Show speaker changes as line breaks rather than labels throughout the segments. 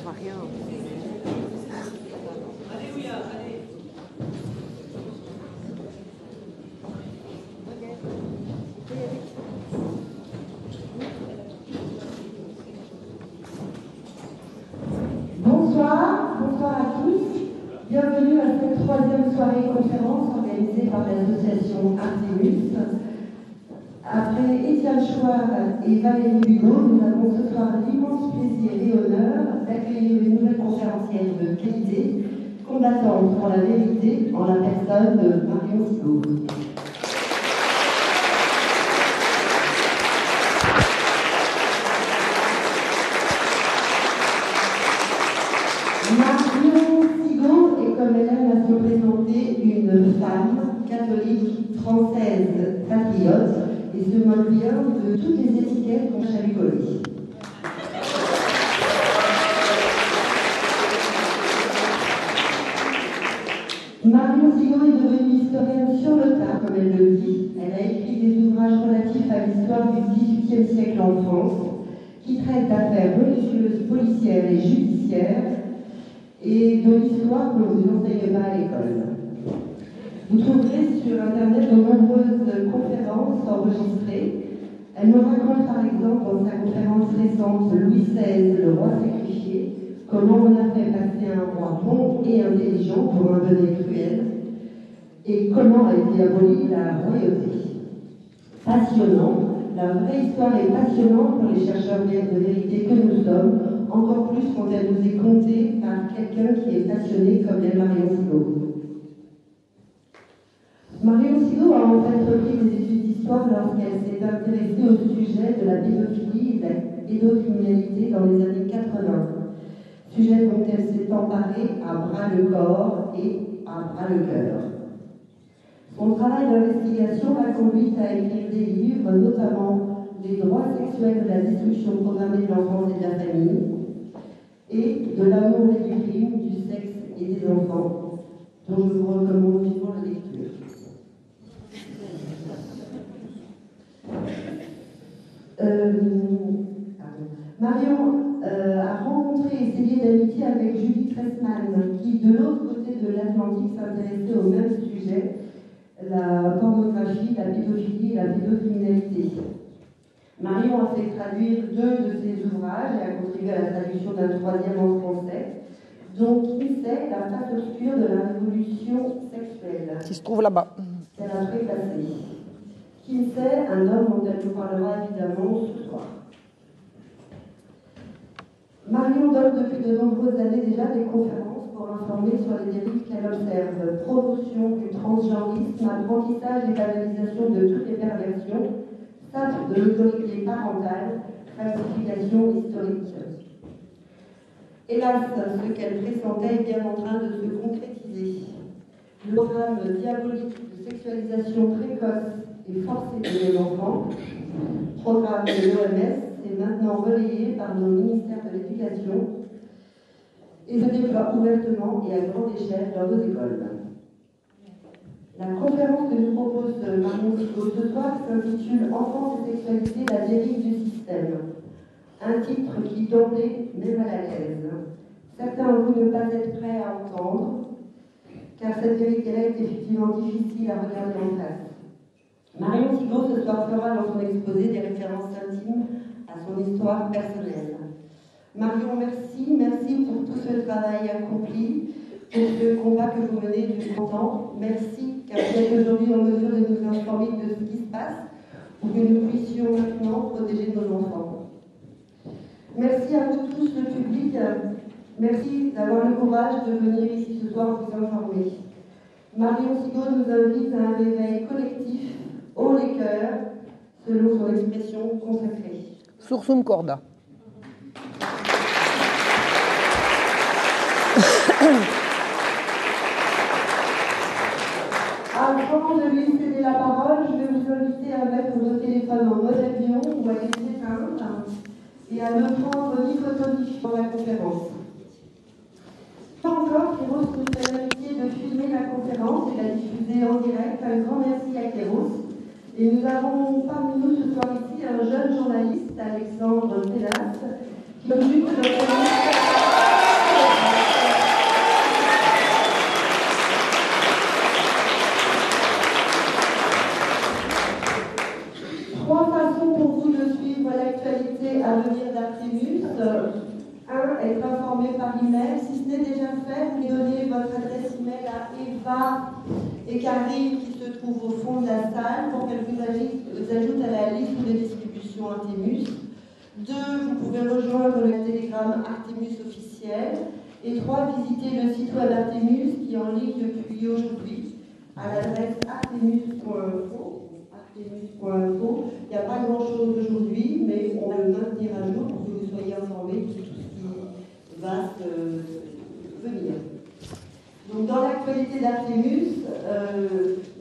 voit rien.
Bonsoir à tous. Bienvenue à cette troisième soirée conférence organisée par l'association Artemus. Après Étienne Chouard et Valérie Hugo, nous avons ce soir l'immense plaisir et honneur d'accueillir une nouvelle conférencière de qualité, combattante pour la vérité en la personne de Marion Sigaud. Comme elle aime à se présenter, une femme catholique, française, patriote, et se moque bien de toutes les étiquettes qu'on cherche à lui coller. Marion Sigaud est devenue historienne sur le tas, comme elle le dit. Elle a écrit des ouvrages relatifs à l'histoire du XVIIIe siècle en France, qui traitent d'affaires religieuses, policières et judiciaires, et de l'histoire qu'on ne vous enseigne pas à l'école. Vous trouverez sur Internet de nombreuses conférences enregistrées. Elle nous raconte par exemple dans sa conférence récente Louis XVI, le roi sacrifié, comment on a fait passer un roi bon et intelligent pour un donné cruel, et comment a été abolie la royauté. Passionnant, la vraie histoire est passionnante pour les chercheurs de vérité que nous sommes, encore plus quand elle nous est contée par quelqu'un qui est passionné comme est Marion Sigaud. Marion Sigaud a en fait repris des études d'histoire lorsqu'elle s'est intéressée au sujet de la pédophilie et de la pédocriminalité dans les années 80, sujet dont elle s'est emparée à bras le corps et à bras le cœur. Son travail d'investigation l'a conduite à écrire des livres, notamment Les droits sexuels de la destruction programmée de l'enfance et de la famille, et De l'amour et du crime, du sexe et des enfants, dont je vous recommande vivement la lecture. Marion a rencontré et s'est liée d'amitié avec Julie Tressman, qui, de l'autre côté de l'Atlantique, s'intéressait au même sujet, la pornographie, la pédophilie et la pédocriminalité. Marion a fait traduire 2 de ses ouvrages et a contribué à la traduction d'un 3e en français, dont Qui sait, la face obscure de la révolution sexuelle.
Qui se trouve là-bas.
C'est la préfacée. Qui sait, un homme dont elle nous parlera évidemment ce soir. Marion donne depuis de nombreuses années déjà des conférences pour informer sur les dérives qu'elle observe. Promotion du transgenrisme, apprentissage et banalisation de toutes les perversions, sabre de l'autorité parentale, falsification historique. Hélas, ce qu'elle pressentait est bien en train de se concrétiser. Le programme diabolique de sexualisation précoce et forcée des enfants, programme de l'OMS, est maintenant relayé par nos ministères de l'Éducation et se déploie ouvertement et à grande échelle dans nos écoles. La conférence que nous propose Marion Sigaud ce soir s'intitule « Enfance et sexualité, la dérive du système ». Un titre qui d'emblée met mal à l'aise. Certains avouent ne pas être prêts à entendre, car cette vérité-là est effectivement difficile à regarder en face. Marion Sigaud ce soir fera dans son exposé des références intimes à son histoire personnelle. Marion, merci pour tout ce travail accompli, pour ce combat que vous menez depuis longtemps. Merci car vous êtes aujourd'hui en mesure de nous informer de ce qui se passe pour que nous puissions maintenant protéger nos enfants. Merci à vous tous, le public. Merci d'avoir le courage de venir ici ce soir vous informer. Marion Sigaud nous invite à un réveil collectif, haut les cœurs, selon son expression consacrée.
Sursum corda.
Avant de lui céder la parole, je vais vous inviter à mettre vos téléphones en mode avion ou à les éteindre et à ne prendre ni photo ni dans la conférence. Pas encore, Kéros nous fait l'amitié de filmer la conférence et la diffuser en direct. Un grand merci à Kéros. Et nous avons parmi nous ce soir ici un jeune journaliste, Alexandre Tellas, qui occupe notre ministère. informer par email. Si ce n'est déjà fait, vous donnez votre adresse email à Eva et Karine qui se trouvent au fond de la salle pour qu'elles vous ajoutent à la liste de distribution Artemus. 2, vous pouvez rejoindre le Telegram Artemus officiel. Et 3, visiter le site web Artemus qui est en ligne depuis aujourd'hui à l'adresse artemus.info. Il n'y a pas grand-chose aujourd'hui, mais on va le maintenir à jour pour que vous soyez informés de tout ce qui va venir. Donc, dans l'actualité d'Artemus,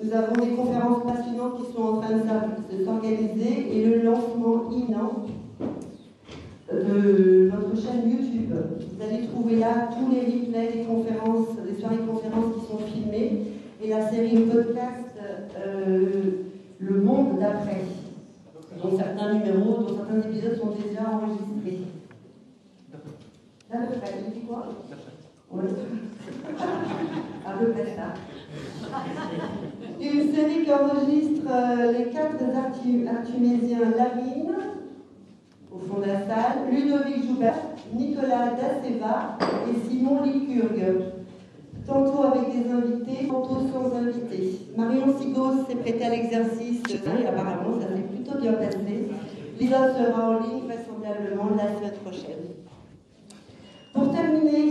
nous avons des conférences passionnantes qui sont en train de s'organiser et le lancement imminent de notre chaîne YouTube. Vous allez trouver là tous les replays des conférences, des soirées conférences qui sont filmées et la série podcast Le Monde d'après, dont certains numéros, dont certains épisodes sont déjà enregistrés. À peu près, il dit quoi? À peu près ça. Une série qui enregistre les 4 artumésiens Lavigne, au fond de la salle, Ludovic Joubert, Nicolas Daceva et Simon Licurgue. Tantôt avec des invités, tantôt sans invités. Marion Sigos s'est prêtée à l'exercice et apparemment ça s'est plutôt bien passé. Lisa sera en ligne vraisemblablement la semaine prochaine. Pour terminer,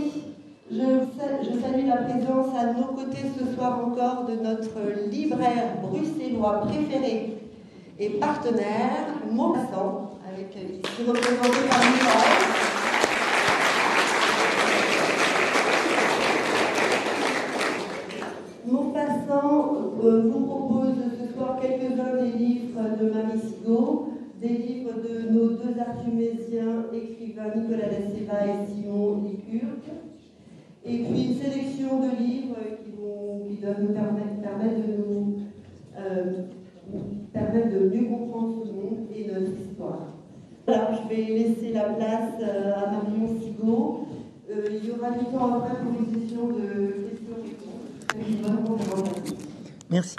je salue la présence à nos côtés ce soir encore de notre libraire bruxellois préféré et partenaire, Maupassant, ici représenté par Michael. Maupassant vous propose ce soir quelques-uns des livres de Marie Sigaud, des livres de nos 2 artumésiens écrivains Nicolas Daceva et Simon Licurgue, et puis une sélection de livres qui doivent nous permettre de mieux comprendre ce monde et notre histoire. Alors, je vais laisser la place à Marion Sigaud. Il y aura du temps après pour une session de questions-réponses.
Merci.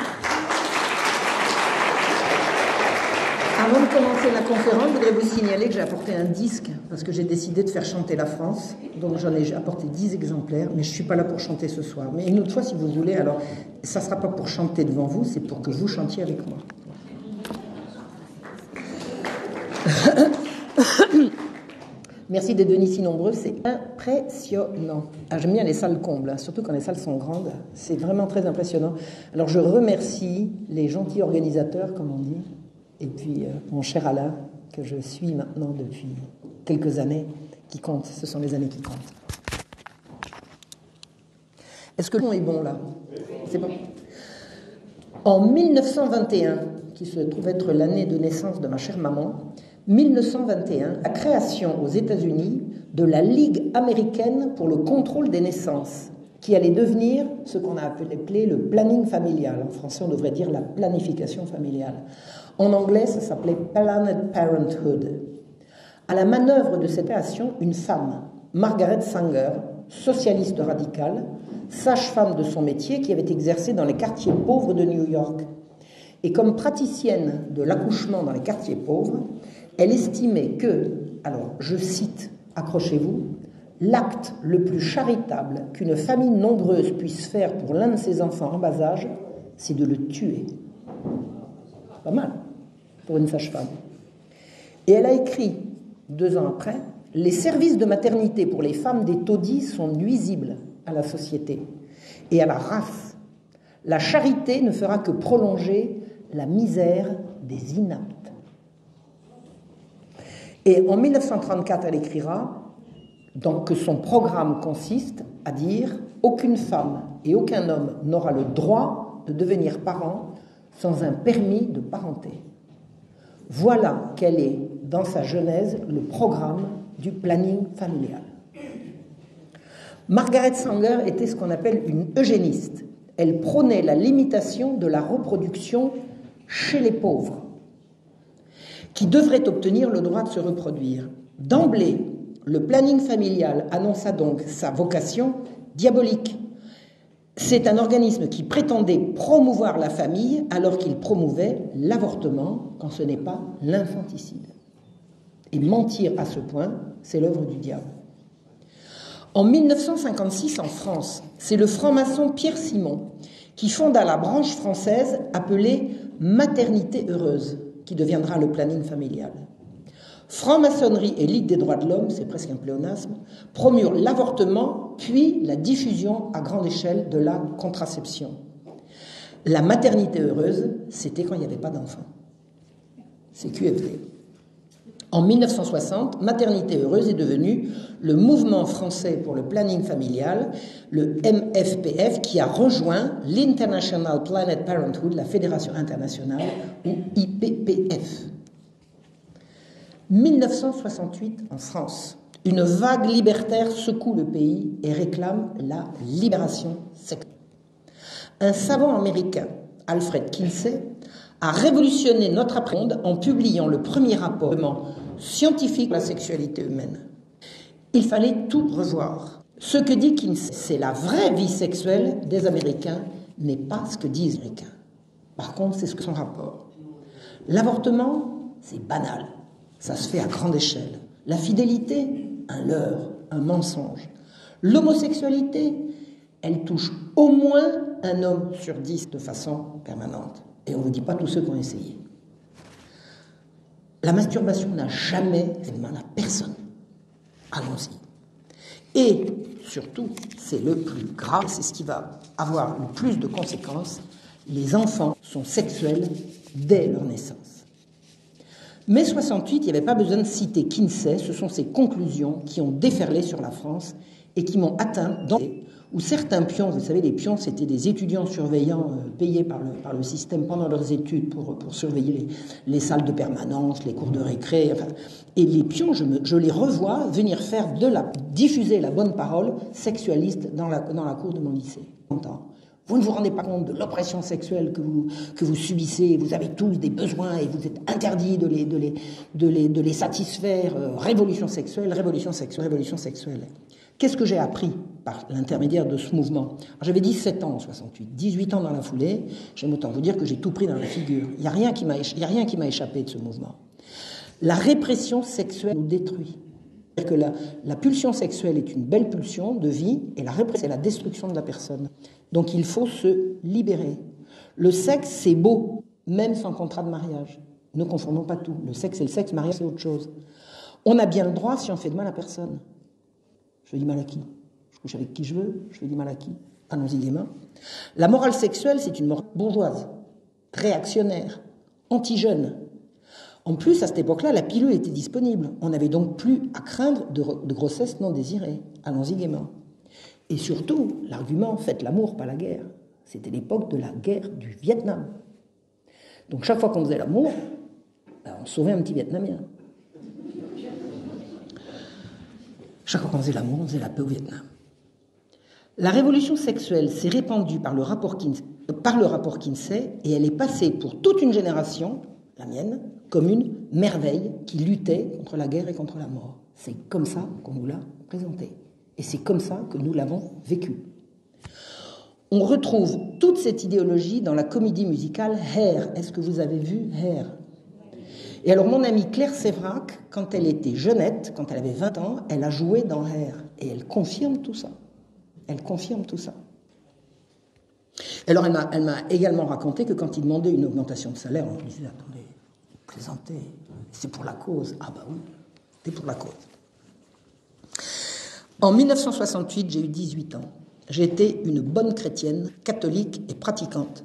Avant de commencer la conférence, je voudrais vous signaler que j'ai apporté un disque parce que j'ai décidé de faire chanter la France. Donc j'en ai apporté 10 exemplaires, mais je ne suis pas là pour chanter ce soir. Mais une autre fois, si vous voulez, alors ça ne sera pas pour chanter devant vous, c'est pour que vous chantiez avec moi. Merci d'être venus si nombreux, c'est impressionnant. Ah, j'aime bien les salles combles, hein, surtout quand les salles sont grandes, c'est vraiment très impressionnant. Alors je remercie les gentils organisateurs, comme on dit, et puis mon cher Alain, que je suis maintenant depuis quelques années, qui compte, ce sont les années qui comptent. Est-ce que le son est bon là? C'est bon. En 1921, qui se trouve être l'année de naissance de ma chère maman, 1921, la création aux États-Unis de la Ligue américaine pour le contrôle des naissances, qui allait devenir ce qu'on a appelé le planning familial. En français, on devrait dire la planification familiale. En anglais, ça s'appelait Planned Parenthood. À la manœuvre de cette création, une femme, Margaret Sanger, socialiste radicale, sage-femme de son métier, qui avait exercé dans les quartiers pauvres de New York. Et comme praticienne de l'accouchement dans les quartiers pauvres, elle estimait que, alors je cite, accrochez-vous, l'acte le plus charitable qu'une famille nombreuse puisse faire pour l'un de ses enfants en bas âge, c'est de le tuer. Pas mal pour une sage-femme. Et elle a écrit, 2 ans après, « Les services de maternité pour les femmes des taudis sont nuisibles à la société et à la race. La charité ne fera que prolonger la misère des inaptes. » Et en 1934, elle écrira donc que son programme consiste à dire « Aucune femme et aucun homme n'aura le droit de devenir parent sans un permis de parenté. » Voilà quel est, dans sa genèse, le programme du planning familial. Margaret Sanger était ce qu'on appelle une eugéniste. Elle prônait la limitation de la reproduction chez les pauvres, qui devraient obtenir le droit de se reproduire. D'emblée, le planning familial annonça donc sa vocation diabolique. C'est un organisme qui prétendait promouvoir la famille alors qu'il promouvait l'avortement quand ce n'est pas l'infanticide. Et mentir à ce point, c'est l'œuvre du diable. En 1956, en France, c'est le franc-maçon Pierre Simon qui fonda la branche française appelée Maternité heureuse, qui deviendra le planning familial. Franc-maçonnerie et Ligue des droits de l'homme, c'est presque un pléonasme, promurent l'avortement puis la diffusion à grande échelle de la contraception. La maternité heureuse, c'était quand il n'y avait pas d'enfants. C'est QFD. En 1960, Maternité heureuse est devenu le mouvement français pour le planning familial, le MFPF, qui a rejoint l'International Planned Parenthood, la Fédération internationale, ou IPPF. 1968, en France, une vague libertaire secoue le pays et réclame la libération sexuelle. Un savant américain, Alfred Kinsey, a révolutionné notre après-monde en publiant le premier rapport scientifique de la sexualité humaine. Il fallait tout revoir. Ce que dit Kinsey, c'est la vraie vie sexuelle des Américains, n'est pas ce que disent les Américains. Par contre, c'est ce que son rapport. L'avortement, c'est banal. Ça se fait à grande échelle. La fidélité, un leurre, un mensonge. L'homosexualité, elle touche au moins un homme sur 10 de façon permanente. Et on ne vous dit pas tous ceux qui ont essayé. La masturbation n'a jamais fait mal à personne. Allons-y. Et surtout, c'est le plus grave, c'est ce qui va avoir le plus de conséquences, les enfants sont sexuels dès leur naissance. Mai 68, il n'y avait pas besoin de citer Kinsey, ce sont ses conclusions qui ont déferlé sur la France et qui m'ont atteint dans où certains pions, vous savez, les pions, c'était des étudiants surveillants payés par le système pendant leurs études pour surveiller les salles de permanence, les cours de récré. Enfin, et les pions, je les revois venir faire diffuser la bonne parole sexualiste dans la cour de mon lycée. Vous ne vous rendez pas compte de l'oppression sexuelle que vous subissez, vous avez tous des besoins et vous êtes interdits de les satisfaire. Révolution sexuelle, révolution sexuelle, révolution sexuelle. Qu'est-ce que j'ai appris par l'intermédiaire de ce mouvement? Alors, j'avais 17 ans en 68, 18 ans dans la foulée, j'aime autant vous dire que j'ai tout pris dans la figure. Il n'y a rien qui m'a échappé de ce mouvement. La répression sexuelle nous détruit. C'est-à-dire que la pulsion sexuelle est une belle pulsion de vie et la répression, c'est la destruction de la personne. Donc il faut se libérer. Le sexe, c'est beau, même sans contrat de mariage. Ne confondons pas tout. Le sexe, c'est le sexe, le mariage, c'est autre chose. On a bien le droit si on fait de mal à personne. Je fais du mal à qui? Je couche avec qui je veux, je fais du mal à qui? Allons-y gaiement. La morale sexuelle, c'est une morale bourgeoise, réactionnaire, anti-jeune. En plus, à cette époque-là, la pilule était disponible. On n'avait donc plus à craindre de grossesse non désirée. Allons-y gaiement. Et surtout, l'argument « faites l'amour, pas la guerre ». C'était l'époque de la guerre du Vietnam. Donc chaque fois qu'on faisait l'amour, on sauvait un petit Vietnamien. Chaque fois qu'on faisait l'amour, on faisait la paix au Vietnam. La révolution sexuelle s'est répandue par le rapport Kinsey et elle est passée pour toute une génération, la mienne, comme une merveille qui luttait contre la guerre et contre la mort. C'est comme ça qu'on nous l'a présenté. Et c'est comme ça que nous l'avons vécu. On retrouve toute cette idéologie dans la comédie musicale Hair. Est-ce que vous avez vu Hair? Et alors mon amie Claire Sévrac, quand elle était jeunette, quand elle avait 20 ans, elle a joué dans Hair. Et elle confirme tout ça. Elle confirme tout ça. Alors elle m'a également raconté que quand il demandait une augmentation de salaire, on lui disait, attendez, plaisantez, c'est pour la cause. Ah bah oui, c'est pour la cause. En 1968, j'ai eu 18 ans. J'étais une bonne chrétienne, catholique et pratiquante.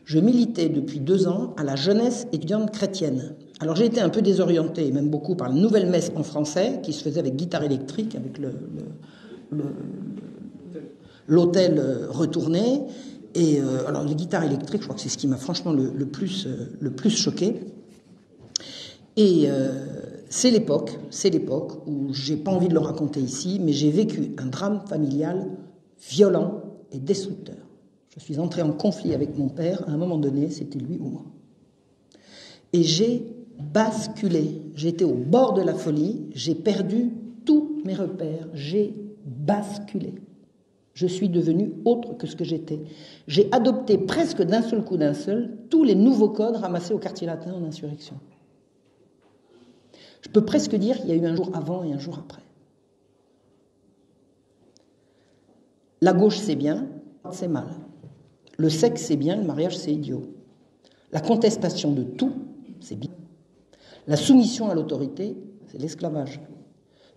Je militais depuis 2 ans à la jeunesse étudiante chrétienne. Alors j'ai été un peu désorientée, même beaucoup, par la nouvelle messe en français, qui se faisait avec guitare électrique, avec l'autel retourné. Et alors les guitares électriques, je crois que c'est ce qui m'a franchement le plus choqué. Et c'est l'époque où, j'ai pas envie de le raconter ici, mais j'ai vécu un drame familial violent et destructeur. Je suis entrée en conflit avec mon père, à un moment donné, c'était lui ou moi. Et j'ai basculé, j'étais au bord de la folie, j'ai perdu tous mes repères, j'ai basculé. Je suis devenue autre que ce que j'étais. J'ai adopté presque d'un seul coup tous les nouveaux codes ramassés au quartier latin en insurrection. Je peux presque dire qu'il y a eu un jour avant et un jour après. La gauche, c'est bien, c'est mal. Le sexe, c'est bien, le mariage, c'est idiot. La contestation de tout, c'est bien. La soumission à l'autorité, c'est l'esclavage.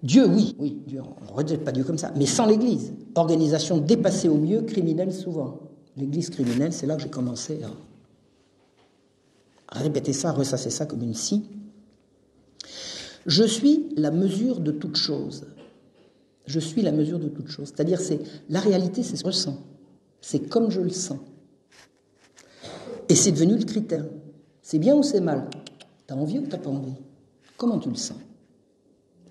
Dieu, oui, Dieu, on ne rejette pas Dieu comme ça, mais sans l'Église. Organisation dépassée au mieux, criminelle souvent. L'Église criminelle, c'est là que j'ai commencé à répéter ça, à ressasser ça comme une scie. Je suis la mesure de toute chose. Je suis la mesure de toute chose. C'est-à-dire, la réalité, c'est ce que je ressens. C'est comme je le sens. Et c'est devenu le critère. C'est bien ou c'est mal? T'as envie ou t'as pas envie? Comment tu le sens?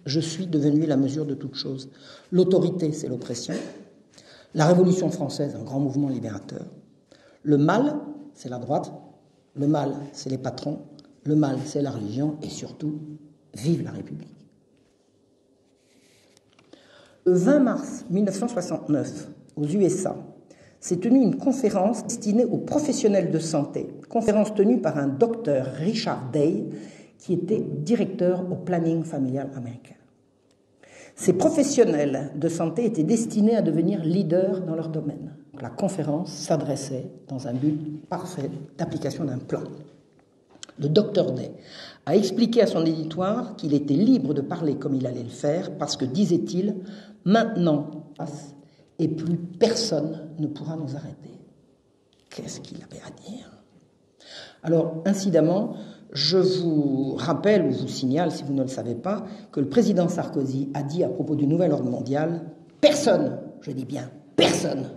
Je suis devenu la mesure de toute chose. L'autorité, c'est l'oppression. La Révolution française, un grand mouvement libérateur. Le mal, c'est la droite. Le mal, c'est les patrons. Le mal, c'est la religion. Et surtout, vive la République. Le 20 mars 1969, aux USA, s'est tenue une conférence destinée aux professionnels de santé. Conférence tenue par un docteur, Richard Day, qui était directeur au planning familial américain. Ces professionnels de santé étaient destinés à devenir leaders dans leur domaine. La conférence s'adressait dans un but parfait d'application d'un plan. Le docteur Day a expliqué à son éditoire qu'il était libre de parler comme il allait le faire parce que, disait-il, maintenant, et plus personne ne pourra nous arrêter. Qu'est-ce qu'il avait à dire? Alors, incidemment, je vous rappelle ou vous signale, si vous ne le savez pas, que le président Sarkozy a dit à propos du nouvel ordre mondial, personne, je dis bien personne,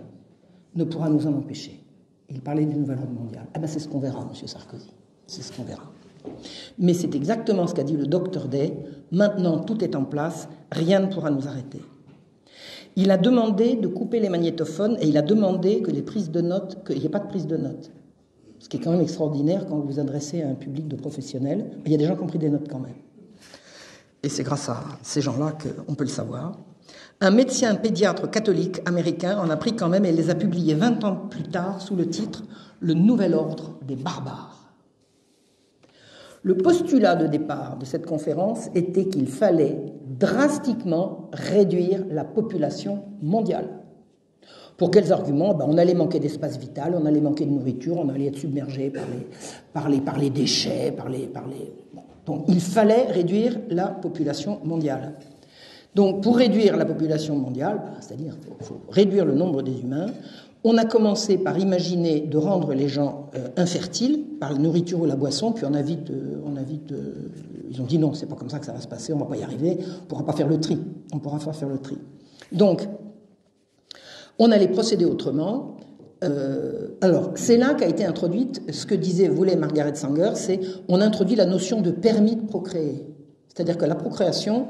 ne pourra nous en empêcher. Il parlait du nouvel ordre mondial. Eh bien, c'est ce qu'on verra, M. Sarkozy. C'est ce qu'on verra. Mais c'est exactement ce qu'a dit le docteur Day. Maintenant, tout est en place, rien ne pourra nous arrêter. Il a demandé de couper les magnétophones et il a demandé que les prises de notes, qu'il n'y ait pas de prise de notes. Ce qui est quand même extraordinaire quand vous vous adressez à un public de professionnels. Il y a des gens qui ont pris des notes quand même. Et c'est grâce à ces gens-là qu'on peut le savoir. Un médecin pédiatre catholique américain en a pris quand même et les a publiés 20 ans plus tard sous le titre « Le nouvel ordre des barbares ». Le postulat de départ de cette conférence était qu'il fallait drastiquement réduire la population mondiale. Pour quels arguments? On allait manquer d'espace vital, on allait manquer de nourriture, on allait être submergé par les déchets, Donc il fallait réduire la population mondiale. Donc pour réduire la population mondiale, c'est-à-dire qu'il faut réduire le nombre des humains, on a commencé par imaginer de rendre les gens infertiles par la nourriture ou la boisson, puis ils ont dit non, c'est pas comme ça que ça va se passer, on va pas y arriver, on pourra pas faire le tri. Donc, on allait procéder autrement. Alors, c'est là qu'a été introduite ce que voulait Margaret Sanger, c'est on introduit la notion de permis de procréer. C'est-à-dire que la procréation,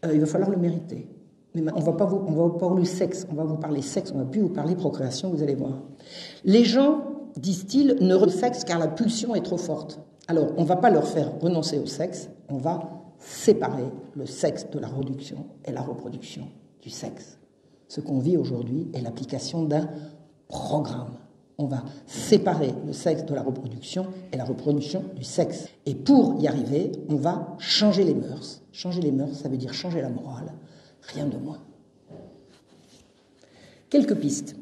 il va falloir le mériter. Mais on va pas vous parler sexe, on va vous parler sexe, on va plus vous parler procréation, vous allez voir. Les gens, disent-ils, ne renoncent au sexe car la pulsion est trop forte. Alors, on ne va pas leur faire renoncer au sexe, on va séparer le sexe de la reproduction et la reproduction du sexe. Ce qu'on vit aujourd'hui est l'application d'un programme. On va séparer le sexe de la reproduction et la reproduction du sexe. Et pour y arriver, on va changer les mœurs. Changer les mœurs, ça veut dire changer la morale. Rien de moins. Quelques pistes.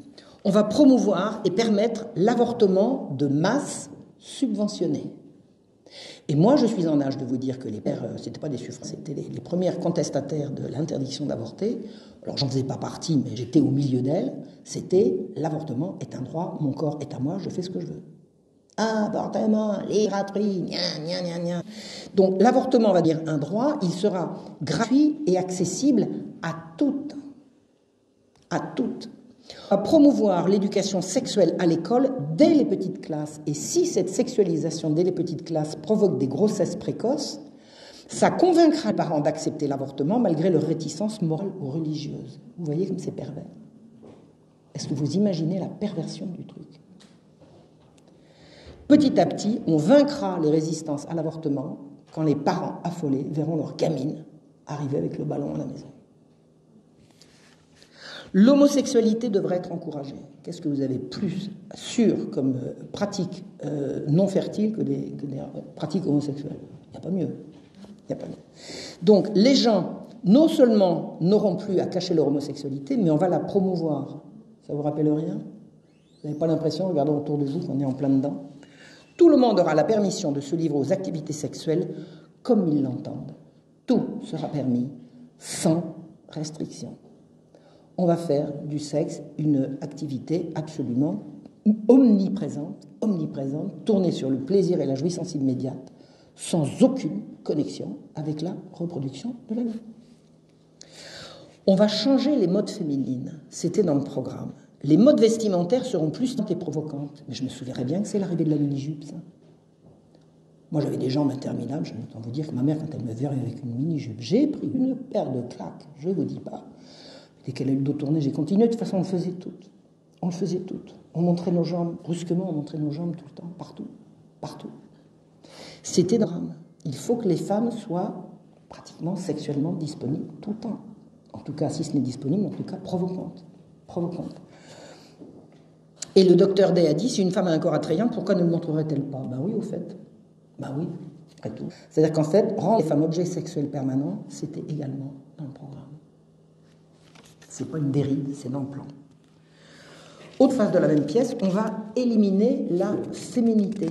On va promouvoir et permettre l'avortement de masse subventionné. Et moi, je suis en âge de vous dire que les pères, c'était pas des suffrages, c'était les premières contestataires de l'interdiction d'avorter. Alors, j'en faisais pas partie, mais j'étais au milieu d'elles. C'était l'avortement est un droit, mon corps est à moi, je fais ce que je veux. Avortement, gratuit, gna. Donc l'avortement, on va dire un droit, il sera gratuit et accessible à toutes. À toutes. On va promouvoir l'éducation sexuelle à l'école dès les petites classes. Et si cette sexualisation dès les petites classes provoque des grossesses précoces, ça convaincra les parents d'accepter l'avortement malgré leur réticence morale ou religieuse. Vous voyez comme c'est pervers. Est-ce que vous imaginez la perversion du truc ? Petit à petit, on vaincra les résistances à l'avortement quand les parents affolés verront leur gamine arriver avec le ballon à la maison. L'homosexualité devrait être encouragée. Qu'est-ce que vous avez plus sûr comme pratique non fertile que des pratiques homosexuelles? Il n'y a pas mieux. Donc, les gens, non seulement n'auront plus à cacher leur homosexualité, mais on va la promouvoir. Ça vous rappelle rien? Vous n'avez pas l'impression, regardons autour de vous, qu'on est en plein dedans? Tout le monde aura la permission de se livrer aux activités sexuelles comme ils l'entendent. Tout sera permis, sans restriction. On va faire du sexe une activité absolument omniprésente, tournée sur le plaisir et la jouissance immédiate, sans aucune connexion avec la reproduction de la vie. On va changer les modes féminines, c'était dans le programme. Les modes vestimentaires seront plus simples et provocantes. Mais je me souviendrai bien que c'est l'arrivée de la mini-jupe, ça. Moi, j'avais des jambes interminables. Je peux vous dire que ma mère, quand elle me verrait avec une mini-jupe, j'ai pris une paire de claques, je ne vous dis pas. Dès qu'elle a eu le dos tourné, j'ai continué. De toute façon, on le faisait toutes. On le faisait toutes. On montrait nos jambes, brusquement, on montrait nos jambes tout le temps, partout, partout. C'était un drame. Il faut que les femmes soient pratiquement sexuellement disponibles tout le temps. En tout cas, si ce n'est disponible, en tout cas provocantes. Et le docteur Day a dit, si une femme a un corps attrayant, pourquoi ne le montrerait-elle pas? Ben oui, au fait. Ben oui, après tout. C'est-à-dire qu'en fait, rendre les femmes objets sexuels permanents, c'était également dans le programme. C'est pas une dérive, c'est dans le plan. Autre phase de la même pièce, on va éliminer la féminité.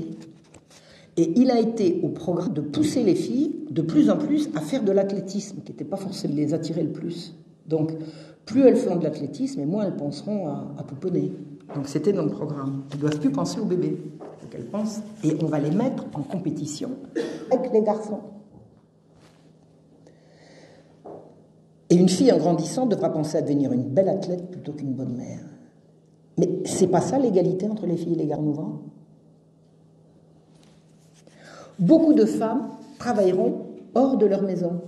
Et il a été au programme de pousser les filles de plus en plus à faire de l'athlétisme, qui n'était pas forcément les attirer le plus. Donc, plus elles feront de l'athlétisme, et moins elles penseront à pouponner. Donc, c'était dans le programme. Elles ne doivent plus penser au bébé. Donc, elles pensent, et on va les mettre en compétition avec les garçons. Et une fille en grandissant devra penser à devenir une belle athlète plutôt qu'une bonne mère. Mais c'est pas ça l'égalité entre les filles et les garçons mouvants. Beaucoup de femmes travailleront hors de leur maison.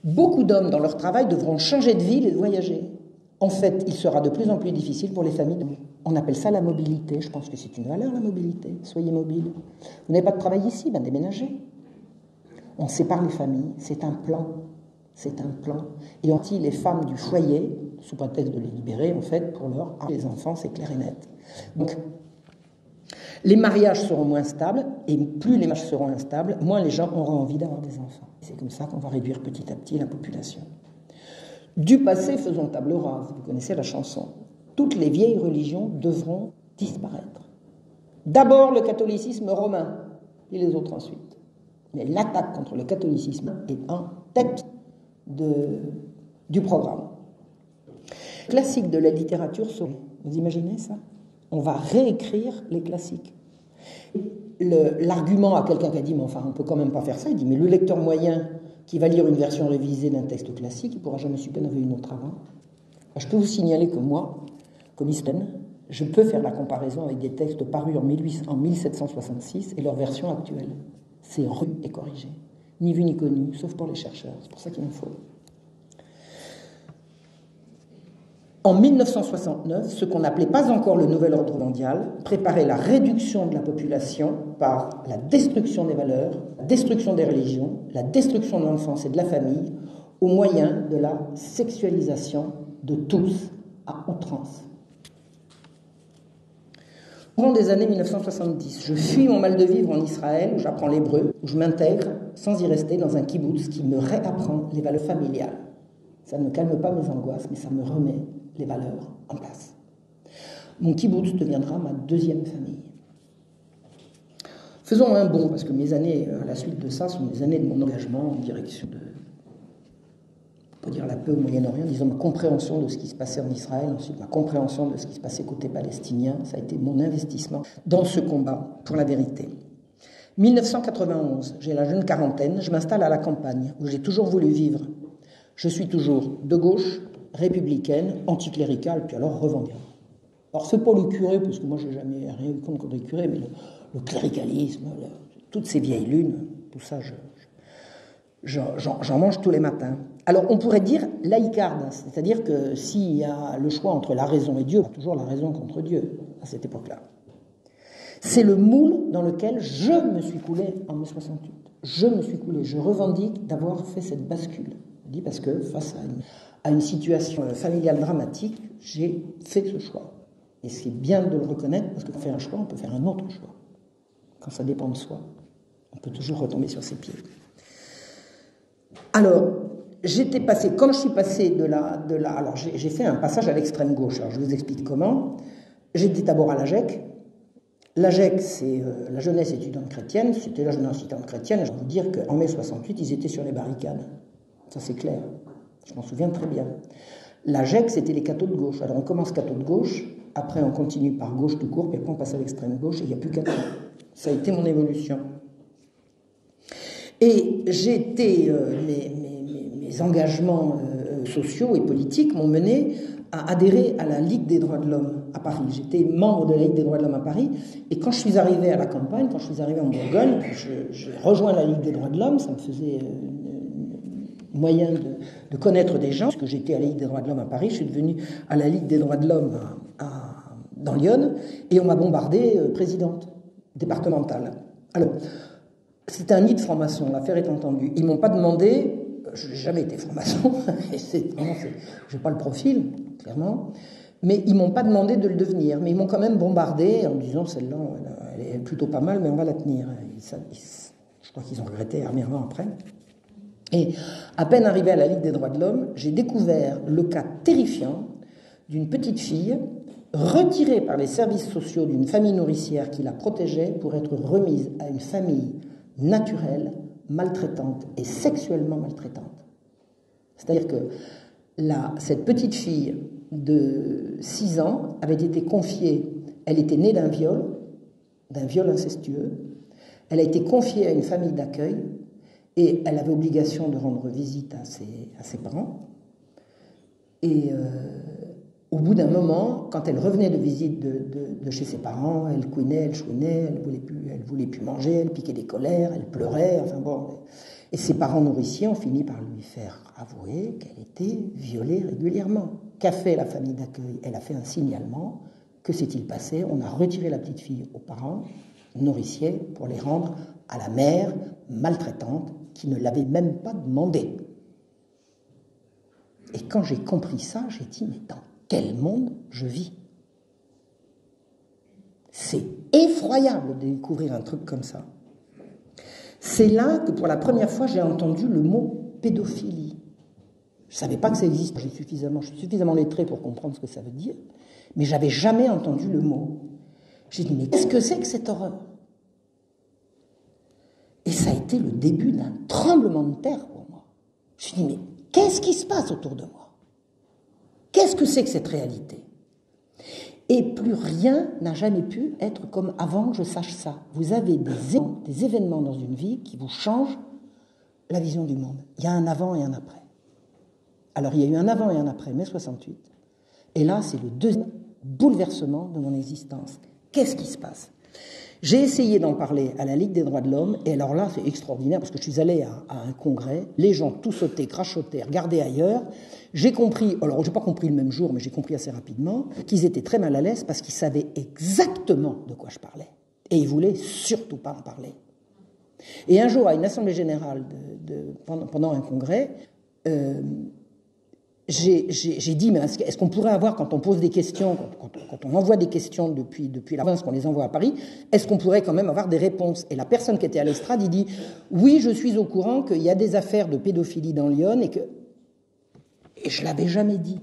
Beaucoup d'hommes dans leur travail devront changer de ville et voyager. En fait, il sera de plus en plus difficile pour les familles. On appelle ça la mobilité. Je pense que c'est une valeur, la mobilité. Soyez mobile. Vous n'avez pas de travail ici, ben déménagez. On sépare les familles. C'est un plan. C'est un plan. Et on tire les femmes du foyer, sous prétexte de les libérer, en fait, pour les enfants, c'est clair et net. Donc, les mariages seront moins stables, et plus les mariages seront instables, moins les gens auront envie d'avoir des enfants. C'est comme ça qu'on va réduire petit à petit la population. Du passé, faisons table rase. Vous connaissez la chanson. Toutes les vieilles religions devront disparaître. D'abord le catholicisme romain, et les autres ensuite. Mais l'attaque contre le catholicisme est en tête du programme. Classiques de la littérature sont... Vous imaginez ça? On va réécrire les classiques. L'argument à quelqu'un qui a dit, mais enfin, on ne peut quand même pas faire ça, il dit, mais le lecteur moyen qui va lire une version révisée d'un texte classique, il ne pourra jamais supposer qu'il y en avait une autre avant. Je peux vous signaler que moi, comme historienne, je peux faire la comparaison avec des textes parus en 1766 et leur version actuelle. C'est revu et corrigé. Ni vu ni connu, sauf pour les chercheurs. C'est pour ça qu'il en faut. En 1969, ce qu'on n'appelait pas encore le nouvel ordre mondial préparait la réduction de la population par la destruction des valeurs, la destruction des religions, la destruction de l'enfance et de la famille au moyen de la sexualisation de tous à outrance. Au cours des années 1970, je fuis mon mal de vivre en Israël, où j'apprends l'hébreu, où je m'intègre, sans y rester, dans un kibboutz qui me réapprend les valeurs familiales. Ça ne calme pas mes angoisses, mais ça me remet les valeurs en place. Mon kibboutz deviendra ma deuxième famille. Faisons un bond, parce que mes années à la suite de ça sont des années de mon engagement en direction de, on peut dire la paix au Moyen-Orient, disons ma compréhension de ce qui se passait en Israël, ensuite ma compréhension de ce qui se passait côté palestinien, ça a été mon investissement dans ce combat pour la vérité. 1991, j'ai la jeune quarantaine, je m'installe à la campagne, où j'ai toujours voulu vivre. Je suis toujours de gauche, républicaine, anticléricale, puis alors revendiquante. Alors c'est pas le curé, parce que moi j'ai jamais rien eu contre les curés, mais le cléricalisme, toutes ces vieilles lunes, tout ça, j'en mange tous les matins. Alors on pourrait dire laïcarde, c'est-à-dire que s'il y a le choix entre la raison et Dieu, il y a toujours la raison contre Dieu, à cette époque-là. C'est le moule dans lequel je me suis coulé en 1968. Je me suis coulé, je revendique d'avoir fait cette bascule. Je dis parce que face à une situation familiale dramatique, j'ai fait ce choix. Et c'est bien de le reconnaître, parce que quand on fait un choix, on peut faire un autre choix. Quand ça dépend de soi, on peut toujours retomber sur ses pieds. Alors, j'étais passé, comme je suis passé de la alors j'ai fait un passage à l'extrême gauche, alors je vous explique comment. J'étais d'abord à l'AGEC. L'AGEC, c'est la jeunesse étudiante chrétienne, c'était la jeunesse étudiante chrétienne, je vais vous dire qu'en mai 68, ils étaient sur les barricades. Ça c'est clair, je m'en souviens très bien. L'AGEC, c'était les cathos de gauche. Alors on commence cathos de gauche, après on continue par gauche tout court, puis après on passe à l'extrême gauche et il n'y a plus cathos. Ça a été mon évolution. Et mes engagements sociaux et politiques m'ont mené à adhérer à la Ligue des droits de l'homme à Paris. J'étais membre de la Ligue des droits de l'homme à Paris, et quand je suis arrivé à la campagne, quand je suis arrivé en Bourgogne, j'ai rejoint la Ligue des droits de l'homme, ça me faisait moyen de connaître des gens, parce que j'étais à la Ligue des droits de l'homme à Paris, je suis devenu à la Ligue des droits de l'homme dans Lyon, et on m'a bombardée présidente départementale. Alors, c'était un nid de franc-maçon, l'affaire est entendue. Ils ne m'ont pas demandé, je n'ai jamais été franc-maçon, je n'ai pas le profil, clairement, mais ils ne m'ont pas demandé de le devenir, mais ils m'ont quand même bombardé en disant celle-là, elle est plutôt pas mal, mais on va la tenir. Je crois qu'ils ont regretté amèrement après. Et à peine arrivé à la Ligue des droits de l'homme, j'ai découvert le cas terrifiant d'une petite fille retirée par les services sociaux d'une famille nourricière qui la protégeait pour être remise à une famille naturelle, maltraitante et sexuellement maltraitante. C'est-à-dire que cette petite fille de 6 ans avait été confiée, elle était née d'un viol incestueux, elle a été confiée à une famille d'accueil et elle avait obligation de rendre visite à ses parents. Et au bout d'un moment, quand elle revenait de visite de chez ses parents, elle couinait, elle chouinait, elle voulait plus manger, elle piquait des colères, elle pleurait, enfin bon. Et ses parents nourriciers ont fini par lui faire avouer qu'elle était violée régulièrement. Qu'a fait la famille d'accueil? Elle a fait un signalement. Que s'est-il passé? On a retiré la petite fille aux parents nourriciers pour les rendre à la mère maltraitante qui ne l'avait même pas demandé. Et quand j'ai compris ça, j'ai dit, mais dans quel monde je vis? C'est effroyable de découvrir un truc comme ça. C'est là que pour la première fois j'ai entendu le mot pédophilie. Je ne savais pas que ça existe, je suis suffisamment lettré pour comprendre ce que ça veut dire, mais je n'avais jamais entendu le mot. J'ai dit, mais qu'est-ce que c'est que cette horreur? Et ça a été le début d'un tremblement de terre pour moi. Je me suis dit, mais qu'est-ce qui se passe autour de moi? Qu'est-ce que c'est que cette réalité? Et plus rien n'a jamais pu être comme avant que je sache ça. Vous avez des événements dans une vie qui vous changent la vision du monde. Il y a un avant et un après. Alors il y a eu un avant et un après mai 68. Et là, c'est le deuxième bouleversement de mon existence. Qu'est-ce qui se passe? J'ai essayé d'en parler à la Ligue des droits de l'homme, et alors là, c'est extraordinaire, parce que je suis allé à un congrès, les gens tout sautaient, crachotaient, regardaient ailleurs. J'ai compris, alors je n'ai pas compris le même jour, mais j'ai compris assez rapidement, qu'ils étaient très mal à l'aise parce qu'ils savaient exactement de quoi je parlais. Et ils ne voulaient surtout pas en parler. Et un jour, à une assemblée générale, pendant un congrès, j'ai dit, mais est-ce qu'on pourrait avoir, quand on pose des questions, quand on envoie des questions depuis la province, qu'on les envoie à Paris, est-ce qu'on pourrait quand même avoir des réponses? Et la personne qui était à l'estrade, il dit, oui, je suis au courant qu'il y a des affaires de pédophilie dans Lyon, et je ne l'avais jamais dit.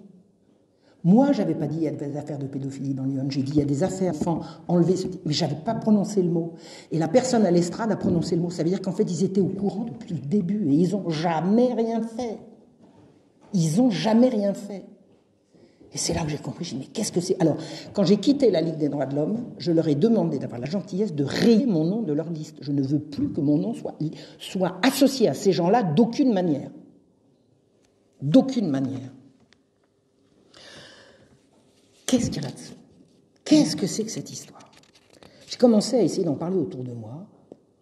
Moi, je n'avais pas dit il y a des affaires de pédophilie dans Lyon, j'ai dit il y a des affaires d'enfants enlevés, mais je n'avais pas prononcé le mot. Et la personne à l'estrade a prononcé le mot. Ça veut dire qu'en fait, ils étaient au courant depuis le début, et ils n'ont jamais rien fait. Ils n'ont jamais rien fait. Et c'est là que j'ai compris, j'ai dit, mais qu'est-ce que c'est? Alors, quand j'ai quitté la Ligue des droits de l'homme, je leur ai demandé d'avoir la gentillesse de rayer mon nom de leur liste. Je ne veux plus que mon nom soit associé à ces gens-là d'aucune manière. D'aucune manière. Qu'est-ce qu'il y a là-dessous? Qu'est-ce que c'est que cette histoire? J'ai commencé à essayer d'en parler autour de moi.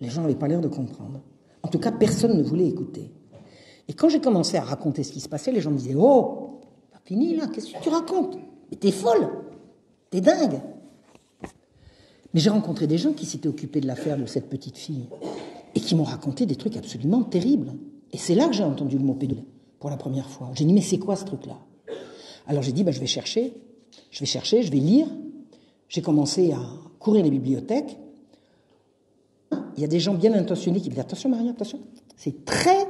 Les gens n'avaient pas l'air de comprendre. En tout cas, personne ne voulait écouter. Et quand j'ai commencé à raconter ce qui se passait, les gens me disaient « Oh, pas fini là, qu'est-ce que tu racontes? Mais t'es folle, t'es dingue !» Mais j'ai rencontré des gens qui s'étaient occupés de l'affaire de cette petite fille et qui m'ont raconté des trucs absolument terribles. Et c'est là que j'ai entendu le mot pédophilie pour la première fois. J'ai dit « Mais c'est quoi ce truc-là » Alors j'ai dit « Je vais chercher, je vais lire. » J'ai commencé à courir les bibliothèques. Il y a des gens bien intentionnés qui me disent « Attention Maria, attention, c'est très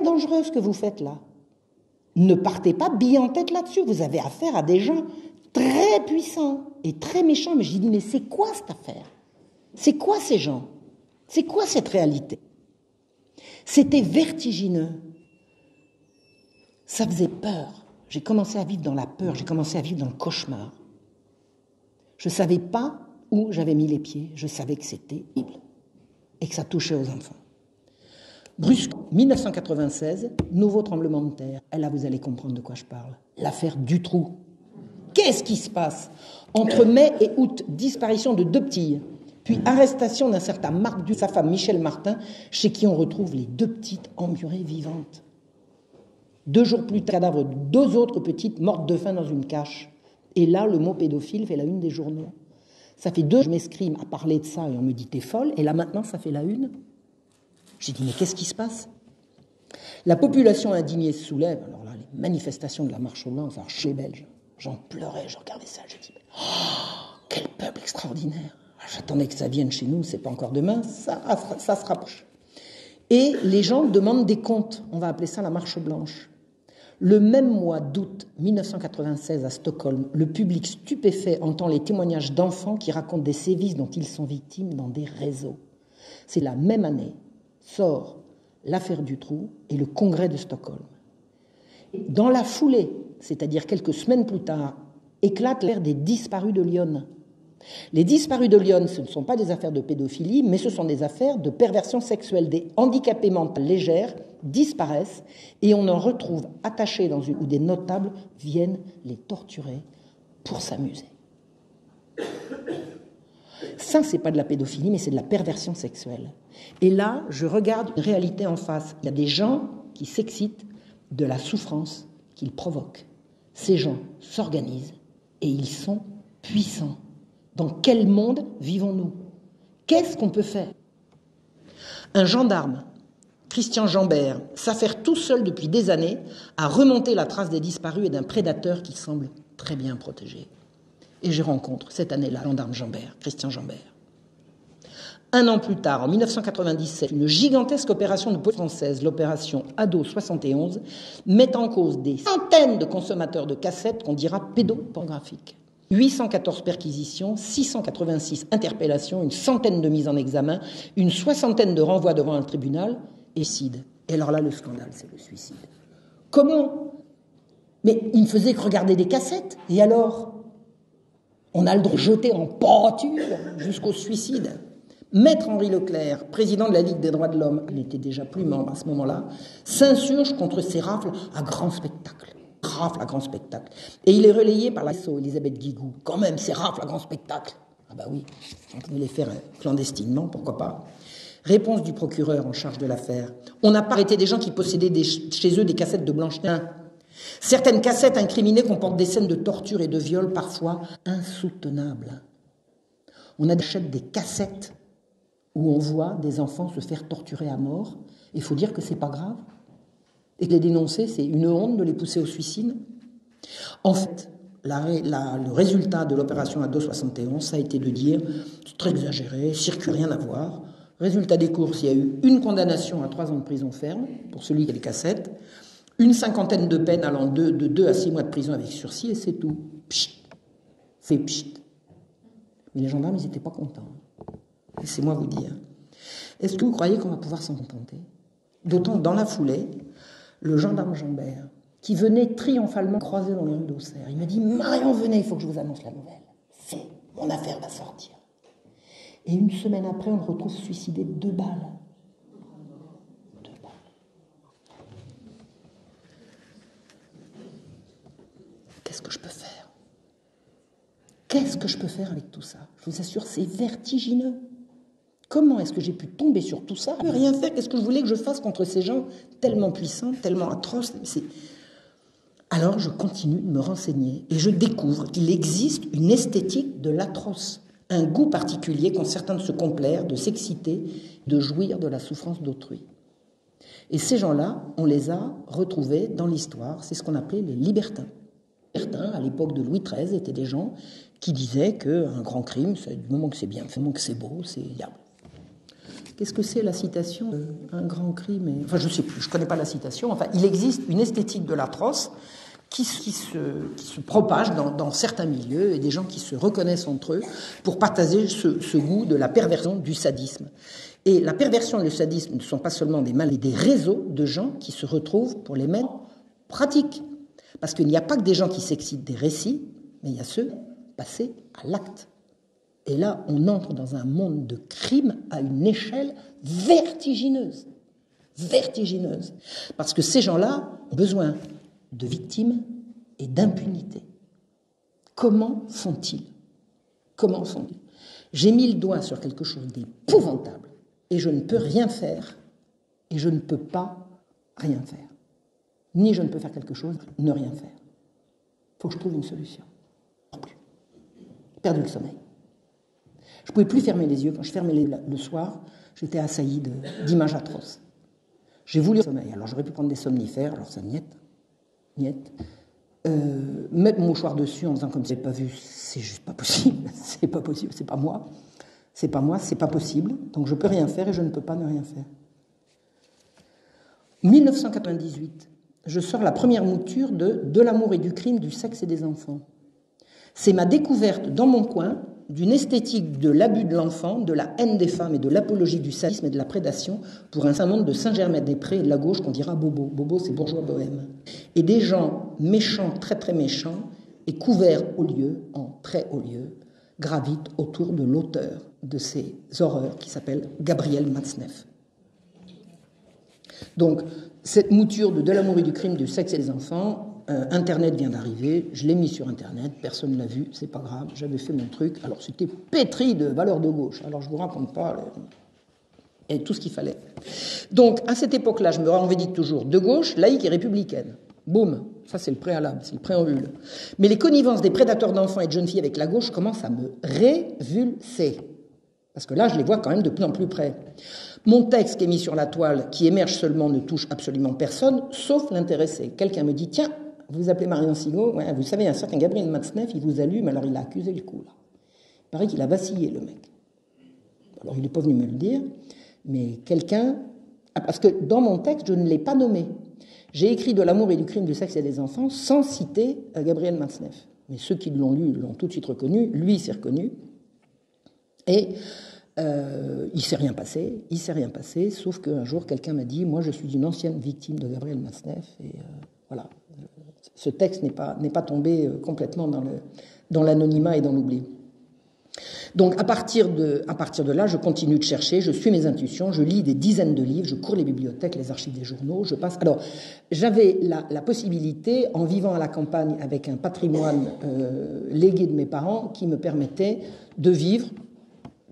dangereux ce que vous faites là. Ne partez pas bille en tête là-dessus. Vous avez affaire à des gens très puissants et très méchants. Mais j'ai dit, mais c'est quoi cette affaire? C'est quoi ces gens? C'est quoi cette réalité? C'était vertigineux. Ça faisait peur. J'ai commencé à vivre dans la peur, j'ai commencé à vivre dans le cauchemar. Je ne savais pas où j'avais mis les pieds, je savais que c'était horrible et que ça touchait aux enfants. Brusque, 1996, nouveau tremblement de terre. Et là, vous allez comprendre de quoi je parle. L'affaire Dutroux. Qu'est-ce qui se passe? Entre mai et août, disparition de 2 petits, puis arrestation d'un certain Marc Dutroux, sa femme Michel Martin, chez qui on retrouve les 2 petites emmurées vivantes. 2 jours plus tard, cadavre de 2 autres petites mortes de faim dans une cache. Et là, le mot pédophile fait la une des journaux. Ça fait 2 jours que je m'escrime à parler de ça et on me dit t'es folle. Et là maintenant, ça fait la une. J'ai dit mais qu'est-ce qui se passe? La population indignée se soulève. Alors là, les manifestations de la marche aux blancs, alors chez les Belges, j'en pleurais, je regardais ça, j'ai dit oh, quel peuple extraordinaire. J'attendais que ça vienne chez nous, c'est pas encore demain, ça se rapproche. Et les gens demandent des comptes, on va appeler ça la marche blanche. Le même mois d'août 1996 à Stockholm, le public stupéfait entend les témoignages d'enfants qui racontent des sévices dont ils sont victimes dans des réseaux. C'est la même année, sort l'affaire Dutroux et le congrès de Stockholm. Dans la foulée, c'est-à-dire quelques semaines plus tard, éclate l'ère des disparus de Lyon. Les disparus de Lyon, ce ne sont pas des affaires de pédophilie, mais ce sont des affaires de perversion sexuelle. Des handicapés mentaux légères disparaissent et on en retrouve attachés dans une où des notables viennent les torturer pour s'amuser. Ça, c'est pas de la pédophilie, mais c'est de la perversion sexuelle. Et là, je regarde une réalité en face. Il y a des gens qui s'excitent de la souffrance qu'ils provoquent. Ces gens s'organisent et ils sont puissants. Dans quel monde vivons-nous? Qu'est-ce qu'on peut faire? Un gendarme, Christian Jambert, s'affaire tout seul depuis des années à remonter la trace des disparus et d'un prédateur qui semble très bien protégé. Et je rencontre cette année-là le gendarme Jambert, Christian Jambert. 1 an plus tard, en 1997, une gigantesque opération de police française, l'opération Ado 71, met en cause des centaines de consommateurs de cassettes qu'on dira pédopornographiques. 814 perquisitions, 686 interpellations, une centaine de mises en examen, une soixantaine de renvois devant un tribunal, et suicide. Et alors là, le scandale, c'est le suicide. Comment? Mais il ne faisait que regarder des cassettes, et alors? On a le droit de jeter en pâture jusqu'au suicide. Maître Henri Leclerc, président de la Ligue des droits de l'homme, il n'était déjà plus membre à ce moment-là, s'insurge contre ces rafles à grand spectacle. Rafles à grand spectacle. Et il est relayé par la SO, Elisabeth Guigou. Quand même, ces rafles à grand spectacle. Ah bah oui, on pouvait les faire clandestinement, pourquoi pas. Réponse du procureur en charge de l'affaire. On n'a pas arrêté des gens qui possédaient chez eux des cassettes de Blanche-Neige. Certaines cassettes incriminées comportent des scènes de torture et de viol parfois insoutenables. On achète des cassettes où on voit des enfants se faire torturer à mort. Il faut dire que c'est pas grave. Et que les dénoncer, c'est une honte de les pousser au suicide. En fait, le résultat de l'opération Ado 71, ça a été de dire, c'est très exagéré, circuit, rien à voir. Résultat des courses, il y a eu une condamnation à 3 ans de prison ferme pour celui qui a les cassettes, une cinquantaine de peines allant de 2 à 6 mois de prison avec sursis, et c'est tout. Pchit. C'est pchit. Mais les gendarmes, ils n'étaient pas contents. Laissez-moi vous dire. Est-ce que vous croyez qu'on va pouvoir s'en contenter? D'autant dans la foulée, le gendarme Jambert, qui venait triomphalement croiser dans les rues d'Auxerre, il me dit « Marion, venez, il faut que je vous annonce la nouvelle. Mon affaire va sortir. » Et une semaine après, on le retrouve suicidé de 2 balles. 2 balles. Qu'est-ce que je peux faire? Qu'est-ce que je peux faire avec tout ça? Je vous assure, c'est vertigineux. Comment est-ce que j'ai pu tomber sur tout ça? Je ne peux rien faire. Qu'est-ce que je voulais que je fasse contre ces gens tellement puissants, tellement atroces? Alors je continue de me renseigner et je découvre qu'il existe une esthétique de l'atroce, un goût particulier qu'ont certains de se complaire, de s'exciter, de jouir de la souffrance d'autrui. Et ces gens-là, on les a retrouvés dans l'histoire, c'est ce qu'on appelait les libertins. Les libertins, à l'époque de Louis XIII, étaient des gens qui disaient qu'un grand crime, du moment que c'est bien fait, du moment que c'est beau, c'est diable. Qu'est-ce que c'est la citation? Un grand crime. Enfin, je ne sais plus, je ne connais pas la citation. Enfin, il existe une esthétique de l'atroce qui se propage dans certains milieux et des gens qui se reconnaissent entre eux pour partager ce goût de la perversion du sadisme. Et la perversion et le sadisme ne sont pas seulement des mal, mais des réseaux de gens qui se retrouvent pour les mettre en pratique. Parce qu'il n'y a pas que des gens qui s'excitent des récits, mais il y a ceux passés à l'acte. Et là, on entre dans un monde de crimes à une échelle vertigineuse. Vertigineuse. Parce que ces gens-là ont besoin de victimes et d'impunité. Comment font-ils? Comment font-ils? J'ai mis le doigt sur quelque chose d'épouvantable et je ne peux rien faire et je ne peux pas rien faire. Ni je ne peux faire quelque chose, ne rien faire. Il faut que je trouve une solution. J'ai perdu le sommeil. Je ne pouvais plus fermer les yeux. Quand je fermais le soir, j'étais assailli d'images atroces. J'ai voulu le sommeil. Alors j'aurais pu prendre des somnifères, alors ça niette. Mettre mon mouchoir dessus en faisant comme si je n'avais pas vu, c'est juste pas possible. C'est pas possible, c'est pas moi. C'est pas moi, c'est pas possible. Donc je peux rien faire et je ne peux pas ne rien faire. 1998, je sors la première mouture de l'amour et du crime, du sexe et des enfants. C'est ma découverte dans mon coin d'une esthétique de l'abus de l'enfant, de la haine des femmes et de l'apologie du sadisme et de la prédation pour un saint monde de Saint-Germain-des-Prés et de la gauche qu'on dira bobo. Bobo, c'est bourgeois bohème. Et des gens méchants, très très méchants, et couverts au lieu, en très haut lieu, gravitent autour de l'auteur de ces horreurs qui s'appelle Gabriel Matzneff. Donc, cette mouture de l'amour et du crime, du sexe et des enfants, Internet vient d'arriver, je l'ai mis sur Internet, personne ne l'a vu, c'est pas grave, j'avais fait mon truc, alors c'était pétri de valeurs de gauche, alors je vous raconte pas, et tout ce qu'il fallait. Donc, à cette époque-là, je me revendique toujours de gauche, laïque et républicaine. Boum, ça c'est le préalable, c'est le préambule. Mais les connivences des prédateurs d'enfants et de jeunes filles avec la gauche commencent à me révulser. Parce que là, je les vois quand même de plus en plus près. Mon texte qui est mis sur la toile, qui émerge seulement, ne touche absolument personne, sauf l'intéressé. Quelqu'un me dit, tiens, vous vous appelez Marion Sigaud, ouais, vous savez, un certain Gabriel Matzneff, il vous allume, alors il a accusé le coup, là. Il paraît qu'il a vacillé, le mec. Alors, il n'est pas venu me le dire, mais quelqu'un... Parce que dans mon texte, je ne l'ai pas nommé. J'ai écrit de l'amour et du crime, du sexe et des enfants sans citer Gabriel Matzneff. Mais ceux qui l'ont lu l'ont tout de suite reconnu, lui s'est reconnu. Et il s'est rien passé, sauf qu'un jour, quelqu'un m'a dit, moi, je suis une ancienne victime de Gabriel Matzneff, et voilà. Ce texte n'est pas tombé complètement dans l'anonymat et dans l'oubli. Donc, à partir de là, je continue de chercher, je suis mes intuitions, je lis des dizaines de livres, je cours les bibliothèques, les archives des journaux, je passe... Alors, j'avais la possibilité, en vivant à la campagne avec un patrimoine légué de mes parents, qui me permettait de vivre,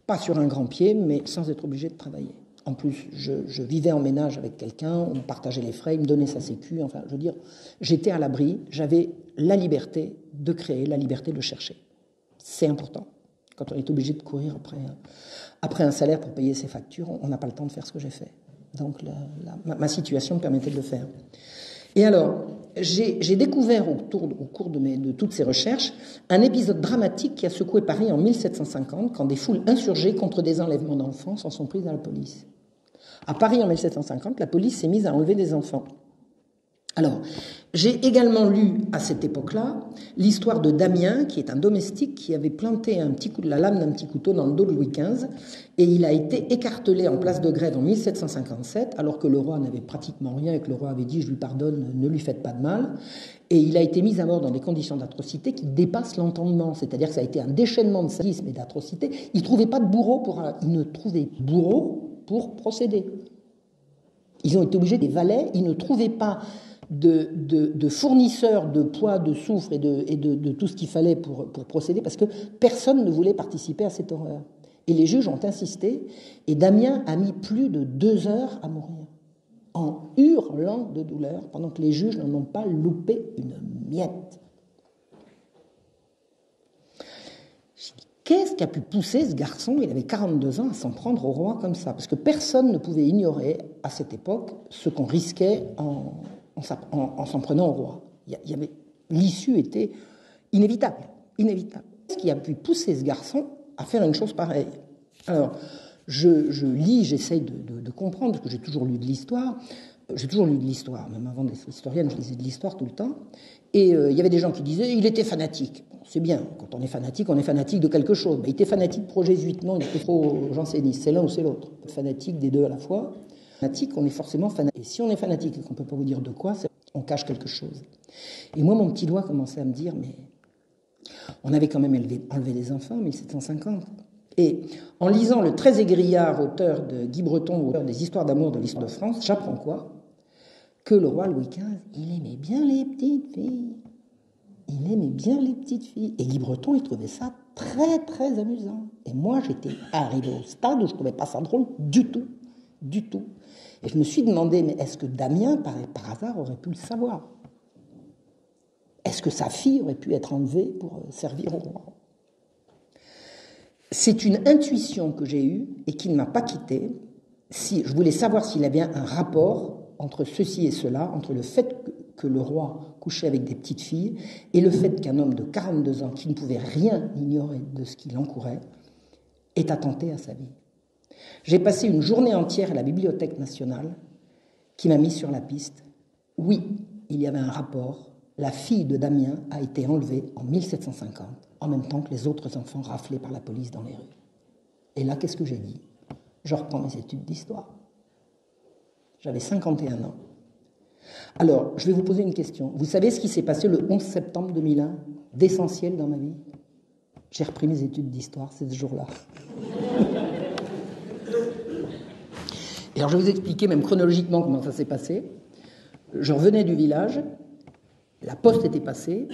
pas sur un grand pied, mais sans être obligé de travailler. En plus, je vivais en ménage avec quelqu'un, on partageait les frais, il me donnait sa sécu, enfin, je veux dire, j'étais à l'abri, j'avais la liberté de créer, la liberté de chercher. C'est important. Quand on est obligé de courir après un salaire pour payer ses factures, on n'a pas le temps de faire ce que j'ai fait. Donc, ma situation me permettait de le faire. Et alors, j'ai découvert au cours de toutes ces recherches un épisode dramatique qui a secoué Paris en 1750, quand des foules insurgées contre des enlèvements d'enfants s'en sont prises à la police. À Paris en 1750, la police s'est mise à enlever des enfants. Alors, j'ai également lu à cette époque-là l'histoire de Damien, qui est un domestique qui avait planté la lame d'un petit couteau dans le dos de Louis XV, et il a été écartelé en place de Grève en 1757, alors que le roi n'avait pratiquement rien et que le roi avait dit « je lui pardonne, ne lui faites pas de mal ». Et il a été mis à mort dans des conditions d'atrocité qui dépassent l'entendement, c'est-à-dire que ça a été un déchaînement de sadisme et d'atrocité. Il ne trouvait pas de bourreau pour procéder. Ils ont été obligés des valets, ils ne trouvaient pas de fournisseurs de poids, de soufre et de tout ce qu'il fallait pour procéder, parce que personne ne voulait participer à cette horreur. Et les juges ont insisté, et Damien a mis plus de 2 heures à mourir, en hurlant de douleur, pendant que les juges n'en ont pas loupé une miette. J'ai dit, qu'est-ce qui a pu pousser ce garçon, il avait 42 ans, à s'en prendre au roi comme ça? Parce que personne ne pouvait ignorer, à cette époque, ce qu'on risquait en s'en prenant au roi. L'issue était inévitable. Qu'est-ce qui a pu pousser ce garçon à faire une chose pareille? Alors, je lis, j'essaye de comprendre, parce que j'ai toujours lu de l'histoire. J'ai toujours lu de l'histoire, même avant d'être historienne, je lisais de l'histoire tout le temps. Et il y avait des gens qui disaient il était fanatique. Bon, c'est bien, quand on est fanatique de quelque chose. Ben, il était fanatique pro-jésuite, non, il était pro-janséniste, c'est l'un ou c'est l'autre. Fanatique des deux à la fois. Fanatique, on est forcément fanatique. Et si on est fanatique et qu'on ne peut pas vous dire de quoi, on cache quelque chose. Et moi, mon petit doigt commençait à me dire mais on avait quand même enlevé des enfants en 1750. Et en lisant le très égrillard auteur de Guy Breton, auteur des Histoires d'amour de l'histoire de France, j'apprends quoi? Que le roi Louis XV, il aimait bien les petites filles. Il aimait bien les petites filles. Et Guy Breton, il trouvait ça très, très amusant. Et moi, j'étais arrivé au stade où je ne trouvais pas ça drôle du tout. Du tout. Et je me suis demandé, mais est-ce que Damien, par hasard, aurait pu le savoir? Est-ce que sa fille aurait pu être enlevée pour servir au roi? C'est une intuition que j'ai eue et qui ne m'a pas quittée. Si je voulais savoir s'il y avait un rapport entre ceci et cela, entre le fait que le roi couchait avec des petites filles et le fait qu'un homme de 42 ans, qui ne pouvait rien ignorer de ce qu'il encourait, ait attenté à sa vie. J'ai passé une journée entière à la Bibliothèque nationale qui m'a mis sur la piste. Oui, il y avait un rapport. La fille de Damien a été enlevée en 1750, en même temps que les autres enfants raflés par la police dans les rues. Et là, qu'est-ce que j'ai dit? Je reprends mes études d'histoire. J'avais 51 ans. Alors, je vais vous poser une question. Vous savez ce qui s'est passé le 11 septembre 2001, d'essentiel dans ma vie? J'ai repris mes études d'histoire, c'est ce jour-là. Et alors, je vais vous expliquer même chronologiquement comment ça s'est passé. Je revenais du village, la poste était passée,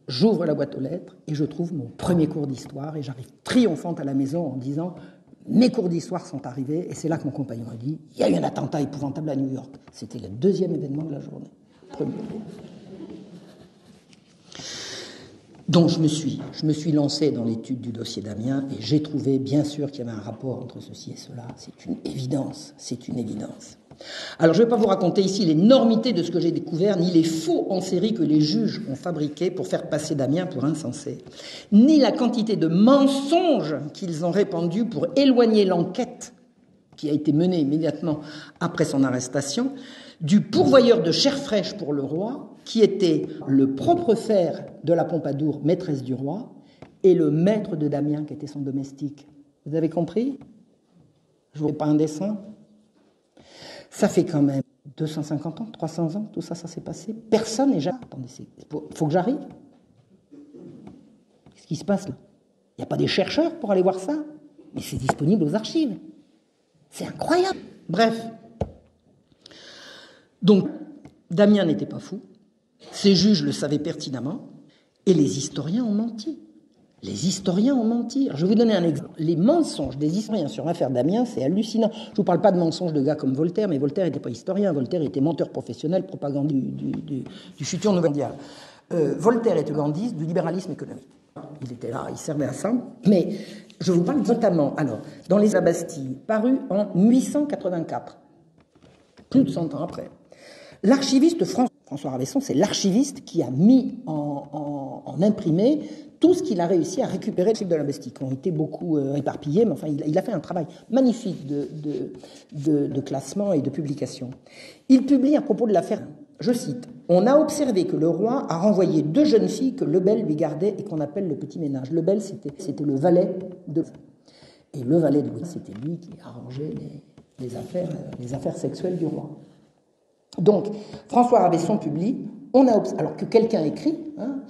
j'ouvre la boîte aux lettres et je trouve mon premier cours d'histoire et j'arrive triomphante à la maison en disant « Mes cours d'histoire sont arrivés » et c'est là que mon compagnon a dit « Il y a eu un attentat épouvantable à New York ». C'était le deuxième événement de la journée. Premier. Donc je me suis lancé dans l'étude du dossier Damien et j'ai trouvé bien sûr qu'il y avait un rapport entre ceci et cela. C'est une évidence, c'est une évidence. Alors je ne vais pas vous raconter ici l'énormité de ce que j'ai découvert, ni les faux en série que les juges ont fabriqués pour faire passer Damien pour insensé, ni la quantité de mensonges qu'ils ont répandus pour éloigner l'enquête qui a été menée immédiatement après son arrestation du pourvoyeur de chair fraîche pour le roi, qui était le propre frère de la Pompadour, maîtresse du roi, et le maître de Damien, qui était son domestique. Vous avez compris? Je ne vous fais pas un dessin. Ça fait quand même 250 ans, 300 ans, tout ça, ça s'est passé. Personne n'est jamais... Attendez, il faut que j'arrive. Qu'est-ce qui se passe là? Il n'y a pas des chercheurs pour aller voir ça? Mais c'est disponible aux archives. C'est incroyable. Bref. Donc, Damien n'était pas fou. Ces juges le savaient pertinemment. Et les historiens ont menti. Les historiens ont menti. Alors, je vais vous donner un exemple. Les mensonges des historiens sur l'affaire Damien, c'est hallucinant. Je ne vous parle pas de mensonges de gars comme Voltaire, mais Voltaire n'était pas historien. Voltaire était menteur professionnel, propagandiste du futur nouvel mondial. Voltaire était gandiste du libéralisme économique. Il était là, il servait à ça. Mais je vous parle notamment, alors, dans Les La Bastille, paru en 1884, plus de 100 ans après. L'archiviste François Ravesson, c'est l'archiviste qui a mis en imprimé tout ce qu'il a réussi à récupérer de La Bastille, qui ont été beaucoup éparpillés, mais enfin, il a fait un travail magnifique de classement et de publication. Il publie à propos de l'affaire, je cite, « On a observé que le roi a renvoyé 2 jeunes filles que Lebel lui gardait et qu'on appelle le petit ménage. » Lebel, c'était le valet de... Et le valet de Louis, c'était lui qui arrangeait les affaires sexuelles du roi. Donc, François Ravesson publie, alors que quelqu'un écrit, hein,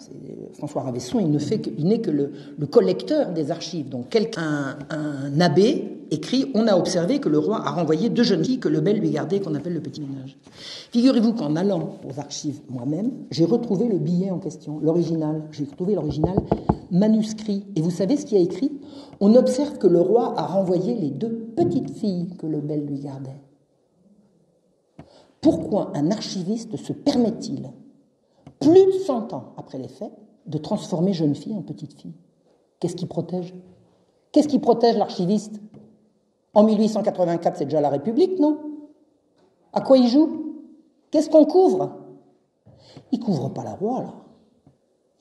François Ravesson, il n'est que le collecteur des archives. Donc, un abbé écrit, on a observé que le roi a renvoyé 2 jeunes filles que Lebel lui gardait, qu'on appelle le petit ménage. Figurez-vous qu'en allant aux archives moi-même, j'ai retrouvé le billet en question, l'original. J'ai retrouvé l'original manuscrit. Et vous savez ce qu'il y a écrit? On observe que le roi a renvoyé les 2 petites filles que Lebel lui gardait. Pourquoi un archiviste se permet-il, plus de 100 ans après les faits, de transformer jeune fille en petite fille? Qu'est-ce qui protège? Qu'est-ce qui protège l'archiviste? En 1884, c'est déjà la République, non? À quoi il joue? Qu'est-ce qu'on couvre? Il ne couvre pas la roi, là.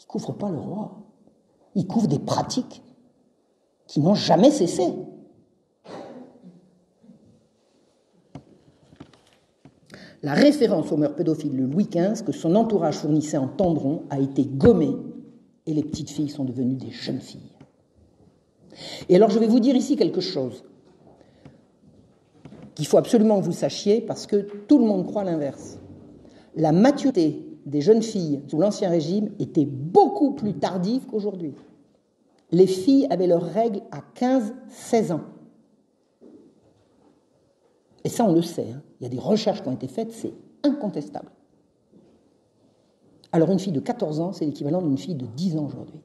Il ne couvre pas le roi. Il couvre des pratiques qui n'ont jamais cessé. La référence aux mœurs pédophiles de Louis XV que son entourage fournissait en tendron a été gommée et les petites filles sont devenues des jeunes filles. Et alors je vais vous dire ici quelque chose qu'il faut absolument que vous sachiez parce que tout le monde croit l'inverse. La maturité des jeunes filles sous l'Ancien Régime était beaucoup plus tardive qu'aujourd'hui. Les filles avaient leurs règles à 15-16 ans. Et ça, on le sait. Hein. Il y a des recherches qui ont été faites, c'est incontestable. Alors une fille de 14 ans, c'est l'équivalent d'une fille de 10 ans aujourd'hui.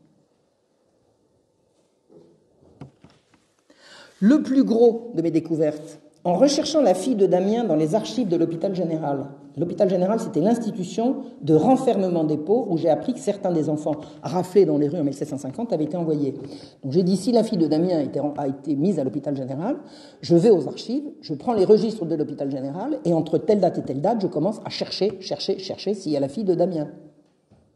Le plus gros de mes découvertes, en recherchant la fille de Damien dans les archives de l'hôpital général. L'hôpital général, c'était l'institution de renfermement des pauvres où j'ai appris que certains des enfants raflés dans les rues en 1750 avaient été envoyés. Donc j'ai dit, si la fille de Damien a été mise à l'hôpital général, je vais aux archives, je prends les registres de l'hôpital général et entre telle date et telle date, je commence à chercher s'il y a la fille de Damien.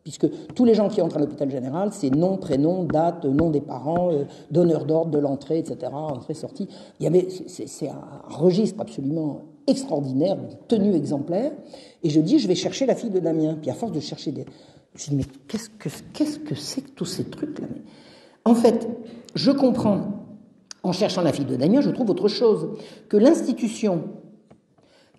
Puisque tous les gens qui entrent à l'hôpital général, c'est nom, prénom, date, nom des parents, donneur d'ordre de l'entrée, etc., entrée-sortie. C'est un registre absolument extraordinaire, une tenue exemplaire. Et je dis, je vais chercher la fille de Damien. Puis à force de chercher je me dis, mais qu'est-ce que c'est que tous ces trucs-là? En fait, je comprends, en cherchant la fille de Damien, je trouve autre chose, que l'institution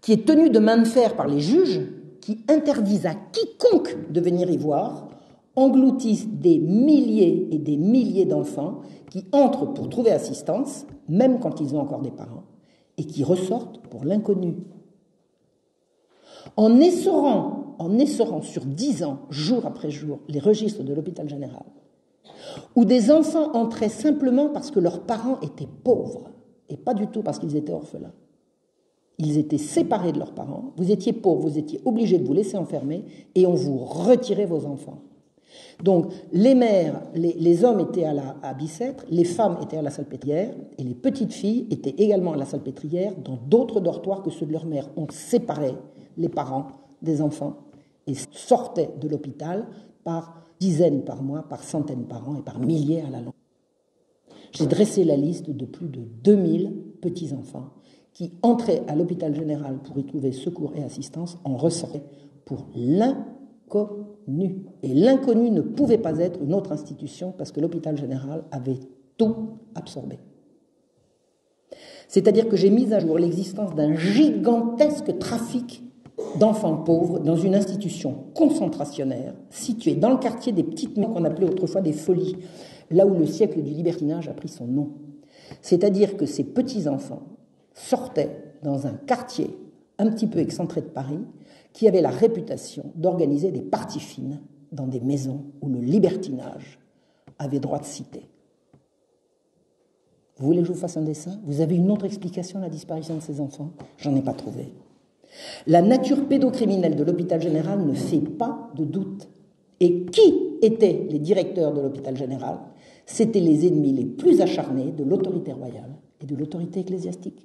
qui est tenue de main de fer par les juges, qui interdisent à quiconque de venir y voir, engloutissent des milliers et des milliers d'enfants qui entrent pour trouver assistance, même quand ils ont encore des parents, et qui ressortent pour l'inconnu. En essorant sur 10 ans, jour après jour, les registres de l'hôpital général, où des enfants entraient simplement parce que leurs parents étaient pauvres, et pas du tout parce qu'ils étaient orphelins. Ils étaient séparés de leurs parents, vous étiez pauvres, vous étiez obligés de vous laisser enfermer et on vous retirait vos enfants. Donc les mères, les hommes étaient à Bicêtre, les femmes étaient à la Salpêtrière et les petites filles étaient également à la Salpêtrière dans d'autres dortoirs que ceux de leur mère. On séparait les parents des enfants et sortaient de l'hôpital par dizaines par mois, par centaines par an et par milliers à la longue. J'ai dressé la liste de plus de 2000 petits-enfants qui entraient à l'hôpital général pour y trouver secours et assistance, en ressortaient pour l'inconnu. Et l'inconnu ne pouvait pas être une autre institution parce que l'hôpital général avait tout absorbé. C'est-à-dire que j'ai mis à jour l'existence d'un gigantesque trafic d'enfants pauvres dans une institution concentrationnaire située dans le quartier des petites maisons qu'on appelait autrefois des folies, là où le siècle du libertinage a pris son nom. C'est-à-dire que ces petits-enfants sortaient dans un quartier un petit peu excentré de Paris qui avait la réputation d'organiser des parties fines dans des maisons où le libertinage avait droit de cité. Vous voulez que je vous fasse un dessin? Vous avez une autre explication à la disparition de ces enfants? J'en ai pas trouvé. La nature pédocriminelle de l'hôpital général ne fait pas de doute. Et qui étaient les directeurs de l'hôpital général? C'étaient les ennemis les plus acharnés de l'autorité royale et de l'autorité ecclésiastique.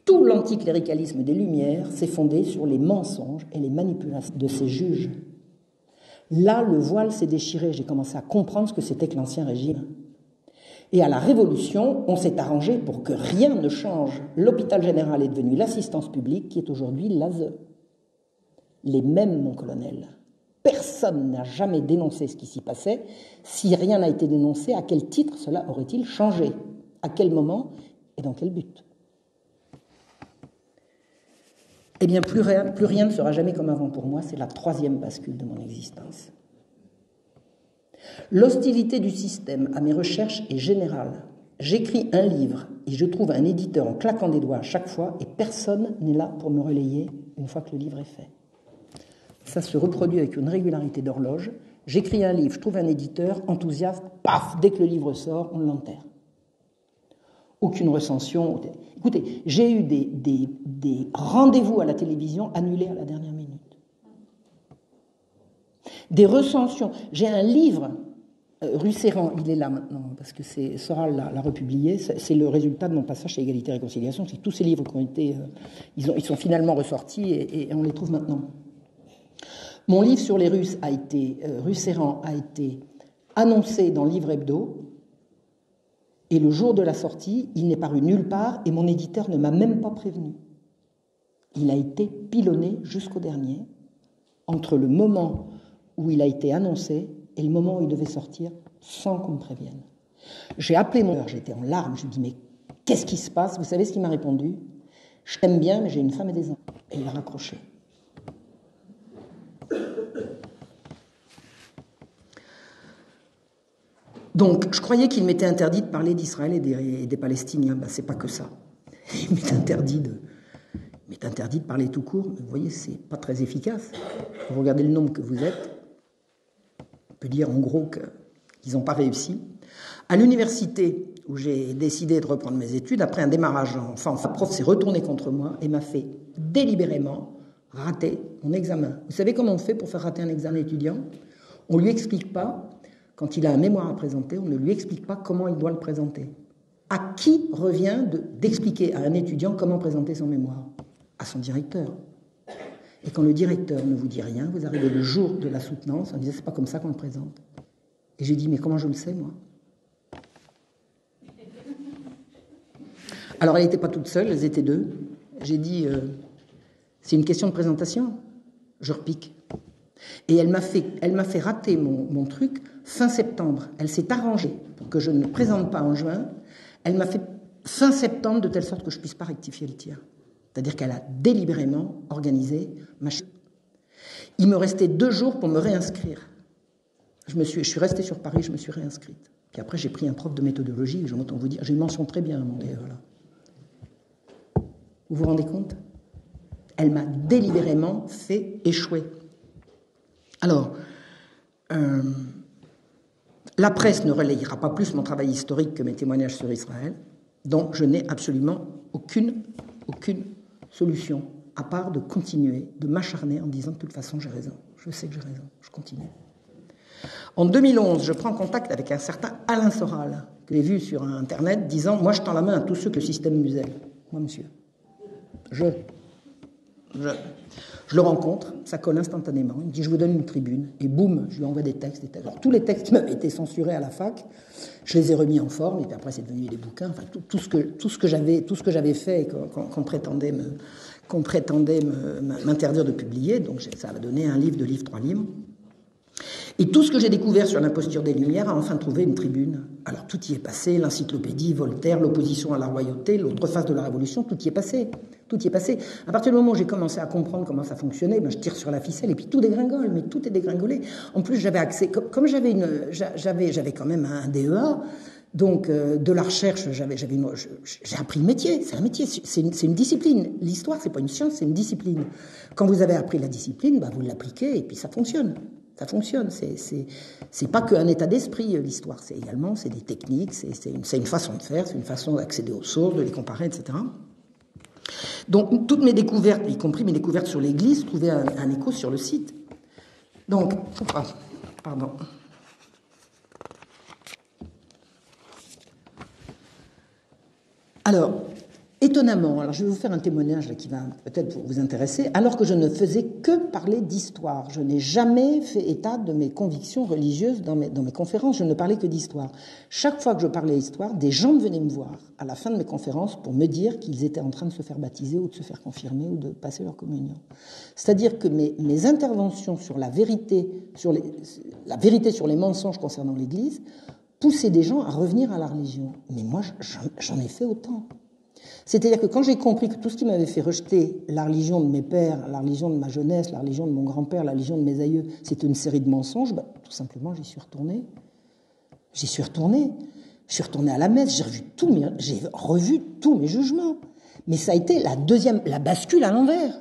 Tout l'anticléricalisme des Lumières s'est fondé sur les mensonges et les manipulations de ces juges. Là, le voile s'est déchiré. J'ai commencé à comprendre ce que c'était que l'Ancien Régime. Et à la Révolution, on s'est arrangé pour que rien ne change. L'hôpital général est devenu l'assistance publique qui est aujourd'hui l'ASE. Les mêmes, mon colonel. Personne n'a jamais dénoncé ce qui s'y passait. Si rien n'a été dénoncé, à quel titre cela aurait-il changé? À quel moment et dans quel but? Eh bien, plus rien ne sera jamais comme avant pour moi. C'est la troisième bascule de mon existence. L'hostilité du système à mes recherches est générale. J'écris un livre et je trouve un éditeur en claquant des doigts à chaque fois et personne n'est là pour me relayer une fois que le livre est fait. Ça se reproduit avec une régularité d'horloge. J'écris un livre, je trouve un éditeur enthousiaste, paf, dès que le livre sort, on l'enterre. Aucune recension. Écoutez, j'ai eu des rendez-vous à la télévision annulés à la dernière minute. Des recensions. J'ai un livre, Russéran, il est là maintenant, parce que Soral l'a republié, c'est le résultat de mon passage chez Égalité et Réconciliation, c'est que tous ces livres qui ont été, ils sont finalement ressortis et on les trouve maintenant. Mon livre sur les Russes Russéran a été annoncé dans Livre Hebdo, et le jour de la sortie, il n'est paru nulle part et mon éditeur ne m'a même pas prévenu. il a été pilonné jusqu'au dernier, entre le moment où il a été annoncé et le moment où il devait sortir, sans qu'on me prévienne. J'ai appelé mon père, j'étais en larmes, je lui ai dit, mais qu'est-ce qui se passe? Vous savez ce qu'il m'a répondu? Je t'aime bien, mais j'ai une femme et des enfants. Et il a raccroché. Donc, je croyais qu'il m'était interdit de parler d'Israël et des Palestiniens. Ben, c'est pas que ça. Il m'est interdit de parler tout court. Mais vous voyez, c'est pas très efficace. Vous regardez le nombre que vous êtes, on peut dire en gros qu'ils n'ont pas réussi. À l'université, où j'ai décidé de reprendre mes études, après un démarrage enfin, le prof s'est retourné contre moi et m'a fait délibérément rater mon examen. Vous savez comment on fait pour faire rater un examen étudiant? On ne lui explique pas, quand il a un mémoire à présenter, on ne lui explique pas comment il doit le présenter. À qui revient d'expliquer à un étudiant comment présenter son mémoire? À son directeur. Et quand le directeur ne vous dit rien, vous arrivez le jour de la soutenance, on disait c'est pas comme ça qu'on le présente. Et j'ai dit mais comment je le sais moi? Alors elle n'était pas toute seule, elles étaient deux. J'ai dit c'est une question de présentation, je repique. Et elle m'a fait rater mon truc fin septembre. Elle s'est arrangée pour que je ne présente pas en juin. Elle m'a fait fin septembre de telle sorte que je ne puisse pas rectifier le tir. C'est-à-dire qu'elle a délibérément organisé ma chute. Il me restait 2 jours pour me réinscrire. Je suis restée sur Paris, je me suis réinscrite. Puis après, j'ai pris un prof de méthodologie, et j'entends vous dire, j'ai une mention très bien à mon DE, là. Vous vous rendez compte? Elle m'a délibérément fait échouer. Alors, la presse ne relayera pas plus mon travail historique que mes témoignages sur Israël, donc je n'ai absolument aucune solution, à part de continuer, de m'acharner en disant de toute façon j'ai raison, je sais que j'ai raison, je continue. En 2011, je prends contact avec un certain Alain Soral, que j'ai vu sur Internet, disant « Moi je tends la main à tous ceux que le système muselle. » Moi, monsieur. Je le rencontre, ça colle instantanément. Il me dit, je vous donne une tribune. Et boum, je lui envoie des textes. Alors, tous les textes qui m'avaient été censurés à la fac, je les ai remis en forme. Et puis après, c'est devenu des bouquins. Enfin, tout ce que j'avais fait et qu'on prétendait m'interdire de publier. Donc, ça a donné un livre, 2 livres, 3 livres. Et tout ce que j'ai découvert sur l'imposture des Lumières a enfin trouvé une tribune. Alors tout y est passé, l'encyclopédie, Voltaire, l'opposition à la royauté, l'autre face de la Révolution, tout y est passé. Tout y est passé. À partir du moment où j'ai commencé à comprendre comment ça fonctionnait, je tire sur la ficelle et puis tout dégringole, mais tout est dégringolé. En plus, j'avais accès, comme j'avais quand même un DEA, donc de la recherche, j'ai appris le métier. C'est un métier, c'est une discipline. L'histoire, c'est pas une science, c'est une discipline. Quand vous avez appris la discipline, vous l'appliquez et puis ça fonctionne. Ça fonctionne, c'est pas qu'un état d'esprit, l'histoire, c'est des techniques, c'est une façon de faire, c'est une façon d'accéder aux sources, de les comparer, etc. Donc, toutes mes découvertes, y compris mes découvertes sur l'Église, trouvaient un écho sur le site. Donc, pardon. Alors, étonnamment, alors je vais vous faire un témoignage là, qui va peut-être vous intéresser, alors que je ne faisais que parler d'histoire. Je n'ai jamais fait état de mes convictions religieuses dans mes conférences, je ne parlais que d'histoire. Chaque fois que je parlais d'histoire, des gens venaient me voir à la fin de mes conférences pour me dire qu'ils étaient en train de se faire baptiser ou de se faire confirmer ou de passer leur communion. C'est-à-dire que mes interventions sur la vérité sur les mensonges concernant l'Église poussaient des gens à revenir à la religion. Mais moi, j'en ai fait autant. C'est-à-dire que quand j'ai compris que tout ce qui m'avait fait rejeter la religion de mes pères, la religion de ma jeunesse, la religion de mon grand-père, la religion de mes aïeux, c'était une série de mensonges, tout simplement, j'y suis retourné. Je suis retourné à la messe, j'ai revu tous mes jugements. Mais ça a été la bascule à l'envers.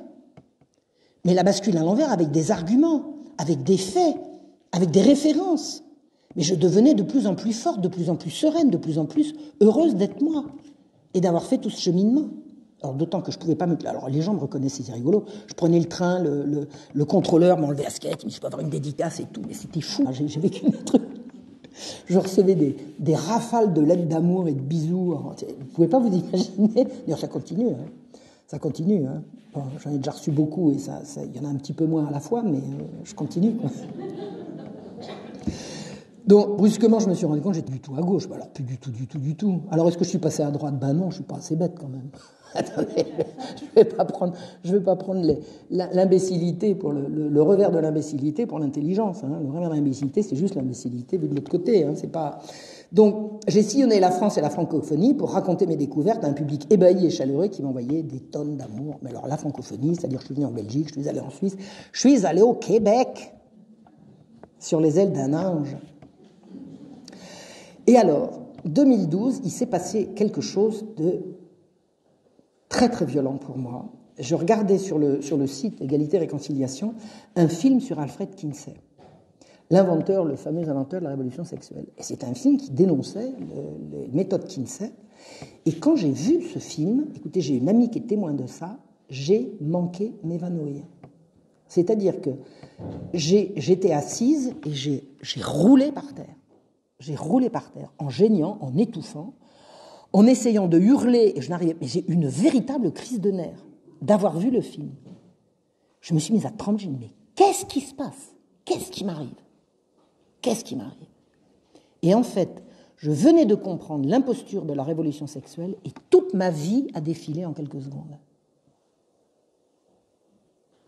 Mais la bascule à l'envers avec des arguments, avec des faits, avec des références. Mais je devenais de plus en plus forte, de plus en plus sereine, de plus en plus heureuse d'être moi. Et d'avoir fait tout ce cheminement. Alors, d'autant que je ne pouvais pas me... Alors, les gens me reconnaissaient, c'est rigolo. Je prenais le train, le contrôleur m'enlevait la skate, il me disait, je peux avoir une dédicace et tout. Mais c'était fou. J'ai vécu des trucs. Je recevais des rafales de lettres d'amour et de bisous. Vous ne pouvez pas vous imaginer. D'ailleurs, ça continue. Hein. Ça continue. Hein. Bon, j'en ai déjà reçu beaucoup et il y en a un petit peu moins à la fois, mais je continue. Quoi. Donc, brusquement, je me suis rendu compte que j'étais du tout à gauche. Alors, plus du tout. Alors, est-ce que je suis passé à droite? Non, je suis pas assez bête quand même. Attendez, je vais pas prendre l'imbécilité pour le revers de l'imbécilité pour l'intelligence. Hein. Le revers de l'imbécilité, c'est juste l'imbécilité vue de l'autre côté. Hein. C'est pas... Donc, j'ai sillonné la France et la francophonie pour raconter mes découvertes à un public ébahi et chaleureux qui m'envoyait des tonnes d'amour. Mais alors, la francophonie, c'est-à-dire que je suis venu en Belgique, je suis allé en Suisse, je suis allé au Québec, sur les ailes d'un ange. Et alors, 2012, il s'est passé quelque chose de très très violent pour moi. Je regardais sur le site Égalité Réconciliation un film sur Alfred Kinsey, l'inventeur, le fameux inventeur de la révolution sexuelle. Et c'est un film qui dénonçait les méthodes Kinsey. Et quand j'ai vu ce film, écoutez, j'ai une amie qui est témoin de ça, j'ai manqué m'évanouir. C'est-à-dire que j'étais assise et j'ai roulé par terre. J'ai roulé par terre en geignant, en étouffant, en essayant de hurler, et je n'arrivais pas. Mais j'ai une véritable crise de nerfs d'avoir vu le film. Je me suis mise à trembler, je me dis, mais qu'est-ce qui se passe? Qu'est-ce qui m'arrive? Qu'est-ce qui m'arrive? Et en fait, je venais de comprendre l'imposture de la révolution sexuelle et toute ma vie a défilé en quelques secondes.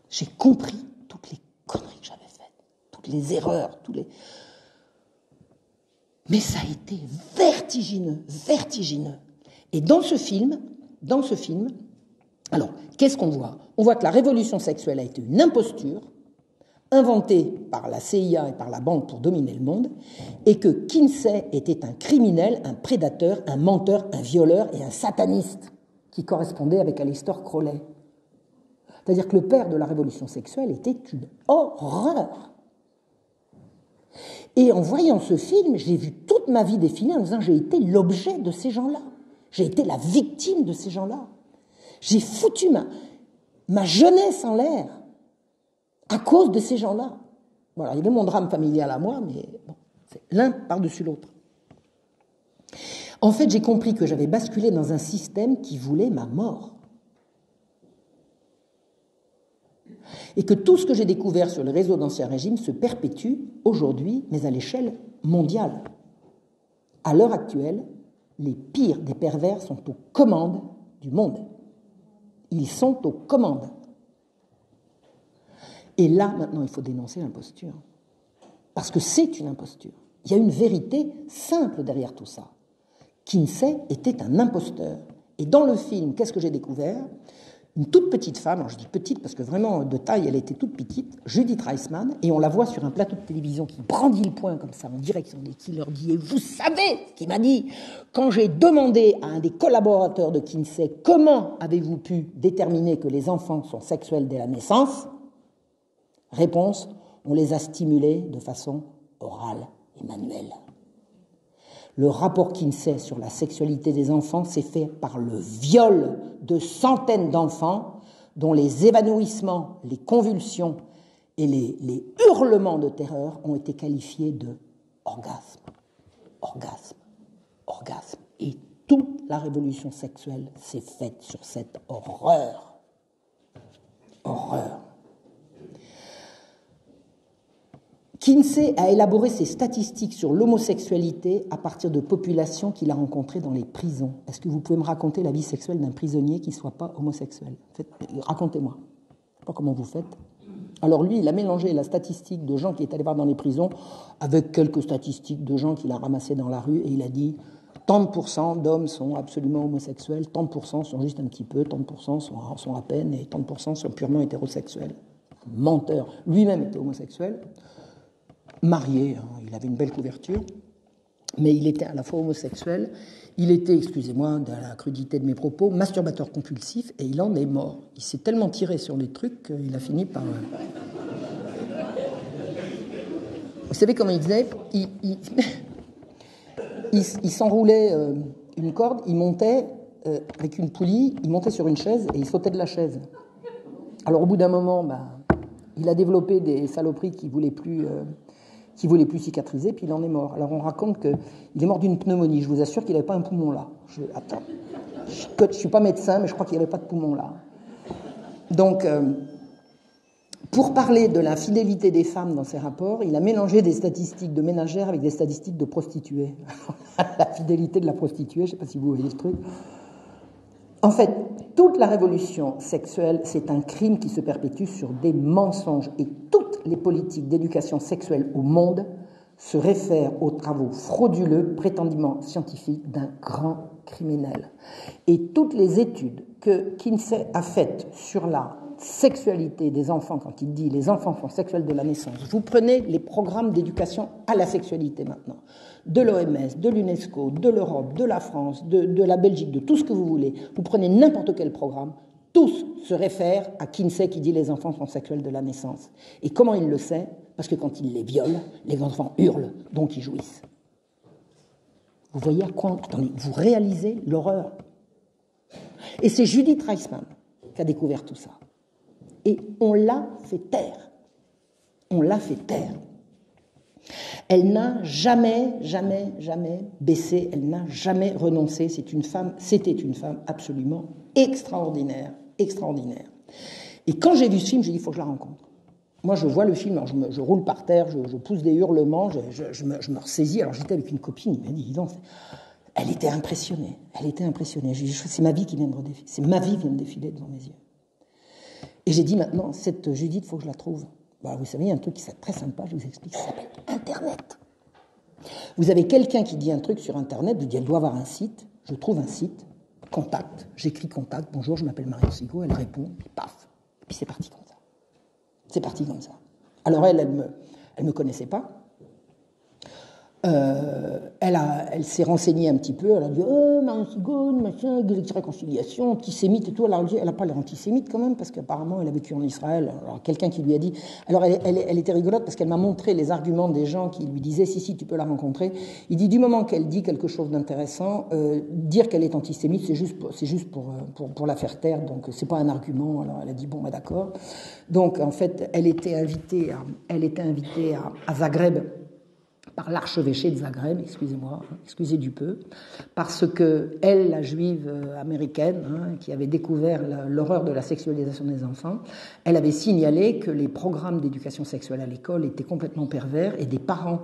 J'ai compris toutes les conneries que j'avais faites, toutes les erreurs, Mais ça a été vertigineux, vertigineux. Et dans ce film, alors, qu'est-ce qu'on voit? On voit que la révolution sexuelle a été une imposture inventée par la CIA et par la banque pour dominer le monde, et que Kinsey était un criminel, un prédateur, un menteur, un violeur et un sataniste qui correspondait avec Aleister Crowley. C'est-à-dire que le père de la révolution sexuelle était une horreur. Et en voyant ce film, j'ai vu toute ma vie défiler en disant j'ai été l'objet de ces gens-là. J'ai été la victime de ces gens-là. J'ai foutu ma jeunesse en l'air à cause de ces gens-là. Voilà, il y avait mon drame familial à moi, mais bon, c'est l'un par-dessus l'autre. En fait, j'ai compris que j'avais basculé dans un système qui voulait ma mort. Et que tout ce que j'ai découvert sur le réseau d'Ancien Régime se perpétue aujourd'hui, mais à l'échelle mondiale. À l'heure actuelle, les pires des pervers sont aux commandes du monde. Ils sont aux commandes. Et là, maintenant, il faut dénoncer l'imposture. Parce que c'est une imposture. Il y a une vérité simple derrière tout ça. Kinsey était un imposteur. Et dans le film, qu'est-ce que j'ai découvert? Une toute petite femme, alors je dis petite parce que vraiment de taille elle était toute petite, Judith Reisman, et on la voit sur un plateau de télévision qui brandit le poing comme ça en direction des qui leur dit, et vous savez ce qu'il m'a dit, quand j'ai demandé à un des collaborateurs de Kinsey comment avez-vous pu déterminer que les enfants sont sexuels dès la naissance? Réponse, on les a stimulés de façon orale et manuelle. Le rapport Kinsey sur la sexualité des enfants s'est fait par le viol de centaines d'enfants dont les évanouissements, les convulsions et les hurlements de terreur ont été qualifiés de orgasme, orgasme, orgasme. Et toute la révolution sexuelle s'est faite sur cette horreur. Horreur. Kinsey a élaboré ses statistiques sur l'homosexualité à partir de populations qu'il a rencontrées dans les prisons. Est-ce que vous pouvez me raconter la vie sexuelle d'un prisonnier qui ne soit pas homosexuel? Racontez-moi. Je ne sais pas comment vous faites. Alors lui, il a mélangé la statistique de gens qui est allé voir dans les prisons avec quelques statistiques de gens qu'il a ramassés dans la rue et il a dit tant de pourcents d'hommes sont absolument homosexuels, tant de pourcents sont juste un petit peu, tant de pourcents sont à peine et tant de pourcents sont purement hétérosexuels. Menteur. Lui-même était homosexuel. Marié, hein, il avait une belle couverture, mais il était à la fois homosexuel, il était, excusez-moi de la crudité de mes propos, masturbateur compulsif, et il en est mort. Il s'est tellement tiré sur les trucs qu'il a fini par... Vous savez comment il faisait? Il s'enroulait une corde, il montait avec une poulie, il montait sur une chaise et il sautait de la chaise. Alors au bout d'un moment, il a développé des saloperies qui voulaient plus cicatriser, puis il en est mort. Alors on raconte qu'il est mort d'une pneumonie. Je vous assure qu'il n'avait pas un poumon là. Attends, je ne suis pas médecin, mais je crois qu'il n'y avait pas de poumon là. Donc, pour parler de l'infidélité des femmes dans ses rapports, il a mélangé des statistiques de ménagères avec des statistiques de prostituées. La fidélité de la prostituée, je ne sais pas si vous voyez ce truc. En fait, toute la révolution sexuelle, c'est un crime qui se perpétue sur des mensonges. Et toutes les politiques d'éducation sexuelle au monde se réfèrent aux travaux frauduleux, prétendument scientifiques, d'un grand criminel. Et toutes les études que Kinsey a faites sur la sexualité des enfants, quand il dit les enfants sont sexuels de la naissance, vous prenez les programmes d'éducation à la sexualité maintenant, de l'OMS, de l'UNESCO, de l'Europe, de la France, de la Belgique, de tout ce que vous voulez, vous prenez n'importe quel programme, tous se réfèrent à Kinsey qui dit les enfants sont sexuels de la naissance. Et comment il le sait? Parce que quand il les viole, les enfants hurlent, donc ils jouissent. Vous voyez à quoi? Attendez, vous réalisez l'horreur. Et c'est Judith Reisman qui a découvert tout ça. Et on l'a fait taire. On l'a fait taire. Elle n'a jamais baissé, elle n'a jamais renoncé. C'était une femme absolument extraordinaire. Et quand j'ai vu ce film, j'ai dit, il faut que je la rencontre. Moi, je vois le film, alors je roule par terre, je pousse des hurlements, je me ressaisis. Alors j'étais avec une copine, il m'a dit, dis donc, elle était impressionnée. J'ai dit, c'est ma vie qui vient de redéfiler. C'est ma vie qui vient de défiler devant mes yeux. Et j'ai dit maintenant, cette Judith, il faut que je la trouve. Bah, vous savez, il y a un truc qui est très sympa, je vous explique, ça s'appelle Internet. Vous avez quelqu'un qui dit un truc sur Internet, vous dites, elle doit avoir un site, je trouve un site, contact, j'écris contact, bonjour, je m'appelle Marion Sigaud, elle répond, paf, et puis c'est parti comme ça. Alors elle me connaissait pas. Elle s'est renseignée un petit peu, elle a dit Marion Sigaud, machin, réconciliation, antisémite et tout. Alors elle n'a pas l'air antisémite quand même, parce qu'apparemment elle a vécu en Israël. Alors quelqu'un qui lui a dit. Alors elle était rigolote parce qu'elle m'a montré les arguments des gens qui lui disaient si, tu peux la rencontrer. Il dit du moment qu'elle dit quelque chose d'intéressant, dire qu'elle est antisémite, c'est juste pour la faire taire, donc c'est pas un argument. Alors elle a dit bon, bah d'accord. Donc en fait, elle était invitée à Zagreb, par l'archevêché de Zagreb, excusez du peu, parce que elle, la juive américaine, qui avait découvert l'horreur de la sexualisation des enfants, elle avait signalé que les programmes d'éducation sexuelle à l'école étaient complètement pervers et des parents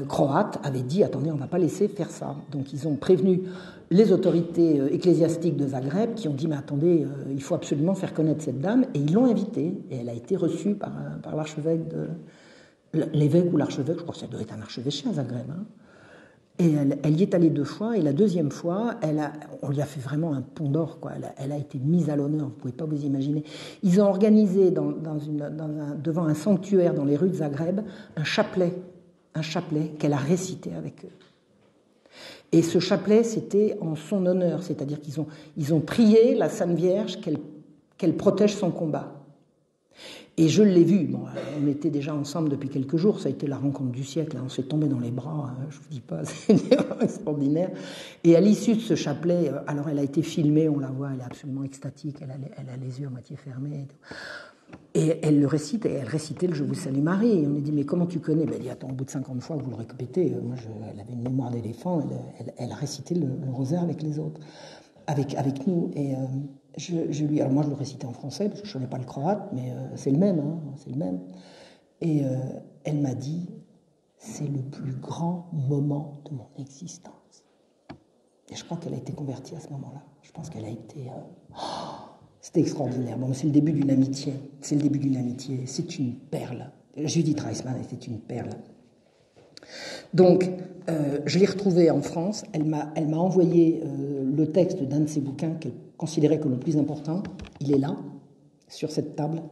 croates avaient dit « Attendez, on ne va pas laisser faire ça ». Donc ils ont prévenu les autorités ecclésiastiques de Zagreb qui ont dit « Mais attendez, il faut absolument faire connaître cette dame » et ils l'ont invitée et elle a été reçue par l'archevêque de... L'évêque ou l'archevêque, je crois que ça doit être un archevêché à Zagreb. Et elle y est allée 2 fois, et la deuxième fois, on lui a fait vraiment un pont d'or, quoi. Elle a été mise à l'honneur, vous ne pouvez pas vous imaginer. Ils ont organisé devant un sanctuaire dans les rues de Zagreb un chapelet qu'elle a récité avec eux. Et ce chapelet, c'était en son honneur, c'est-à-dire qu'ils ont prié la Sainte Vierge qu'elle protège son combat. Et je l'ai vu, bon, on était déjà ensemble depuis quelques jours, ça a été la rencontre du siècle, on s'est tombé dans les bras, je ne vous dis pas, c'est extraordinaire. Et à l'issue de ce chapelet, alors elle a été filmée, on la voit, elle est absolument extatique, elle a les yeux à moitié fermés. Et elle le récite, et elle récitait le « Je vous salue Marie ». Et on lui dit « Mais comment tu connais ?» Elle dit « Attends, au bout de 50 fois, vous le répétez. » Elle avait une mémoire d'éléphant, elle a récité le rosaire avec les autres, avec nous. Et alors moi je le récitais en français parce que je ne connais pas le croate, mais c'est le même, c'est le même. Et elle m'a dit c'est le plus grand moment de mon existence. Et je crois qu'elle a été convertie à ce moment-là. Je pense qu'elle a été. C'était extraordinaire. Bon, c'est le début d'une amitié. C'est une perle. Judith Reisman était une perle. Donc, je l'ai retrouvée en France. Elle m'a envoyé le texte d'un de ses bouquins qu'elle considérait comme le plus important. Il est là, sur cette table.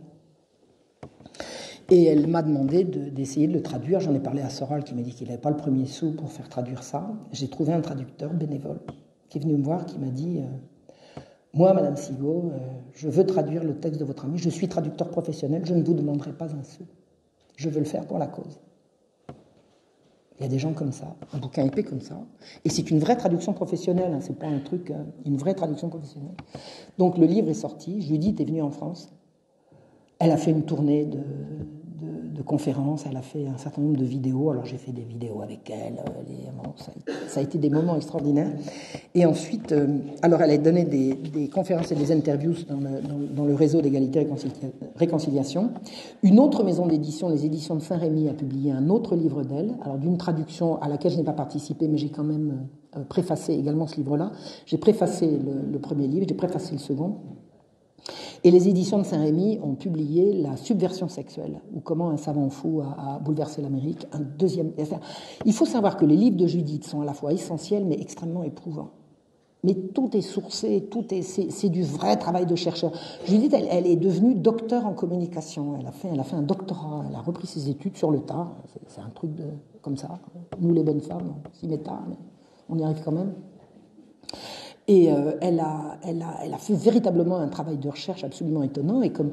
Et elle m'a demandé d'essayer de le traduire. J'en ai parlé à Soral qui m'a dit qu'il n'avait pas le premier sou pour faire traduire ça. J'ai trouvé un traducteur bénévole qui est venu me voir, qui m'a dit moi, Madame Sigaud, je veux traduire le texte de votre ami. Je suis traducteur professionnel. Je ne vous demanderai pas un sou. Je veux le faire pour la cause. Il y a des gens comme ça, un bouquin épais comme ça. Et c'est une vraie traduction professionnelle, hein, c'est pas un truc, une vraie traduction professionnelle. Donc le livre est sorti, Judith est venue en France. Elle a fait une tournée de conférences, elle a fait un certain nombre de vidéos. Alors j'ai fait des vidéos avec elle, ça a été des moments extraordinaires. Et ensuite, alors elle a donné des conférences et des interviews dans le réseau d'égalité et réconciliation. Une autre maison d'édition, les éditions de Saint-Rémy, a publié un autre livre d'elle, alors d'une traduction à laquelle je n'ai pas participé, mais j'ai quand même préfacé également ce livre-là. J'ai préfacé le premier livre, j'ai préfacé le second. Et les éditions de Saint-Rémy ont publié La subversion sexuelle, ou comment un savant fou a bouleversé l'Amérique. Un deuxième. Il faut savoir que les livres de Judith sont à la fois essentiels mais extrêmement éprouvants. Mais tout est sourcé, c'est du vrai travail de chercheur. Judith, elle est devenue docteur en communication. Elle a fait un doctorat. Elle a repris ses études sur le tas. C'est un truc comme ça. Nous, les bonnes femmes, on s'y met tard, mais on y arrive quand même. Et elle a fait véritablement un travail de recherche absolument étonnant. Et comme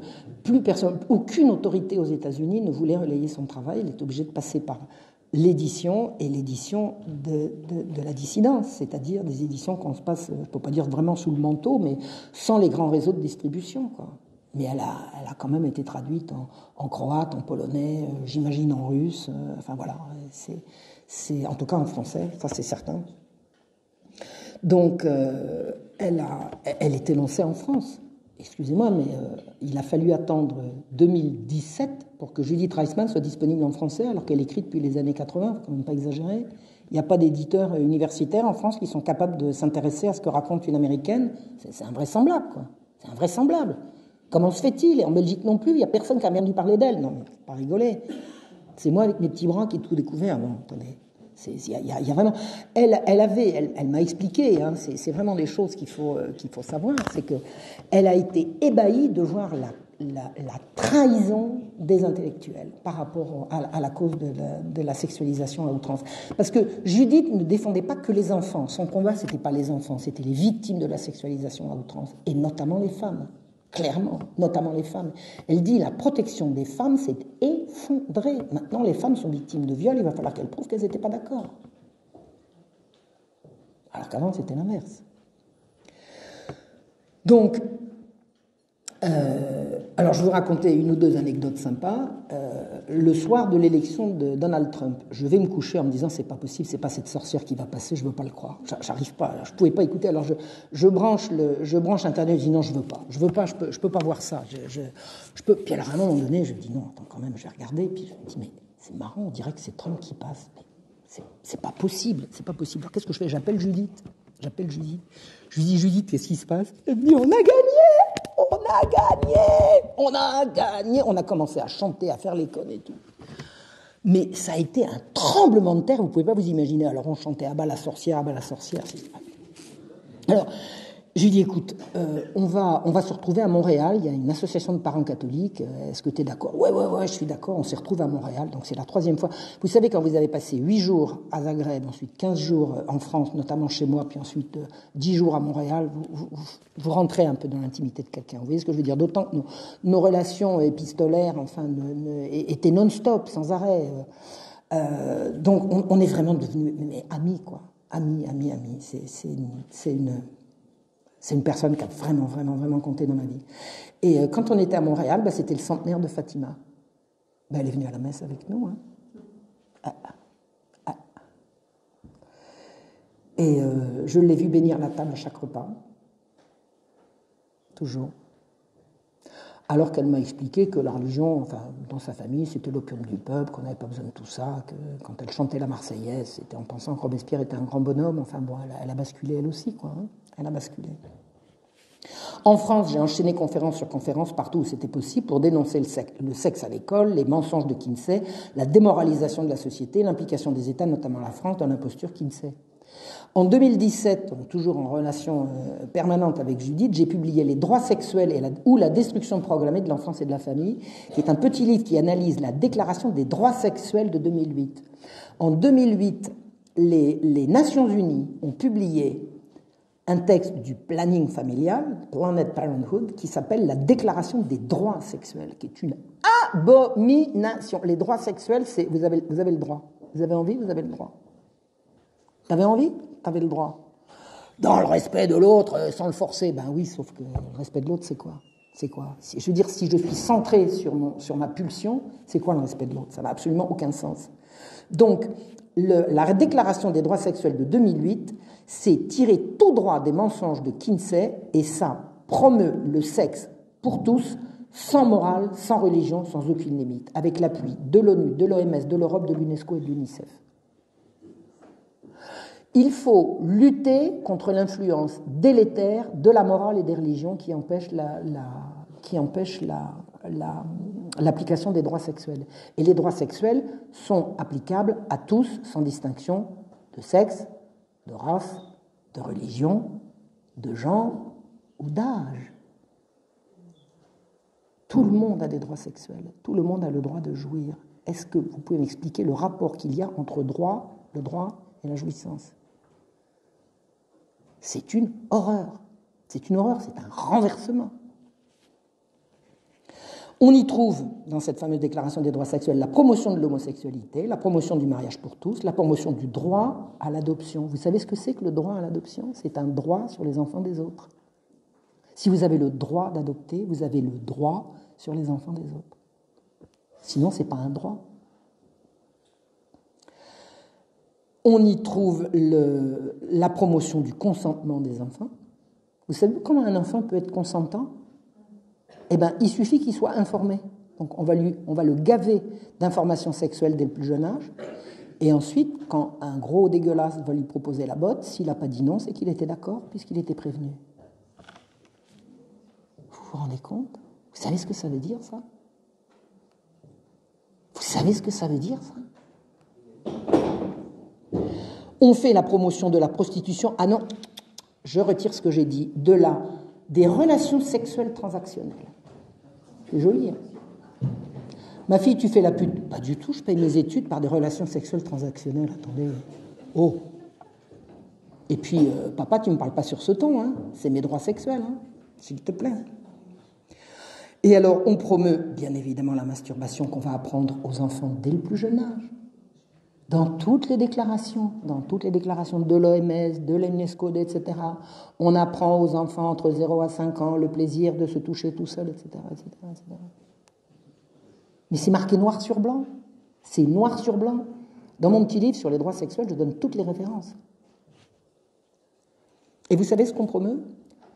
aucune autorité aux États-Unis ne voulait relayer son travail, elle est obligée de passer par l'édition et l'édition de la dissidence, c'est-à-dire des éditions qu'on se passe, je ne peux pas dire vraiment sous le manteau, mais sans les grands réseaux de distribution, quoi. Mais elle a quand même été traduite en croate, en polonais, j'imagine en russe. Enfin voilà, c'est en tout cas en français, ça c'est certain. Donc, elle était lancée en France. Excusez-moi, mais il a fallu attendre 2017 pour que Judith Reisman soit disponible en français, alors qu'elle écrit depuis les années 80, il ne faut quand même pas exagérer. Il n'y a pas d'éditeurs universitaires en France qui sont capables de s'intéresser à ce que raconte une Américaine. C'est invraisemblable, quoi. C'est invraisemblable. Comment se fait-il? Et en Belgique non plus, il n'y a personne qui a bien dû parler d'elle. Non, mais pas rigoler. C'est moi avec mes petits bras qui ai tout découvert. Bon, attendez. Il y a vraiment. Elle m'a expliqué. Hein, c'est vraiment des choses qu'il faut savoir. C'est que elle a été ébahie de voir la trahison des intellectuels par rapport à la cause de la sexualisation à outrance. Parce que Judith ne défendait pas que les enfants. Son combat, c'était pas les enfants, c'était les victimes de la sexualisation à outrance, et notamment les femmes. Clairement, notamment les femmes. Elle dit la protection des femmes s'est effondrée. Maintenant, les femmes sont victimes de viol, il va falloir qu'elles prouvent qu'elles n'étaient pas d'accord. Alors qu'avant, c'était l'inverse. Donc, alors je vais vous raconter une ou deux anecdotes sympas. Le soir de l'élection de Donald Trump, je vais me coucher en me disant c'est pas possible, c'est pas cette sorcière qui va passer, je veux pas le croire. J'arrive pas, je pouvais pas écouter. Alors je branche Internet, je dis non, je veux pas, je peux pas voir ça. Je peux. Puis alors à un moment donné, je dis non, attends quand même, je vais regarder. Puis je me dis mais c'est marrant, on dirait que c'est Trump qui passe. C'est pas possible, c'est pas possible. Alors qu'est-ce que je fais? J'appelle Judith. Je lui dis Judith, qu'est-ce qui se passe? Elle me dit on a gagné. On a commencé à chanter, à faire les connes et tout. Mais ça a été un tremblement de terre, vous ne pouvez pas vous imaginer. Alors on chantait à bas la sorcière. Alors, je lui dis, écoute, on va se retrouver à Montréal, il y a une association de parents catholiques, est-ce que tu es d'accord? Ouais, je suis d'accord, on s'est retrouvé à Montréal, donc c'est la 3e fois. Vous savez, quand vous avez passé 8 jours à Zagreb, ensuite 15 jours en France, notamment chez moi, puis ensuite 10 jours à Montréal, vous rentrez un peu dans l'intimité de quelqu'un. Vous voyez ce que je veux dire? D'autant que nos relations épistolaires, étaient non-stop, sans arrêt. Donc on est vraiment devenus amis, quoi. Amis. C'est une personne qui a vraiment compté dans ma vie. Et quand on était à Montréal, c'était le centenaire de Fatima. Elle est venue à la messe avec nous. Hein. Et je l'ai vue bénir la table à chaque repas. Toujours. Alors qu'elle m'a expliqué que la religion, dans sa famille, c'était l'opium du peuple, qu'on n'avait pas besoin de tout ça, que quand elle chantait la Marseillaise, c'était en pensant que Robespierre était un grand bonhomme. Elle a basculé elle aussi, quoi. Hein. Elle a basculé. En France, j'ai enchaîné conférence sur conférence partout où c'était possible pour dénoncer le sexe à l'école, les mensonges de Kinsey, la démoralisation de la société, l'implication des États, notamment la France, dans l'imposture Kinsey. En 2017, toujours en relation permanente avec Judith, j'ai publié Les droits sexuels ou la destruction programmée de l'enfance et de la famille, qui est un petit livre qui analyse la déclaration des droits sexuels de 2008. En 2008, les Nations Unies ont publié un texte du planning familial, Planned Parenthood, qui s'appelle la Déclaration des droits sexuels, qui est une abomination. Les droits sexuels, c'est vous avez le droit. Vous avez envie, vous avez le droit. T'avais envie, t'avais le droit. Dans le respect de l'autre, sans le forcer. Ben oui, sauf que le respect de l'autre, c'est quoi? C'est quoi? Je veux dire, si je suis centré sur ma pulsion, c'est quoi le respect de l'autre? Ça n'a absolument aucun sens. Donc, la Déclaration des droits sexuels de 2008, c'est tirer tout droit des mensonges de Kinsey, et ça promeut le sexe pour tous, sans morale, sans religion, sans aucune limite, avec l'appui de l'ONU, de l'OMS, de l'Europe, de l'UNESCO et de l'UNICEF. Il faut lutter contre l'influence délétère de la morale et des religions qui empêchent l'application des droits sexuels. Et les droits sexuels sont applicables à tous, sans distinction de sexe, de race, de religion, de genre ou d'âge. Tout le monde a des droits sexuels, tout le monde a le droit de jouir. Est-ce que vous pouvez m'expliquer le rapport qu'il y a entre le droit et la jouissance? C'est une horreur. C'est une horreur, c'est un renversement. On y trouve, dans cette fameuse déclaration des droits sexuels, la promotion de l'homosexualité, la promotion du mariage pour tous, la promotion du droit à l'adoption. Vous savez ce que c'est que le droit à l'adoption? C'est un droit sur les enfants des autres. Si vous avez le droit d'adopter, vous avez le droit sur les enfants des autres. Sinon, ce n'est pas un droit. On y trouve la promotion du consentement des enfants. Vous savez comment un enfant peut être consentant? Eh bien, il suffit qu'il soit informé. Donc, on va le gaver d'informations sexuelles dès le plus jeune âge. Et ensuite, quand un gros dégueulasse va lui proposer la botte, s'il n'a pas dit non, c'est qu'il était d'accord, puisqu'il était prévenu. Vous vous rendez compte? Vous savez ce que ça veut dire, ça? Vous savez ce que ça veut dire, ça? On fait la promotion de la prostitution. Ah non, je retire ce que j'ai dit. Des relations sexuelles transactionnelles. C'est joli, hein? Ma fille, tu fais la pute? Pas du tout, je paye mes études par des relations sexuelles transactionnelles. Attendez. Oh. Et puis, papa, tu ne me parles pas sur ce ton, hein? C'est mes droits sexuels, hein? S'il te plaît. Et alors, on promeut, bien évidemment, la masturbation qu'on va apprendre aux enfants dès le plus jeune âge. Dans toutes les déclarations de l'OMS, de l'UNESCO, etc., on apprend aux enfants entre 0 à 5 ans le plaisir de se toucher tout seul, etc., etc., etc. Mais c'est marqué noir sur blanc. C'est noir sur blanc. Dans mon petit livre sur les droits sexuels, je donne toutes les références. Et vous savez ce qu'on promeut?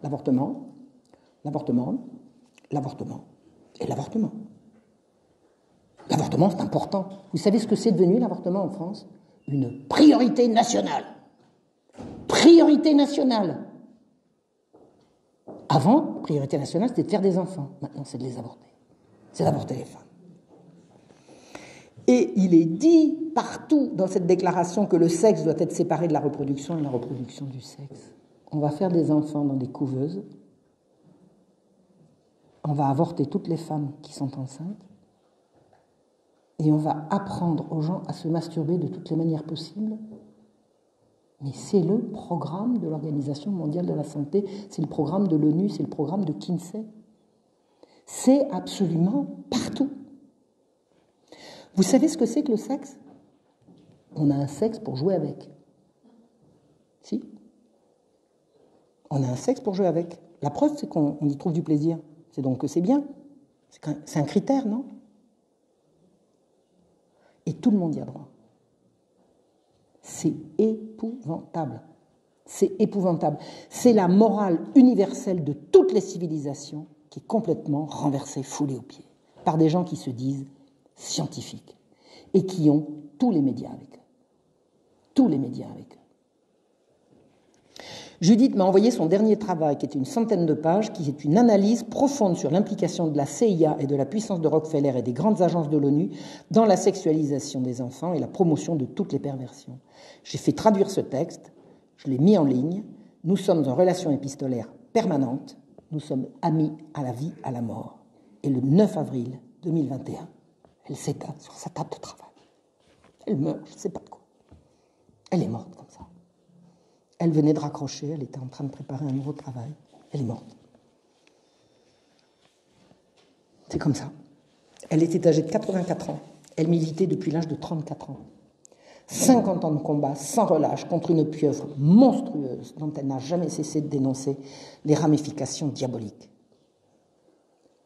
L'avortement, l'avortement, l'avortement et l'avortement. L'avortement, c'est important. Vous savez ce que c'est devenu, l'avortement en France? Une priorité nationale. Priorité nationale. Avant, priorité nationale, c'était de faire des enfants. Maintenant, c'est de les avorter. C'est d'avorter les femmes. Et il est dit partout dans cette déclaration que le sexe doit être séparé de la reproduction et la reproduction du sexe. On va faire des enfants dans des couveuses. On va avorter toutes les femmes qui sont enceintes. Et on va apprendre aux gens à se masturber de toutes les manières possibles. Mais c'est le programme de l'Organisation mondiale de la santé, c'est le programme de l'ONU, c'est le programme de Kinsey. C'est absolument partout. Vous savez ce que c'est que le sexe? On a un sexe pour jouer avec. Si? On a un sexe pour jouer avec. La preuve, c'est qu'on y trouve du plaisir. C'est donc que c'est bien. C'est un critère, non? Et tout le monde y a droit. C'est épouvantable. C'est épouvantable. C'est la morale universelle de toutes les civilisations qui est complètement renversée, foulée aux pieds, par des gens qui se disent scientifiques et qui ont tous les médias avec eux. Tous les médias avec eux. Judith m'a envoyé son dernier travail, qui est une centaine de pages, qui est une analyse profonde sur l'implication de la CIA et de la puissance de Rockefeller et des grandes agences de l'ONU dans la sexualisation des enfants et la promotion de toutes les perversions. J'ai fait traduire ce texte, je l'ai mis en ligne. Nous sommes en relation épistolaire permanente, nous sommes amis à la vie, à la mort. Et le 9 avril 2021, elle s'éteint sur sa table de travail. Elle meurt, je ne sais pas de quoi. Elle est morte comme ça. Elle venait de raccrocher, elle était en train de préparer un nouveau travail. Elle est morte. C'est comme ça. Elle était âgée de 84 ans. Elle militait depuis l'âge de 34 ans. 50 ans de combat sans relâche contre une pieuvre monstrueuse dont elle n'a jamais cessé de dénoncer les ramifications diaboliques.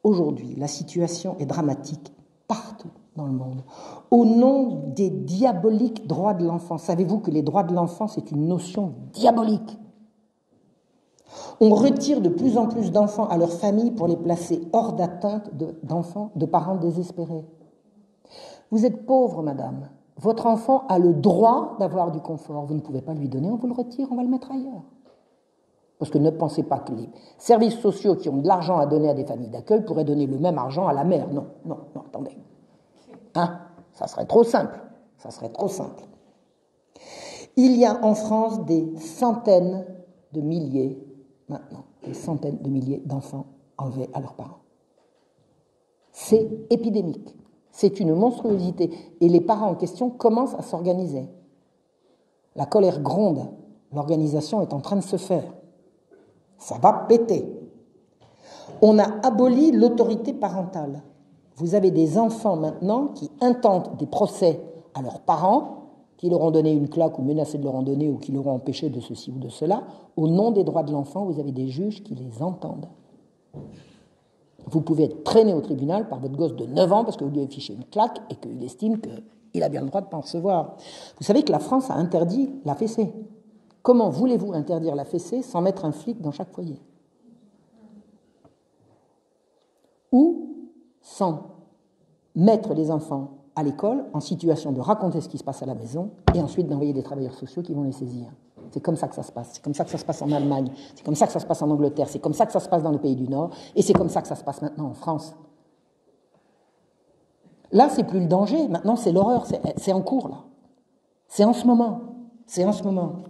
Aujourd'hui, la situation est dramatique partout dans le monde. Au nom des diaboliques droits de l'enfant, savez-vous que les droits de l'enfant, c'est une notion diabolique? On retire de plus en plus d'enfants à leur famille pour les placer hors d'atteinte d'enfants, de parents désespérés. Vous êtes pauvre, madame. Votre enfant a le droit d'avoir du confort. Vous ne pouvez pas lui donner, on vous le retire, on va le mettre ailleurs. Parce que ne pensez pas que les services sociaux qui ont de l'argent à donner à des familles d'accueil pourraient donner le même argent à la mère. Non, non, non, attendez. Hein? Ça serait trop simple. Ça serait trop simple. Il y a en France des centaines de milliers, maintenant, des centaines de milliers d'enfants enlevés à leurs parents. C'est épidémique. C'est une monstruosité. Et les parents en question commencent à s'organiser. La colère gronde. L'organisation est en train de se faire. Ça va péter. On a aboli l'autorité parentale. Vous avez des enfants maintenant qui intentent des procès à leurs parents, qui leur ont donné une claque ou menacé de leur en donner ou qui leur ont empêché de ceci ou de cela. Au nom des droits de l'enfant, vous avez des juges qui les entendent. Vous pouvez être traîné au tribunal par votre gosse de 9 ans parce que vous lui avez fiché une claque et qu'il estime qu'il a bien le droit de ne pas en recevoir. Vous savez que la France a interdit la fessée. Comment voulez-vous interdire la fessée sans mettre un flic dans chaque foyer? Ou sans mettre les enfants à l'école en situation de raconter ce qui se passe à la maison et ensuite d'envoyer des travailleurs sociaux qui vont les saisir. C'est comme ça que ça se passe. C'est comme ça que ça se passe en Allemagne. C'est comme ça que ça se passe en Angleterre. C'est comme ça que ça se passe dans les pays du Nord. Et c'est comme ça que ça se passe maintenant en France. Là, c'est plus le danger. Maintenant, c'est l'horreur. C'est en cours, là. C'est en ce moment. C'est en ce moment.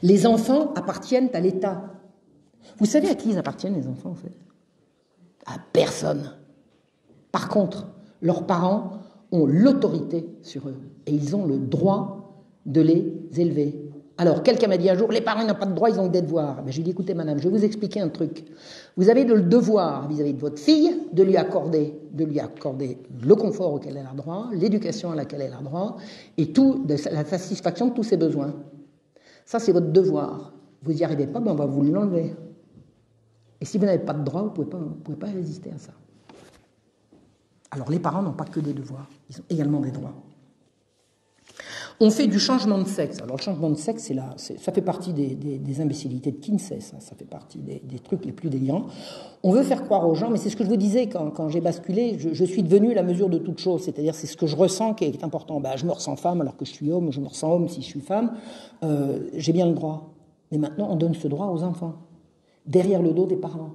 Les enfants appartiennent à l'État. Vous savez à qui ils appartiennent, les enfants, en fait? À personne. Par contre, leurs parents ont l'autorité sur eux. Et ils ont le droit de les élever. Alors, quelqu'un m'a dit un jour, les parents n'ont pas de droit, ils ont des devoirs. Ben, je lui ai dit, écoutez, madame, je vais vous expliquer un truc. Vous avez le devoir vis-à-vis de votre fille de lui accorder le confort auquel elle a droit, l'éducation à laquelle elle a droit, et la satisfaction de tous ses besoins. Ça, c'est votre devoir. Vous n'y arrivez pas, ben on va vous l'enlever. Et si vous n'avez pas de droit, vous ne pouvez pas résister à ça. Alors, les parents n'ont pas que des devoirs, ils ont également des droits. On fait du changement de sexe. Alors, le changement de sexe, ça fait partie des imbécilités de Kinsey, ça fait partie des trucs les plus délirants. On veut faire croire aux gens, mais c'est ce que je vous disais quand j'ai basculé, je suis devenu la mesure de toute chose, c'est-à-dire c'est ce que je ressens qui est important. Ben, je me ressens femme alors que je suis homme, je me ressens homme si je suis femme, j'ai bien le droit. Mais maintenant, on donne ce droit aux enfants, derrière le dos des parents.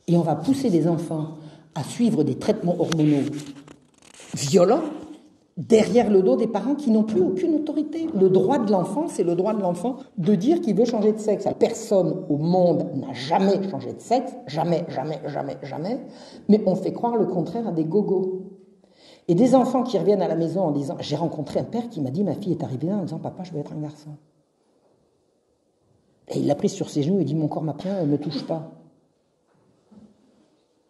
Et on va pousser des enfants à suivre des traitements hormonaux violents, derrière le dos des parents qui n'ont plus aucune autorité. Le droit de l'enfant, c'est le droit de l'enfant de dire qu'il veut changer de sexe. Personne au monde n'a jamais changé de sexe, jamais, jamais, jamais, jamais, mais on fait croire le contraire à des gogos. Et des enfants qui reviennent à la maison en disant, j'ai rencontré un père qui m'a dit, ma fille est arrivée là en disant, papa, je veux être un garçon. Et il l'a prise sur ses genoux et dit, mon corps m'appartient, ne me touche pas.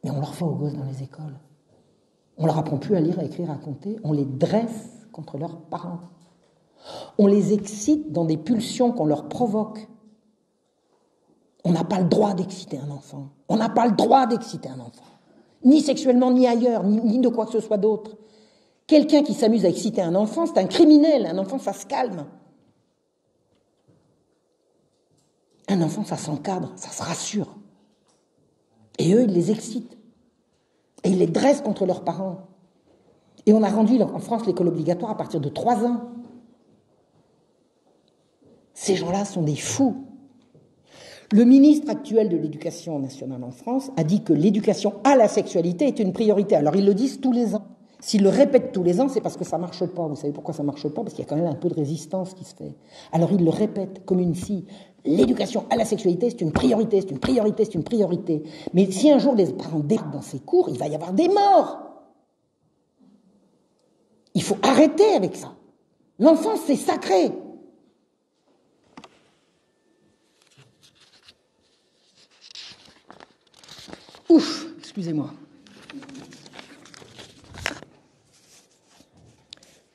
Mais on leur fait aux gosses dans les écoles. On leur apprend plus à lire, à écrire, à compter. On les dresse contre leurs parents. On les excite dans des pulsions qu'on leur provoque. On n'a pas le droit d'exciter un enfant. On n'a pas le droit d'exciter un enfant. Ni sexuellement, ni ailleurs, ni de quoi que ce soit d'autre. Quelqu'un qui s'amuse à exciter un enfant, c'est un criminel. Un enfant, ça se calme. Un enfant, ça s'encadre, ça se rassure. Et eux, ils les excitent. Et ils les dressent contre leurs parents. Et on a rendu en France l'école obligatoire à partir de 3 ans. Ces gens-là sont des fous. Le ministre actuel de l'Éducation nationale en France a dit que l'éducation à la sexualité est une priorité. Alors ils le disent tous les ans. S'ils le répètent tous les ans, c'est parce que ça ne marche pas. Vous savez pourquoi ça ne marche pas? Parce qu'il y a quand même un peu de résistance qui se fait. Alors ils le répètent comme une scie. L'éducation à la sexualité, c'est une priorité, c'est une priorité, c'est une priorité. Mais si un jour les parents débarquent dans ces cours, il va y avoir des morts. Il faut arrêter avec ça. L'enfance, c'est sacré. Ouf, excusez-moi.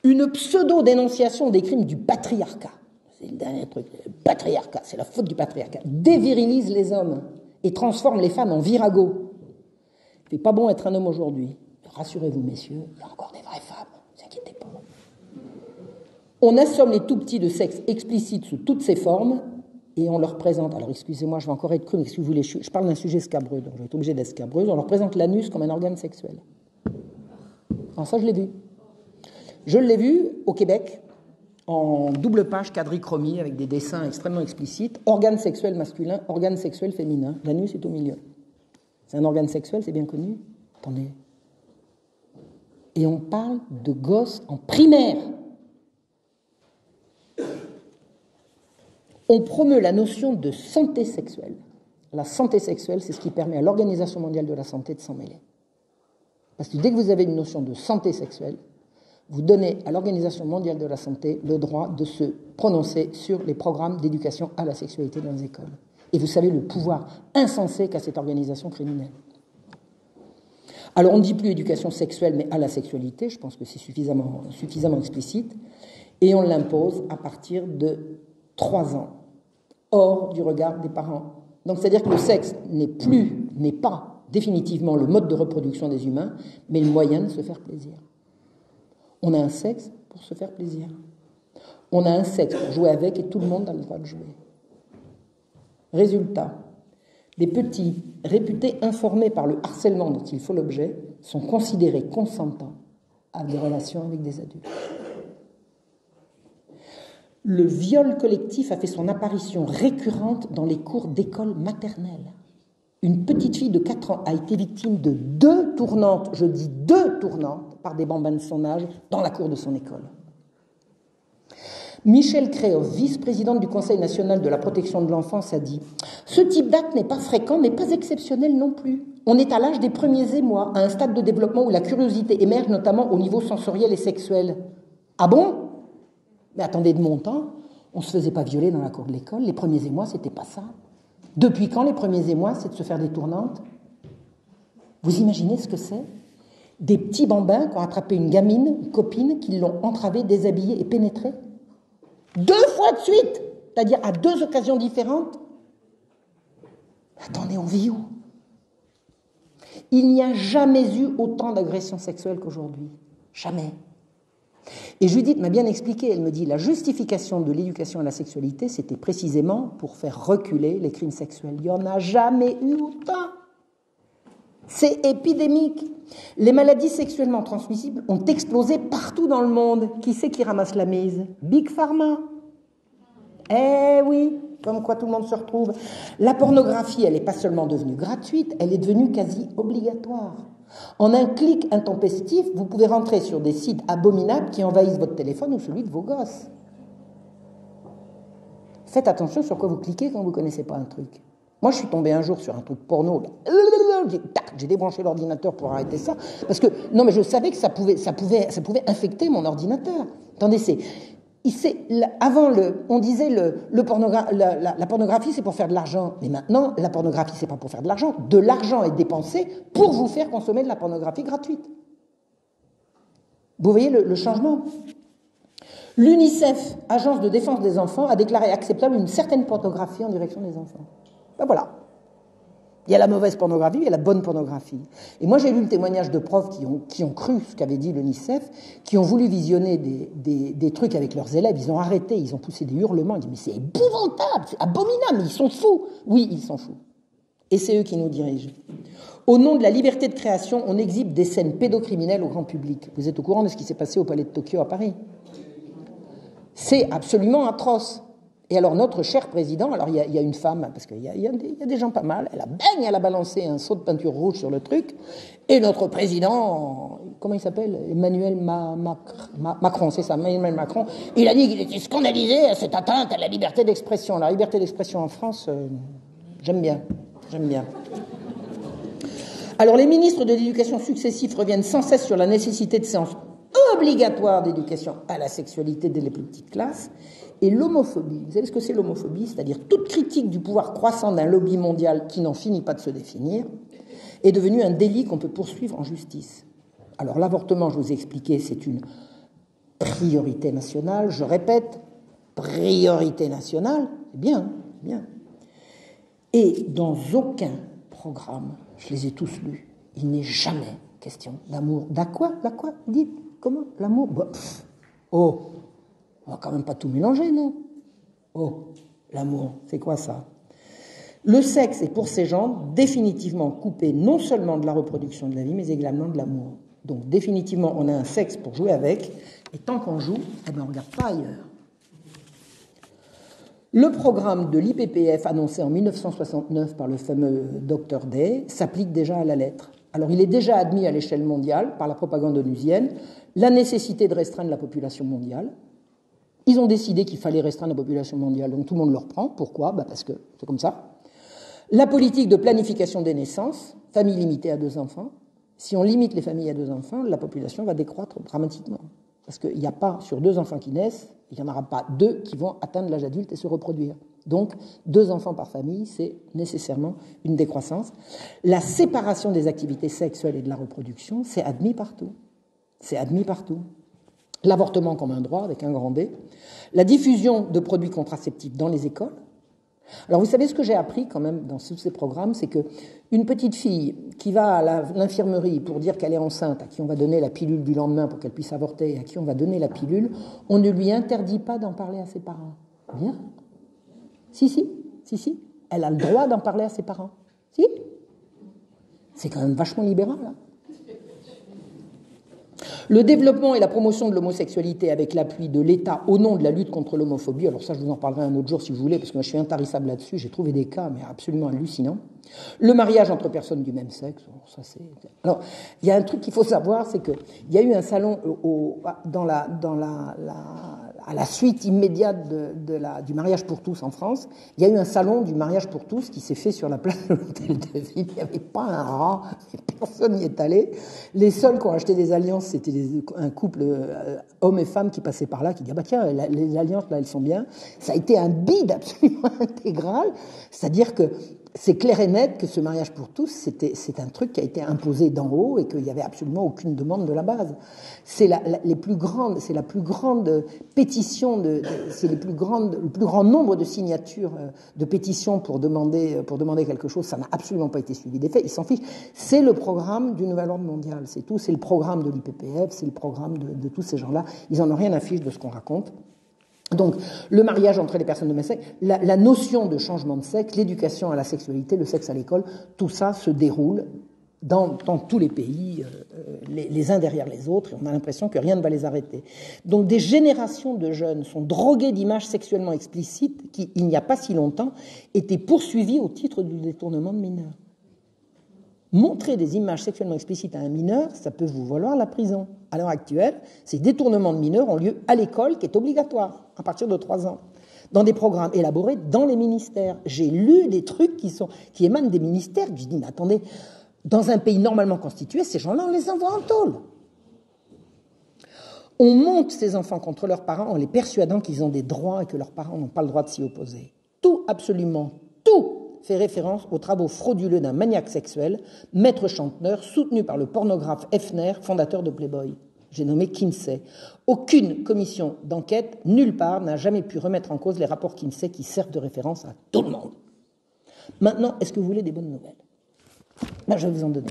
Une pseudo-dénonciation des crimes du patriarcat. C'est le dernier truc. Le patriarcat, c'est la faute du patriarcat. Dévirilise les hommes et transforme les femmes en virago. fait pas bon être un homme aujourd'hui. Rassurez-vous, messieurs, il y a encore des vraies femmes, ne vous inquiétez pas. On assomme les tout-petits de sexe explicite sous toutes ses formes et on leur présente, alors excusez-moi, je vais encore être cru, mais si vous voulez, je parle d'un sujet scabreux, donc je vais être obligé d'être scabreuse, on leur présente l'anus comme un organe sexuel. Alors ça, je l'ai vu. Je l'ai vu au Québec, en double page quadrichromie, avec des dessins extrêmement explicites, organe sexuel masculin, organe sexuel féminin, l'anus est au milieu. C'est un organe sexuel, c'est bien connu. Attendez. Et on parle de gosses en primaire. On promeut la notion de santé sexuelle. La santé sexuelle, c'est ce qui permet à l'Organisation mondiale de la santé de s'en mêler. Parce que dès que vous avez une notion de santé sexuelle, vous donnez à l'Organisation mondiale de la santé le droit de se prononcer sur les programmes d'éducation à la sexualité dans les écoles. Et vous savez le pouvoir insensé qu'a cette organisation criminelle. Alors on ne dit plus éducation sexuelle, mais à la sexualité, je pense que c'est suffisamment explicite, et on l'impose à partir de 3 ans, hors du regard des parents. Donc c'est-à-dire que le sexe n'est pas définitivement le mode de reproduction des humains, mais le moyen de se faire plaisir. On a un sexe pour se faire plaisir. On a un sexe pour jouer avec et tout le monde a le droit de jouer. Résultat, des petits réputés informés par le harcèlement dont il faut l'objet sont considérés consentants à des relations avec des adultes. Le viol collectif a fait son apparition récurrente dans les cours d'école maternelle. Une petite fille de 4 ans a été victime de 2 tournantes, je dis 2 tournantes, par des bambins de son âge dans la cour de son école. Michel Créoff, vice-présidente du Conseil national de la protection de l'enfance, a dit « Ce type d'acte n'est pas fréquent, mais pas exceptionnel non plus. On est à l'âge des premiers émois, à un stade de développement où la curiosité émerge notamment au niveau sensoriel et sexuel. » Ah bon ? Mais attendez, de mon temps, on ne se faisait pas violer dans la cour de l'école. Les premiers émois, c'était pas ça. Depuis quand les premiers émois, c'est de se faire des tournantes ? Vous imaginez ce que c'est ? Des petits bambins qui ont attrapé une gamine, une copine, qui l'ont entravée, déshabillée et pénétrée 2 fois de suite, c'est-à-dire à 2 occasions différentes. Attendez, on vit où ? Il n'y a jamais eu autant d'agressions sexuelles qu'aujourd'hui. Jamais. Et Judith m'a bien expliqué, elle me dit, la justification de l'éducation à la sexualité, c'était précisément pour faire reculer les crimes sexuels. Il n'y en a jamais eu autant. C'est épidémique. Les maladies sexuellement transmissibles ont explosé partout dans le monde. Qui c'est qui ramasse la mise ? Big Pharma. Eh oui, comme quoi tout le monde se retrouve. La pornographie, elle n'est pas seulement devenue gratuite, elle est devenue quasi obligatoire. En un clic intempestif, vous pouvez rentrer sur des sites abominables qui envahissent votre téléphone ou celui de vos gosses. Faites attention sur quoi vous cliquez quand vous ne connaissez pas un truc. Moi, je suis tombé un jour sur un truc porno. Là. J'ai débranché l'ordinateur pour arrêter ça. Parce que, non, mais je savais que ça pouvait infecter mon ordinateur. Attendez, avant, on disait la pornographie, c'est pour faire de l'argent. Mais maintenant, la pornographie, c'est pas pour faire de l'argent. De l'argent est dépensé pour vous faire consommer de la pornographie gratuite. Vous voyez le changement ? L'UNICEF, Agence de défense des enfants, a déclaré acceptable une certaine pornographie en direction des enfants. Ben voilà. Il y a la mauvaise pornographie, il y a la bonne pornographie. Et moi, j'ai lu le témoignage de profs qui ont cru ce qu'avait dit l'UNICEF, qui ont voulu visionner des trucs avec leurs élèves. Ils ont arrêté, ils ont poussé des hurlements. Ils disent, mais c'est épouvantable, c'est abominable, ils sont fous. Oui, ils sont fous. Et c'est eux qui nous dirigent. Au nom de la liberté de création, on exhibe des scènes pédocriminelles au grand public. Vous êtes au courant de ce qui s'est passé au Palais de Tokyo à Paris ? C'est absolument atroce. Et alors notre cher président, alors il y a une femme, parce qu'il y a des gens pas mal, elle a balancé un seau de peinture rouge sur le truc, et notre président, comment il s'appelle ? Emmanuel Macron, c'est ça, Emmanuel Macron, il a dit qu'il était scandalisé à cette atteinte à la liberté d'expression. La liberté d'expression en France, j'aime bien. Alors les ministres de l'éducation successifs reviennent sans cesse sur la nécessité de séances obligatoires d'éducation à la sexualité dès les plus petites classes. Et l'homophobie, vous savez ce que c'est l'homophobie ? C'est-à-dire toute critique du pouvoir croissant d'un lobby mondial qui n'en finit pas de se définir, est devenue un délit qu'on peut poursuivre en justice. Alors l'avortement, je vous ai expliqué, c'est une priorité nationale. Je répète, priorité nationale, c'est bien. Et dans aucun programme, je les ai tous lus, Il n'est jamais question d'amour. La quoi? Dites, comment? L'amour? Oh, on va quand même pas tout mélanger, non? Oh, l'amour, c'est quoi ça? Le sexe est pour ces gens définitivement coupé non seulement de la reproduction de la vie, mais également de l'amour. Donc définitivement, on a un sexe pour jouer avec, et tant qu'on joue, on ne regarde pas ailleurs. Le programme de l'IPPF annoncé en 1969 par le fameux Dr Day s'applique déjà à la lettre. Alors il est déjà admis à l'échelle mondiale par la propagande onusienne la nécessité de restreindre la population mondiale. Ils ont décidé qu'il fallait restreindre la population mondiale, donc tout le monde le reprend. Pourquoi? Parce que c'est comme ça. La politique de planification des naissances, famille limitée à 2 enfants. Si on limite les familles à 2 enfants, la population va décroître dramatiquement. Parce qu'il n'y a pas, sur 2 enfants qui naissent, il n'y en aura pas 2 qui vont atteindre l'âge adulte et se reproduire. Donc, 2 enfants par famille, c'est nécessairement une décroissance. La séparation des activités sexuelles et de la reproduction, c'est admis partout. C'est admis partout. L'avortement comme un droit, avec un grand D. La diffusion de produits contraceptifs dans les écoles. Alors, vous savez ce que j'ai appris quand même dans tous ces programmes, c'est qu'une petite fille qui va à l'infirmerie pour dire qu'elle est enceinte, à qui on va donner la pilule du lendemain pour qu'elle puisse avorter, et à qui on va donner la pilule, on ne lui interdit pas d'en parler à ses parents. Bien. Si. Elle a le droit d'en parler à ses parents. Si. C'est quand même vachement libéral, hein. Le développement et la promotion de l'homosexualité avec l'appui de l'État au nom de la lutte contre l'homophobie, alors ça je vous en parlerai un autre jour si vous voulez, parce que moi je suis intarissable là-dessus, j'ai trouvé des cas mais absolument hallucinants. Le mariage entre personnes du même sexe, ça c'est... Alors, il y a un truc qu'il faut savoir, c'est qu'il y a eu un salon à la suite immédiate du mariage pour tous en France, il y a eu un salon du mariage pour tous qui s'est fait sur la place de l'Hôtel de Ville. Il n'y avait pas un rat, personne n'y est allé. Les seuls qui ont acheté des alliances, c'était un couple homme et femme qui passait par là, qui dit ah bah tiens, les alliances là, elles sont bien. Ça a été un bide absolument intégral, c'est-à-dire que c'est clair et net que ce mariage pour tous, c'est un truc qui a été imposé d'en haut et qu'il n'y avait absolument aucune demande de la base. C'est la plus grande pétition, c'est le plus grand nombre de signatures de pétitions pour demander quelque chose. Ça n'a absolument pas été suivi des faits. Ils s'en fichent. C'est le programme du Nouvel Ordre Mondial, c'est tout. C'est le programme de l'IPPF, c'est le programme de tous ces gens-là. Ils en ont rien à fiche de ce qu'on raconte. Donc, le mariage entre les personnes de même sexe, la notion de changement de sexe, l'éducation à la sexualité, le sexe à l'école, tout ça se déroule dans tous les pays, les uns derrière les autres, et on a l'impression que rien ne va les arrêter. Donc, des générations de jeunes sont drogués d'images sexuellement explicites qui, il n'y a pas si longtemps, étaient poursuivies au titre du détournement de mineurs. Montrer des images sexuellement explicites à un mineur, ça peut vous valoir la prison. À l'heure actuelle, ces détournements de mineurs ont lieu à l'école, qui est obligatoire, à partir de 3 ans, dans des programmes élaborés dans les ministères. J'ai lu des trucs qui émanent des ministères, je dis, mais attendez, dans un pays normalement constitué, ces gens-là, on les envoie en tôle. On monte ces enfants contre leurs parents en les persuadant qu'ils ont des droits et que leurs parents n'ont pas le droit de s'y opposer. Tout, absolument tout, fait référence aux travaux frauduleux d'un maniaque sexuel, maître chanteur, soutenu par le pornographe Hefner, fondateur de Playboy. J'ai nommé Kinsey. Aucune commission d'enquête, nulle part, n'a jamais pu remettre en cause les rapports Kinsey qui servent de référence à tout le monde. Maintenant, est-ce que vous voulez des bonnes nouvelles? Ben, je vais vous en donner.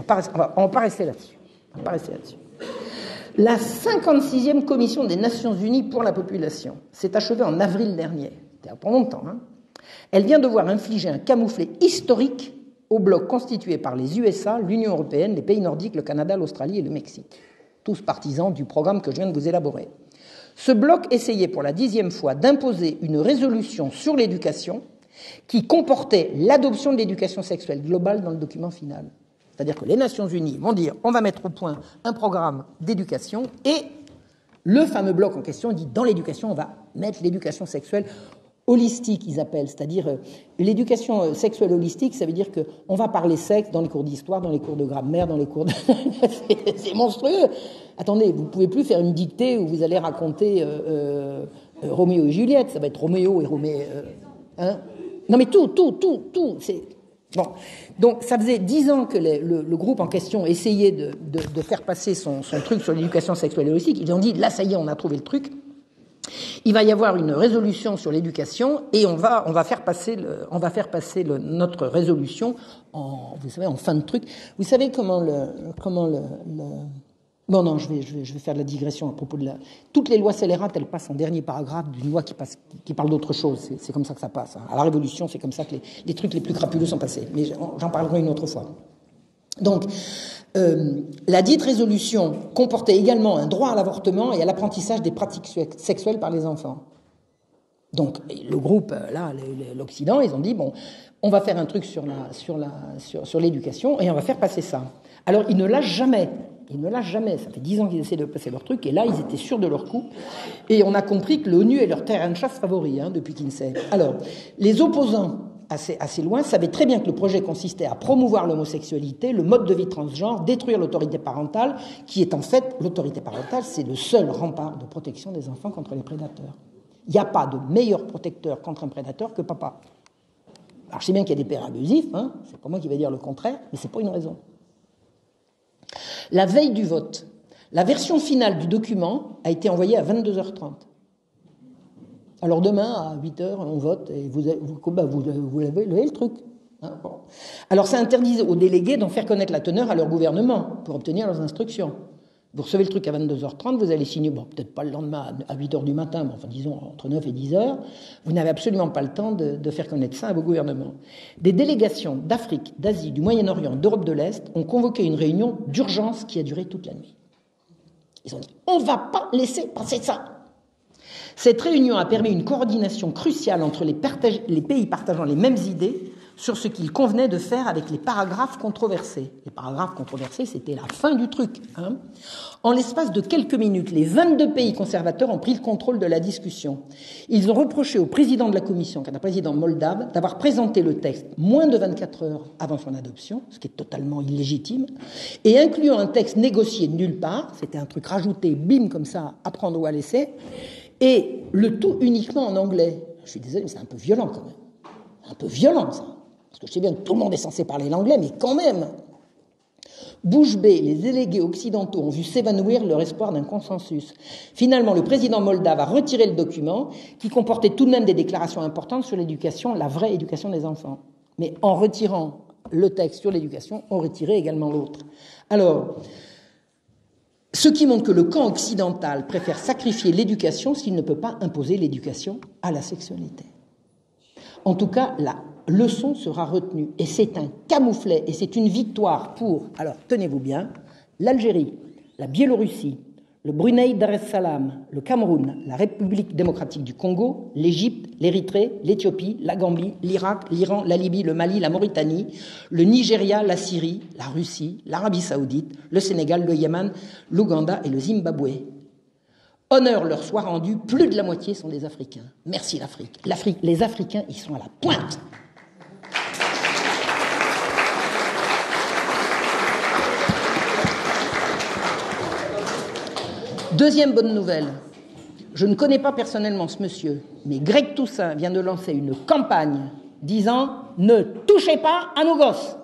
Parce qu'on va pas rester là-dessus. La 56e commission des Nations Unies pour la population s'est achevée en avril dernier. C'était pas longtemps, hein. Elle vient de voir infliger un camouflet historique au bloc constitué par les USA, l'Union européenne, les pays nordiques, le Canada, l'Australie et le Mexique. Tous partisans du programme que je viens de vous élaborer. Ce bloc essayait pour la 10e fois d'imposer une résolution sur l'éducation qui comportait l'adoption de l'éducation sexuelle globale dans le document final. C'est-à-dire que les Nations Unies vont dire on va mettre au point un programme d'éducation et le fameux bloc en question dit dans l'éducation on va mettre l'éducation sexuelle holistique, ils appellent, c'est-à-dire l'éducation sexuelle holistique, ça veut dire qu'on va parler sexe dans les cours d'histoire, dans les cours de grammaire, dans les cours de... c'est monstrueux. Attendez, vous ne pouvez plus faire une dictée où vous allez raconter Roméo et Juliette, ça va être Roméo et Roméo... hein? Non mais tout, c'est... Bon, donc ça faisait 10 ans que le groupe en question essayait de faire passer son truc sur l'éducation sexuelle et holistique. Ils ont dit, là ça y est, on a trouvé le truc. Il va y avoir une résolution sur l'éducation et on va faire passer notre résolution vous savez, en fin de truc. Vous savez comment bon, non, je vais faire de la digression à propos de toutes les lois scélérates, elles passent en dernier paragraphe d'une loi qui parle d'autre chose. C'est comme ça que ça passe. À la Révolution, c'est comme ça que les trucs les plus crapuleux sont passés. Mais j'en parlerai une autre fois. Donc, la dite résolution comportait également un droit à l'avortement et à l'apprentissage des pratiques sexuelles par les enfants. Donc, le groupe, là, l'Occident, ils ont dit, bon, on va faire un truc sur l'éducation et on va faire passer ça. Alors, ils ne lâchent jamais. Ça fait 10 ans qu'ils essaient de passer leur truc et là, ils étaient sûrs de leur coup. Et on a compris que l'ONU est leur terrain de chasse favori, depuis Kinsey. Alors, les opposants assez loin savaient très bien que le projet consistait à promouvoir l'homosexualité, le mode de vie transgenre, détruire l'autorité parentale, qui est en fait, l'autorité parentale, c'est le seul rempart de protection des enfants contre les prédateurs. Il n'y a pas de meilleur protecteur contre un prédateur que papa. Alors, je sais bien qu'il y a des pères abusifs, c'est pas moi qui vais dire le contraire, mais c'est pas une raison. La veille du vote, la version finale du document a été envoyée à 22h30. Alors demain, à 8h, on vote et vous avez le truc. Bon. Alors ça interdisait aux délégués d'en faire connaître la teneur à leur gouvernement pour obtenir leurs instructions. Vous recevez le truc à 22h30, vous allez signer, bon, peut-être pas le lendemain à 8h du matin, mais enfin disons entre 9 et 10h, vous n'avez absolument pas le temps de faire connaître ça à vos gouvernements. Des délégations d'Afrique, d'Asie, du Moyen-Orient, d'Europe de l'Est ont convoqué une réunion d'urgence qui a duré toute la nuit. Ils ont dit, on ne va pas laisser passer ça. Cette réunion a permis une coordination cruciale entre les pays partageant les mêmes idées sur ce qu'il convenait de faire avec les paragraphes controversés. Les paragraphes controversés, c'était la fin du truc. En l'espace de quelques minutes, les 22 pays conservateurs ont pris le contrôle de la discussion. Ils ont reproché au président de la Commission, qui est un président moldave, d'avoir présenté le texte moins de 24 heures avant son adoption, ce qui est totalement illégitime, et incluant un texte négocié de nulle part, c'était un truc rajouté, bim, comme ça, à prendre ou à laisser, et le tout uniquement en anglais. Je suis désolé, mais c'est un peu violent quand même. Un peu violent, ça. Parce que je sais bien que tout le monde est censé parler l'anglais, mais quand même. Bouche bée, les délégués occidentaux ont vu s'évanouir leur espoir d'un consensus. Finalement, le président moldave a retiré le document, qui comportait tout de même des déclarations importantes sur l'éducation, la vraie éducation des enfants. Mais en retirant le texte sur l'éducation, on retirait également l'autre. Alors, ce qui montre que le camp occidental préfère sacrifier l'éducation s'il ne peut pas imposer l'éducation à la sexualité. En tout cas, la leçon sera retenue. Et c'est un camouflet, et c'est une victoire pour, alors tenez-vous bien, l'Algérie, la Biélorussie, le Brunei Dar es Salaam, le Cameroun, la République démocratique du Congo, l'Égypte, l'Érythrée, l'Éthiopie, la Gambie, l'Irak, l'Iran, la Libye, le Mali, la Mauritanie, le Nigeria, la Syrie, la Russie, l'Arabie Saoudite, le Sénégal, le Yémen, l'Ouganda et le Zimbabwe. Honneur leur soit rendu, plus de la moitié sont des Africains. Merci l'Afrique. Les Africains, ils sont à la pointe. Deuxième bonne nouvelle, je ne connais pas personnellement ce monsieur, mais Greg Toussaint vient de lancer une campagne disant « Ne touchez pas à nos gosses ».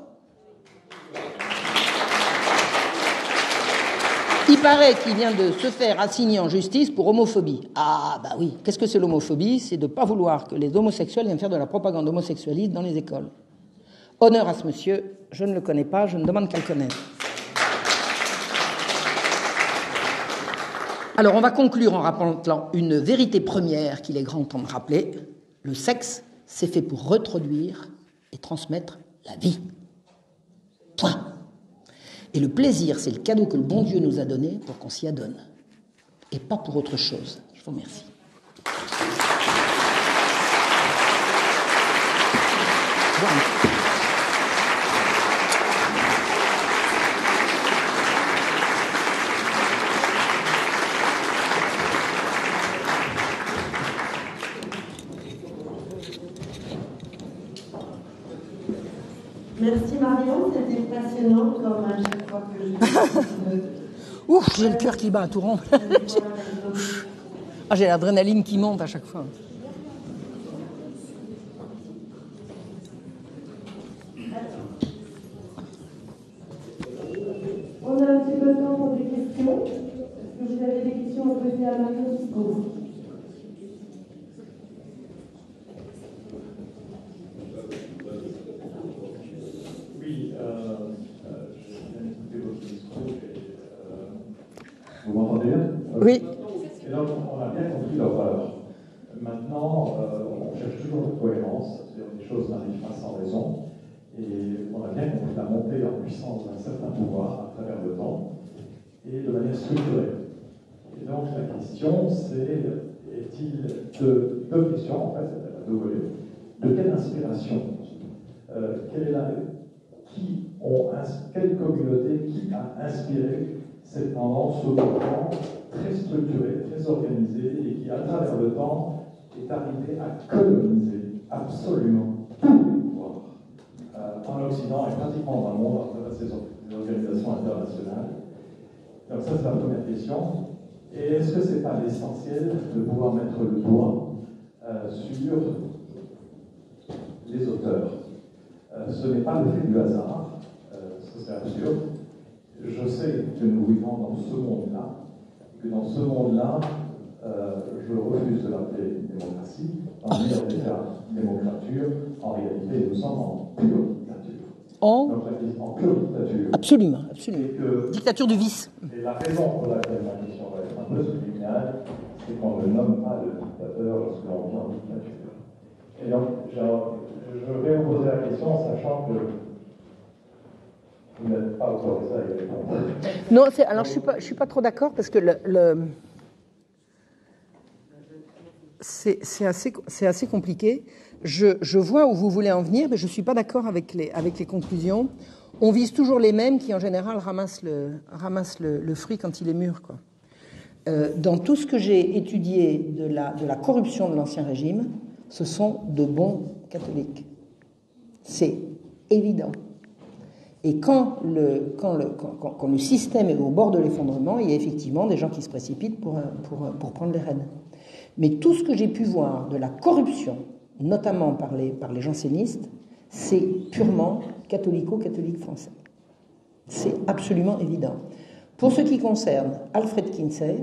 Il paraît qu'il vient de se faire assigner en justice pour homophobie. Ah bah oui, qu'est-ce que c'est l'homophobie? C'est de ne pas vouloir que les homosexuels viennent faire de la propagande homosexualiste dans les écoles. Honneur à ce monsieur, je ne le connais pas, je ne demande qu'à le connaître. Alors, on va conclure en rappelant une vérité première qu'il est grand temps de rappeler. Le sexe, c'est fait pour reproduire et transmettre la vie. Point. Et le plaisir, c'est le cadeau que le bon Dieu nous a donné pour qu'on s'y adonne. Et pas pour autre chose. Je vous remercie. Voilà.
Merci Marion, c'était passionnant comme à chaque fois que je...
Ouf, j'ai le cœur qui bat à tout rond. J'ai l'adrénaline qui monte à chaque fois.
On a un petit peu de temps pour des questions. Est-ce que vous avez des questions à poser à Marion Sico?
Maintenant, on cherche toujours la cohérence, c'est-à-dire que les choses n'arrivent pas sans raison, et on a bien compris la montée en puissance d'un certain pouvoir à travers le temps, et de manière structurée. Et donc la question, c'est, est-il deux questions, en fait, à deux volets. De quelle inspiration quelle communauté qui a inspiré cette tendance au mouvement très structurée, très organisée, et qui, à travers le temps, est arrivé à coloniser absolument tous les pouvoirs en Occident et pratiquement dans le monde à travers ces organisations internationales. Donc ça, c'est la première question. Et est-ce que ce n'est pas l'essentiel de pouvoir mettre le doigt sur les auteurs? Ce n'est pas le fait du hasard, ça c'est absurde. Je sais que nous vivons dans ce monde-là, que dans ce monde-là, je refuse de l'appeler démocratie, dans le meilleur des cas, démocrature, en réalité nous sommes en pure dictature. En pure dictature.
Absolument, absolument. Dictature du vice.
Et la raison pour laquelle ma question va être un peu subliminale, c'est qu'on ne nomme pas le dictateur lorsque l'on vit en dictature. Et donc, je vais vous poser la question, sachant que vous n'êtes pas autorisé à y répondre.
Non, alors je suis pas trop d'accord parce que c'est assez compliqué. Je vois où vous voulez en venir, mais je suis pas d'accord avec les conclusions. On vise toujours les mêmes qui en général ramassent le fruit quand il est mûr, quoi. Dans tout ce que j'ai étudié de la corruption de l'Ancien Régime, ce sont de bons catholiques. C'est évident. Et quand le système est au bord de l'effondrement, il y a effectivement des gens qui se précipitent pour prendre les rênes. Mais tout ce que j'ai pu voir de la corruption, notamment par les jansénistes, c'est purement catholico-catholique français. C'est absolument évident. Pour ce qui concerne Alfred Kinsey,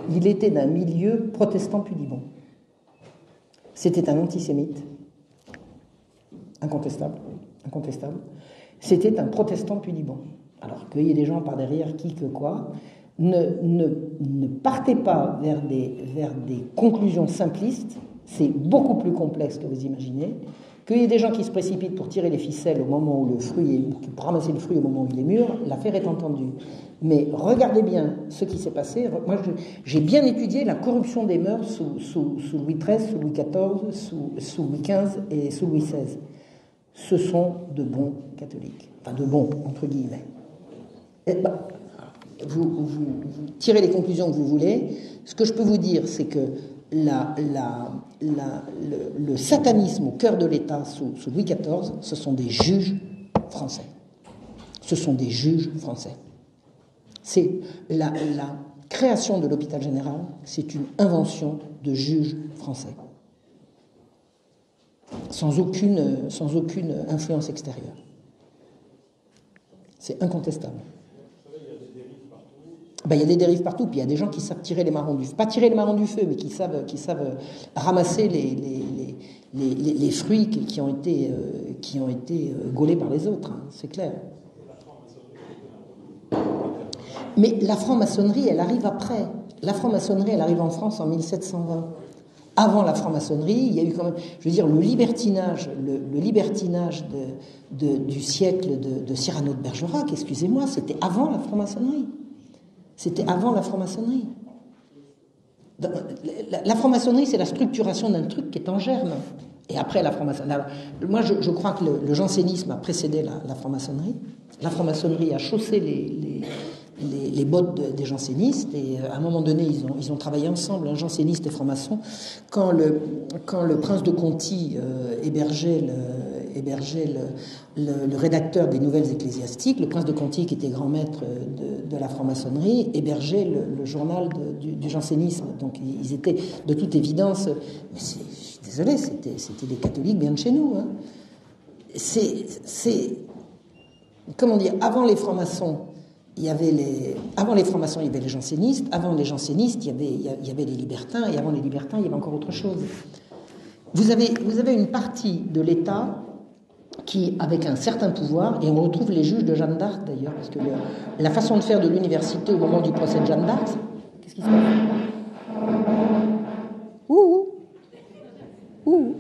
il était d'un milieu protestant pudibond. C'était un antisémite, incontestable. C'était un protestant pudibond. Alors qu'il y ait des gens par derrière qui que quoi, ne partez pas vers des conclusions simplistes. C'est beaucoup plus complexe que vous imaginez. Qu'il y ait des gens qui se précipitent pour tirer les ficelles au moment où pour ramasser le fruit au moment où il est mûr, l'affaire est entendue. Mais regardez bien ce qui s'est passé. Moi, j'ai bien étudié la corruption des mœurs sous Louis XIII, sous Louis XIV, sous Louis XV et sous Louis XVI. Ce sont de bons catholiques. Enfin, de bons, entre guillemets. Vous tirez les conclusions que vous voulez. Ce que je peux vous dire, c'est que le satanisme au cœur de l'État sous Louis XIV, ce sont des juges français. Ce sont des juges français. C'est la création de l'hôpital général, c'est une invention de juges français. Sans aucune influence extérieure. C'est incontestable. Il y a des dérives partout, puis il y a des gens qui savent tirer les marrons du feu. Pas tirer les marrons du feu, mais qui savent ramasser les fruits qui ont été gaulés par les autres, hein, c'est clair. Mais la franc-maçonnerie, elle arrive après. La franc-maçonnerie, elle arrive en France en 1720. Avant la franc-maçonnerie, il y a eu quand même, je veux dire, le libertinage du siècle de Cyrano de Bergerac, excusez-moi, c'était avant la franc-maçonnerie. C'était avant la franc-maçonnerie. La franc-maçonnerie, c'est la structuration d'un truc qui est en germe. Et après la franc-maçonnerie. Moi, je crois que le jansénisme a précédé la franc-maçonnerie. La franc-maçonnerie a chaussé les bottes des jansénistes, et à un moment donné, ils ont travaillé ensemble, un janséniste et franc-maçon. Quand le prince de Conti hébergeait le rédacteur des Nouvelles Ecclésiastiques, le prince de Conti, qui était grand maître de la franc-maçonnerie, hébergeait le journal du jansénisme. Donc ils étaient de toute évidence, mais je suis désolé, c'était des catholiques bien de chez nous. Hein. Comment dire, avant les francs-maçons, il y avait les jansénistes, avant les jansénistes, il y avait les libertins, et avant les libertins, il y avait encore autre chose. Vous avez une partie de l'État qui, avec un certain pouvoir, et on retrouve les juges de Jeanne d'Arc d'ailleurs, parce que la façon de faire de l'université au moment du procès de Jeanne d'Arc, Qu'est-ce qui se passe? Ouh. Ouh.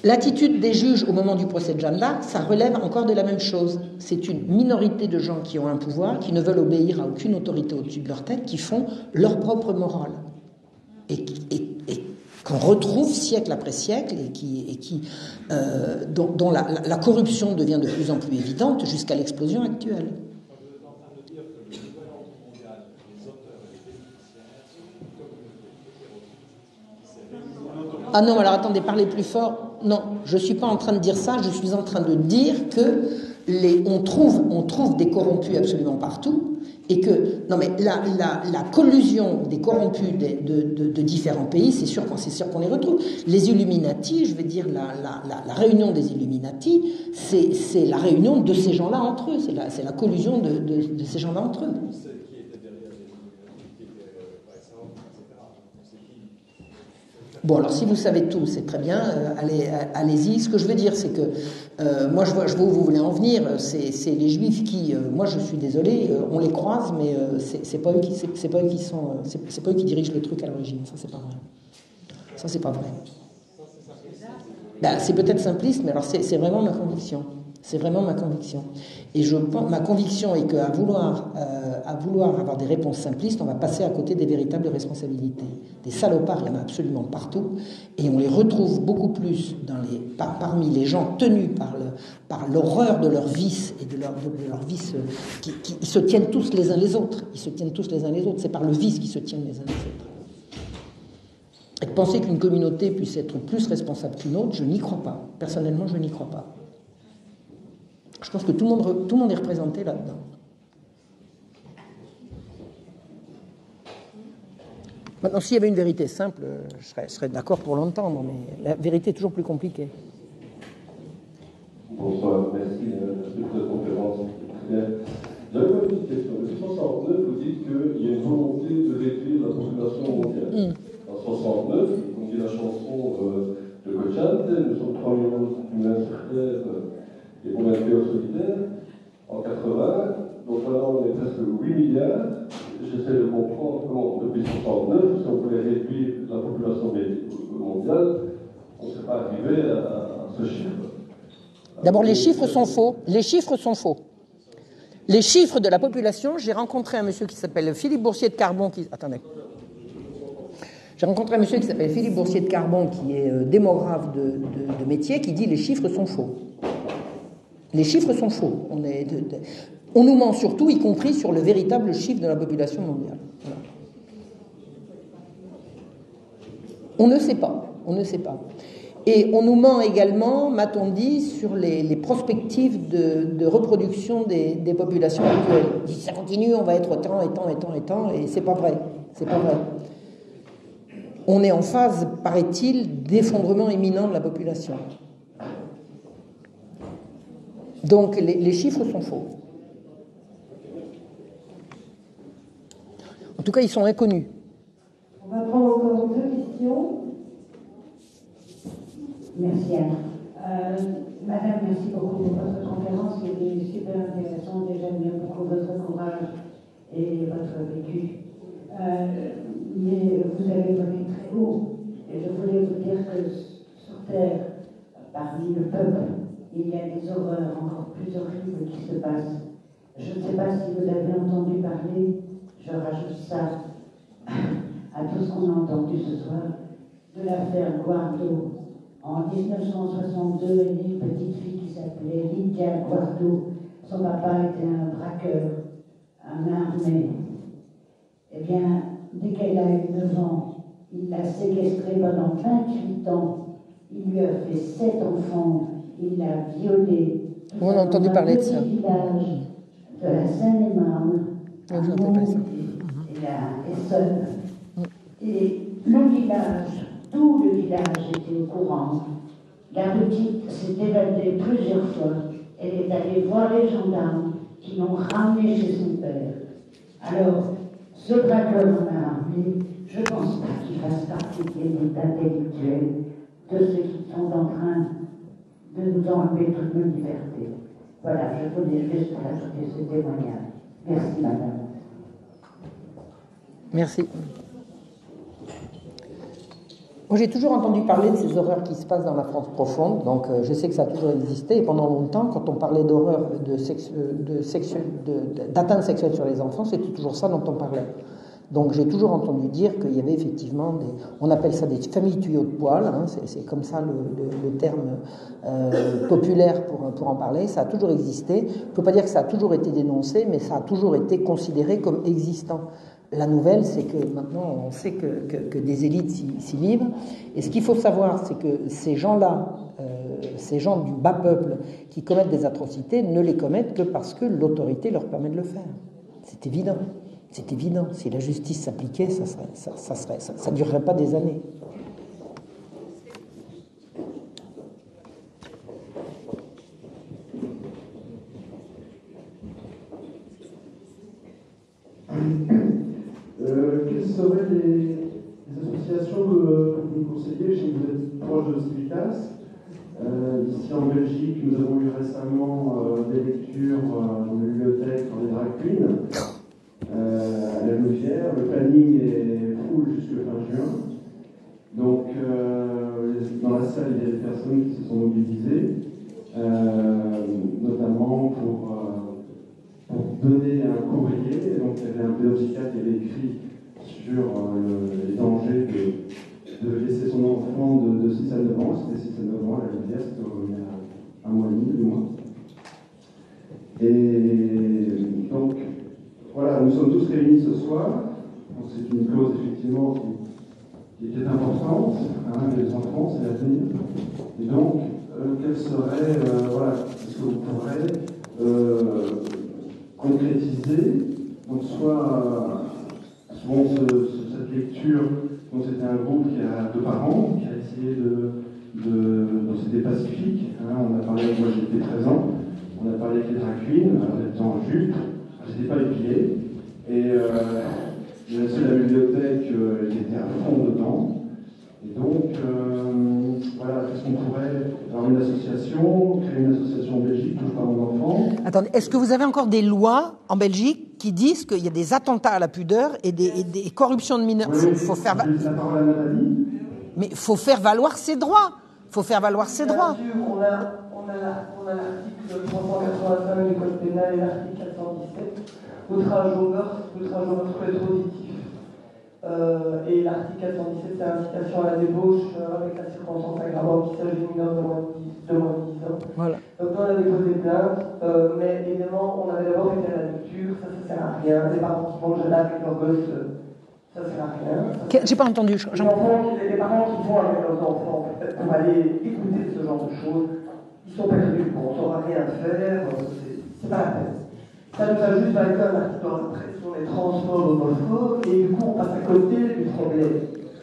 L'attitude des juges au moment du procès de Jeanne d'Arc, ça relève encore de la même chose. C'est une minorité de gens qui ont un pouvoir, qui ne veulent obéir à aucune autorité au-dessus de leur tête, qui font leur propre morale. Et qu'on retrouve siècle après siècle et dont la corruption devient de plus en plus évidente jusqu'à l'explosion actuelle. Ah non, alors attendez, parlez plus fort. Non, je ne suis pas en train de dire ça, je suis en train de dire que on trouve des corrompus absolument partout, et que, non mais la collusion des corrompus de différents pays, c'est sûr qu'on les retrouve. Les Illuminati, je vais dire, la réunion des Illuminati, c'est la réunion de ces gens-là entre eux, c'est la collusion de ces gens-là entre eux. Bon, alors si vous savez tout, c'est très bien, allez-y. Ce que je veux dire, c'est que moi, je vois où vous voulez en venir. C'est les Juifs qui, moi, je suis désolé, on les croise, mais c'est pas eux qui dirigent le truc à l'origine. Ça, c'est pas vrai. Ça, c'est pas vrai. Ben, c'est peut-être simpliste, mais alors c'est vraiment ma conviction. C'est vraiment ma conviction. Et ma conviction est qu'à vouloir avoir des réponses simplistes, on va passer à côté des véritables responsabilités. Des salopards, il y en a absolument partout, et on les retrouve beaucoup plus parmi les gens tenus par l'horreur de leurs vices et de leurs vices qui se tiennent tous les uns les autres. Ils se tiennent tous les uns les autres. C'est par le vice qu'ils se tiennent les uns les autres. Et de penser qu'une communauté puisse être plus responsable qu'une autre, je n'y crois pas. Personnellement, je n'y crois pas. Je pense que tout le monde est représenté là-dedans. Maintenant, s'il y avait une vérité simple, je serais d'accord pour l'entendre, mais la vérité est toujours plus compliquée.
Bonsoir, merci de cette conférence. J'avais une petite question. En 1969, vous dites qu'il y a une volonté de réduire la population mondiale. En 1969, on dit la chanson de Cocciante, nous sommes 3 millions d'humains sur Terre et on est solidaire. En 80, donc maintenant on est presque 8 milliards. J'essaie de comprendre comment, depuis 1969, si on voulait réduire la population mondiale, on ne serait pas arrivé à ce chiffre.
D'abord, les chiffres sont faux. Les chiffres sont faux. Les chiffres de la population, j'ai rencontré un monsieur qui s'appelle Philippe Boursier de Carbon, J'ai rencontré un monsieur qui s'appelle Philippe Boursier de Carbon, qui est démographe de métier, qui dit les chiffres sont faux. Les chiffres sont faux. On nous ment surtout, y compris sur le véritable chiffre de la population mondiale. Voilà. On ne sait pas. On ne sait pas. Et on nous ment également, m'a-t-on dit, sur les perspectives de reproduction des populations actuelles. Si ça continue, on va être tant et tant et tant et tant, et c'est pas vrai. C'est pas vrai. On est en phase, paraît-il, d'effondrement imminent de la population. Donc les chiffres sont faux. En tout cas, ils sont inconnus.
On va prendre encore 2 questions.
Merci Anne. Madame, merci beaucoup pour votre conférence qui était super intéressante et j'aime bien beaucoup votre courage et votre vécu. Mais vous avez volé très haut et je voulais vous dire que sur Terre, parmi le peuple, il y a des horreurs encore plus horribles qui se passent. Je ne sais pas si vous avez entendu parler, je rajoute ça à tout ce qu'on a entendu ce soir, de l'affaire Guardo. En 1962, il y a une petite fille qui s'appelait Lydia Guardo. Son papa était un braqueur, un armé. Eh bien, dès qu'elle a eu 9 ans, il l'a séquestrée pendant 28 ans. Il lui a fait 7 enfants. Il l'a violée.
On a entendu parler de ça.
Village de la Seine-et-Marne, à Mont et à Essonne. Et le village, tout le village était au courant. La petite s'est évadée plusieurs fois. Elle est allée voir les gendarmes qui l'ont ramenée chez son père. Alors, ce braqueur en a armé, je ne pense pas qu'il fasse partie des élites intellectuelles de ceux qui sont en train de nous enlever toute nos libertés. Voilà, je voulais juste rajouter ce témoignage. Merci, madame.
Merci. Moi, j'ai toujours entendu parler de ces horreurs qui se passent dans la France profonde, donc je sais que ça a toujours existé, et pendant longtemps, quand on parlait d'horreur, d'atteinte sexuelle sur les enfants, c'était toujours ça dont on parlait. Donc j'ai toujours entendu dire qu'il y avait effectivement on appelle ça des familles tuyaux de poils, hein, c'est comme ça le terme populaire pour en parler, ça a toujours existé. Il ne faut pas dire que ça a toujours été dénoncé, mais ça a toujours été considéré comme existant. La nouvelle, c'est que maintenant on sait que des élites s'y livrent, et ce qu'il faut savoir, c'est que ces gens-là, ces gens du bas peuple qui commettent des atrocités, ne les commettent que parce que l'autorité leur permet de le faire. C'est évident. C'est évident, si la justice s'appliquait, ça durerait pas des années.
Quelles seraient les associations que vous conseillez? Je sais que vous êtes proche de Civitas. Ici en Belgique, nous avons eu récemment des lectures dans les bibliothèques, dans les drag queens. À la Louvière, le planning est full jusqu'au fin juin. Donc, dans la salle, il y a des personnes qui se sont mobilisées, notamment pour donner un courrier. Donc, il y avait un pédopsychiatre qui avait écrit sur les dangers de laisser son enfant de 6 à 9 ans. C'était 6 à 9 ans à la Louvière, c'était il y a un mois et demi, 2 mois. Et donc, voilà, nous sommes tous réunis ce soir. C'est une cause effectivement qui était importante. Hein, les enfants, c'est l'avenir. Et donc, quelle serait, voilà, est-ce que vous pourrez concrétiser, donc soit cette lecture, donc c'était un groupe qui a 2 parents qui a essayé c'était pacifique. Hein, on a parlé, moi j'étais présent, on a parlé avec les drag queens, alors elles étaient en jupe. J'étais pas épilé, et j'ai laissé la bibliothèque qui était à fond dedans. Et donc, voilà, qu'est-ce qu'on pourrait avoir une association, créer une association en Belgique, touche parents d'enfants.
Attendez, est-ce que vous avez encore des lois en Belgique qui disent qu'il y a des attentats à la pudeur et des corruptions de mineurs?
Oui,
faut faire
la parole à Nathalie.
Mais il faut faire valoir ses droits. Il faut faire valoir ses droits.
Bien sûr, on a l'article 385 du Code pénal et l'article 417, outrage au meurtre positif. Et l'article 417, c'est incitation à la débauche avec la circonstance aggravante qu'il s'agit de mineurs de moins de 10 ans. Voilà. Donc nous, on a déposé plainte, mais évidemment, on avait d'abord été à la lecture, ça sert à rien. Les parents qui vont le avec leurs gosses, ça sert à rien.
J'ai pas entendu.
Les parents qui vont avec leurs enfants pour aller écouter ce genre de choses, ils sont perdus. On ne saura rien faire, c'est pas la peine. Ça nous a juste valu un article dans la presse sur les transphobes, homophobes, et du coup on passe à côté du problème.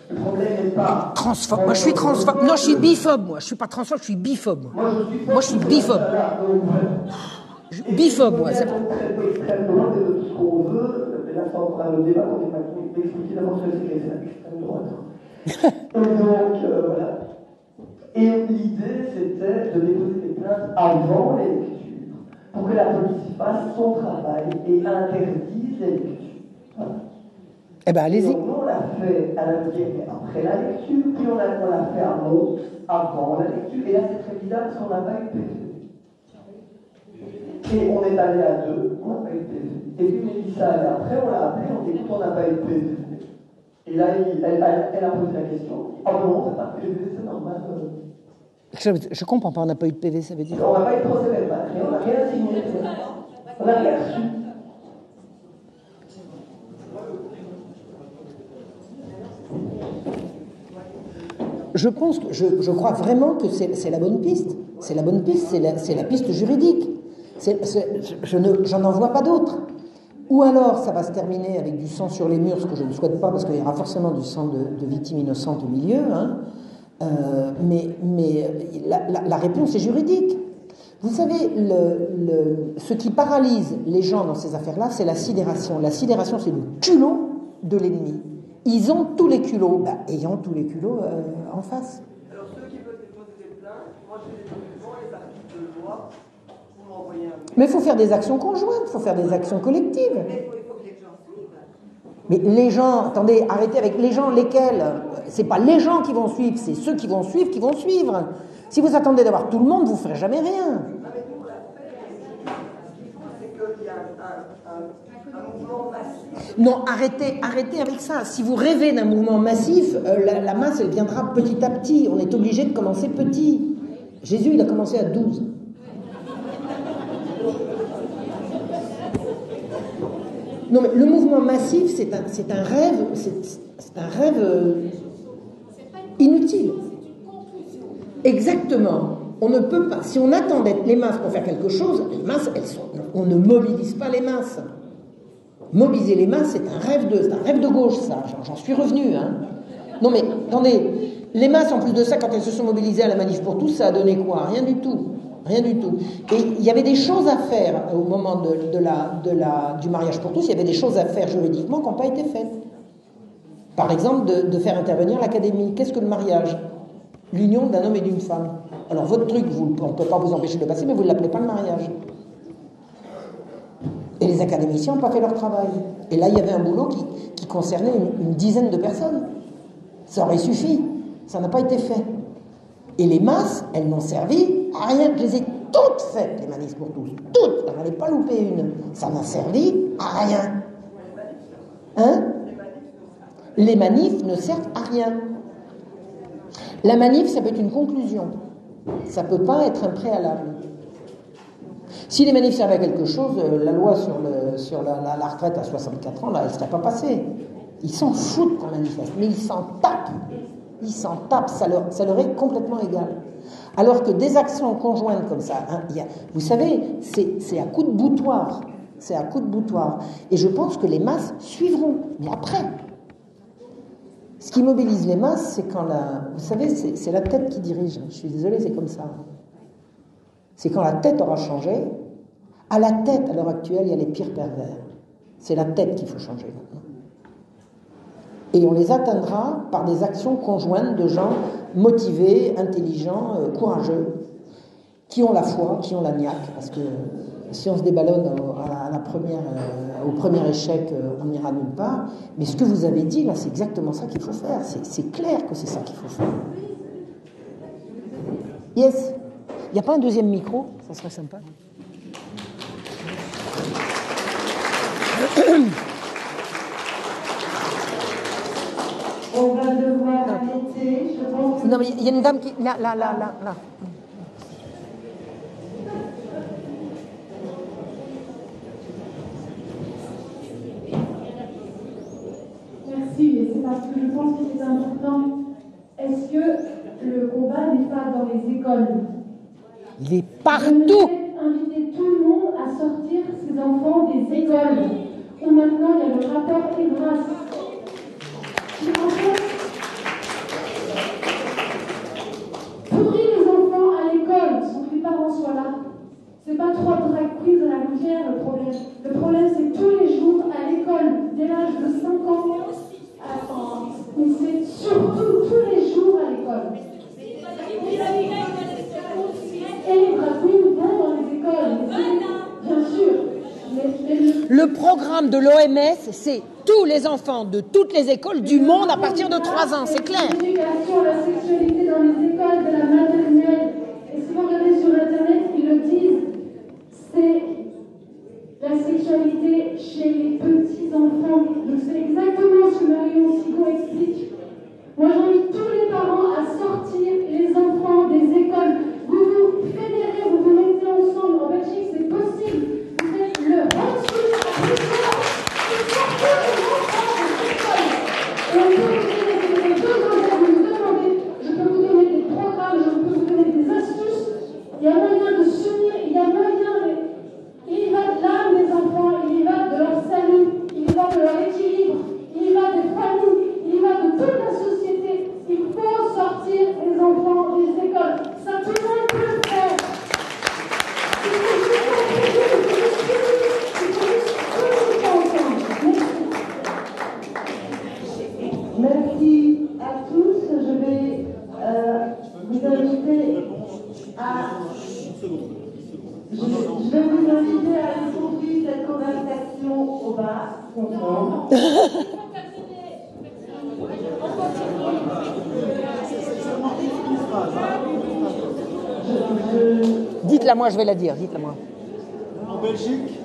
Le problème n'est pas...
Transphobe. Moi je suis transphobe. Non, je suis biphobe, moi. Je suis pas transphobe, je suis biphobe. Moi je suis biphobe. Biphobe, moi. C'est
très extrêmement de tout ce qu'on veut. Et là, c'est encore un débat qu'on n'est pas expliqué d'abord ce que c'est l'extrême droite. Et donc, voilà. Et l'idée, c'était de déposer des plaintes avant les lectures, pour que la police fasse son travail et interdise les lectures. Voilà.
Eh bien, allez-y.
Donc, nous, on l'a fait à la lecture après la lecture, puis on l'a fait à Mons avant la lecture, et là, c'est très bizarre parce qu'on n'a pas eu de PV. Et on est allé à 2, on n'a pas eu de PV. Et puis Mélissa allait après, on l'a appelé, on dit écoute, on n'a pas eu de PV. Et là, elle a posé la question. Ah non, on n'a pas de PV, c'est normal.
Je comprends pas, on n'a pas eu de PV, ça veut dire.
On n'a pas eu de procès verbal, on n'a rien signé. On n'a rien reçu.
Je pense, je crois vraiment que c'est la bonne piste. C'est la bonne piste, c'est la piste juridique. J'en vois pas d'autre. Ou alors, ça va se terminer avec du sang sur les murs, ce que je ne souhaite pas, parce qu'il y aura forcément du sang de victimes innocentes au milieu. Hein. Mais la réponse est juridique. Vous savez, ce qui paralyse les gens dans ces affaires-là, c'est la sidération. La sidération, c'est le culot de l'ennemi. Ils ont tous les culots, ayant tous les culots en face.
Alors, ceux qui veulent déposer des plaintes, moi j'ai des documents, les articles de loi, vous m'envoyez un...
Mais il faut faire des actions conjointes, il faut faire des actions collectives.
Mais il faut que les gens suivent.
Mais les gens, attendez, arrêtez avec les gens, lesquels? C'est pas les gens qui vont suivre, c'est ceux qui vont suivre qui vont suivre. Si vous attendez d'avoir tout le monde, vous ne ferez jamais rien. Non, arrêtez avec ça. Si vous rêvez d'un mouvement massif, la masse, elle viendra petit à petit. On est obligé de commencer petit. Jésus, il a commencé à 12. Non, mais le mouvement massif, c'est un rêve, c'est un rêve inutile. Exactement. On ne peut pas. Si on attend d'être les masses pour faire quelque chose, les masses, on ne mobilise pas les masses. Mobiliser les masses, c'est un rêve de gauche, ça. J'en suis revenu. Hein. Non, mais attendez, les masses, en plus de ça, quand elles se sont mobilisées à la manif pour tous, ça a donné quoi? Rien du tout. Rien du tout. Et il y avait des choses à faire au moment du mariage pour tous, il y avait des choses à faire juridiquement qui n'ont pas été faites. Par exemple, de faire intervenir l'académie. Qu'est-ce que le mariage? L'union d'un homme et d'une femme. Alors votre truc, on ne peut pas vous empêcher de le passer, mais vous ne l'appelez pas le mariage. Et les académiciens n'ont pas fait leur travail. Et là, il y avait un boulot qui concernait une dizaine de personnes. Ça aurait suffi. Ça n'a pas été fait. Et les masses, elles n'ont servi à rien. Je les ai toutes faites, les manifs pour tous. Toutes. On n'allait pas louper une. Ça n'a servi à rien. Hein? Les manifs ne servent à rien. La manif, ça peut être une conclusion. Ça ne peut pas être un préalable. Si les manifs servaient à quelque chose, la loi sur la retraite à 64 ans, là, elle ne serait pas passée. Ils s'en foutent qu'on manifeste, mais ils s'en tapent. Ils s'en tapent, ça leur est complètement égal. Alors que des actions conjointes comme ça, hein, vous savez, c'est à coup de boutoir. C'est à coup de boutoir. Et je pense que les masses suivront. Mais après, ce qui mobilise les masses, c'est quand vous savez, c'est la tête qui dirige. Je suis désolée, c'est comme ça. C'est quand la tête aura changé. À la tête, à l'heure actuelle, il y a les pires pervers. C'est la tête qu'il faut changer maintenant. Et on les atteindra par des actions conjointes de gens motivés, intelligents, courageux, qui ont la foi, qui ont la niaque. Parce que si on se déballonne au premier échec, on n'ira nulle part. Mais ce que vous avez dit, là, c'est exactement ça qu'il faut faire. C'est clair que c'est ça qu'il faut faire. Yes. Il n'y a pas un deuxième micro? Ça serait sympa.
On va devoir arrêter, je pense.
Non, mais il y a une dame qui... Là.
Merci, mais c'est parce que je pense que c'est important. Est-ce que le combat n'est pas dans les écoles?
Il est partout.
Inviter tout le monde à sortir ses enfants des écoles. Où maintenant il y a le rapport EGRAS. En fait, pourrir les enfants à l'école sans que les parents soient là. C'est pas trois drag queens de la Louvière le problème. Le problème c'est tous les jours à l'école, dès l'âge de 5 ans. Mais c'est surtout tous les jours à l'école. Et les drag queens vont dans les écoles, bien sûr.
Le programme de l'OMS, c'est tous les enfants de toutes les écoles du monde à partir de 3 ans, c'est clair.
L'éducation à la sexualité dans les écoles de la maternelle. Et si vous regardez sur Internet, ils le disent, c'est la sexualité chez les petits-enfants. Donc c'est exactement ce que Marion Sigaud explique. Moi j'invite tous les parents à sortir les enfants des écoles. Vous vous fédérez, vous vous mettez ensemble. En Belgique, c'est possible. Vous faites le Handschutz à Bruxelles. Et sortez les enfants des écoles. Et on peut vous demander, je peux vous donner des programmes, je peux vous donner des astuces. Il y a moyen de s'unir, il y a moyen. Il y va de l'âme des enfants, il y va de leur salut, il y va de leur équilibre, il y va des familles, il y va de toute la société. Il
comprend.
Dites-la moi, je vais la dire, dites-la moi.
En Belgique,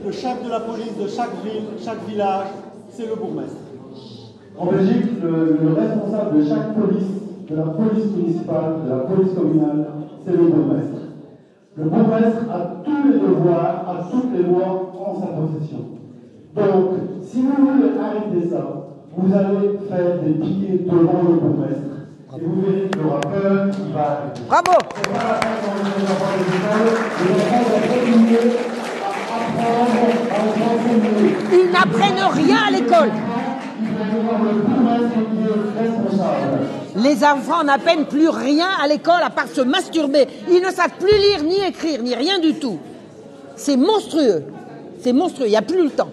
le chef de la police de chaque ville, chaque village, c'est le bourgmestre.
En Belgique, le responsable de chaque police, de la police municipale, de la police communale, c'est le bourgmestre. Le bourgmestre a tous les devoirs, a toutes les lois en sa possession. Donc, si vous voulez arrêter ça, vous allez faire des piquets devant le bourgmestre. Et vous verrez qu'il aura peur, il va arrêter.
Bravo!
C'est pas la peine d'enlever les enfants des écoles, les enfants doivent continuer à apprendre, à enseigner.
Ils n'apprennent rien à l'école.
Il va y avoir le bourgmestre qui est responsable.
Les enfants n'apprennent plus rien à l'école à part se masturber. Ils ne savent plus lire, ni écrire, ni rien du tout. C'est monstrueux. C'est monstrueux. Il n'y a plus le temps.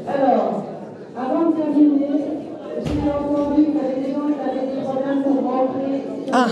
Alors, avant de terminer, j'ai entendu qu'il y avait des gens qui avaient des problèmes pour rentrer.
Ah.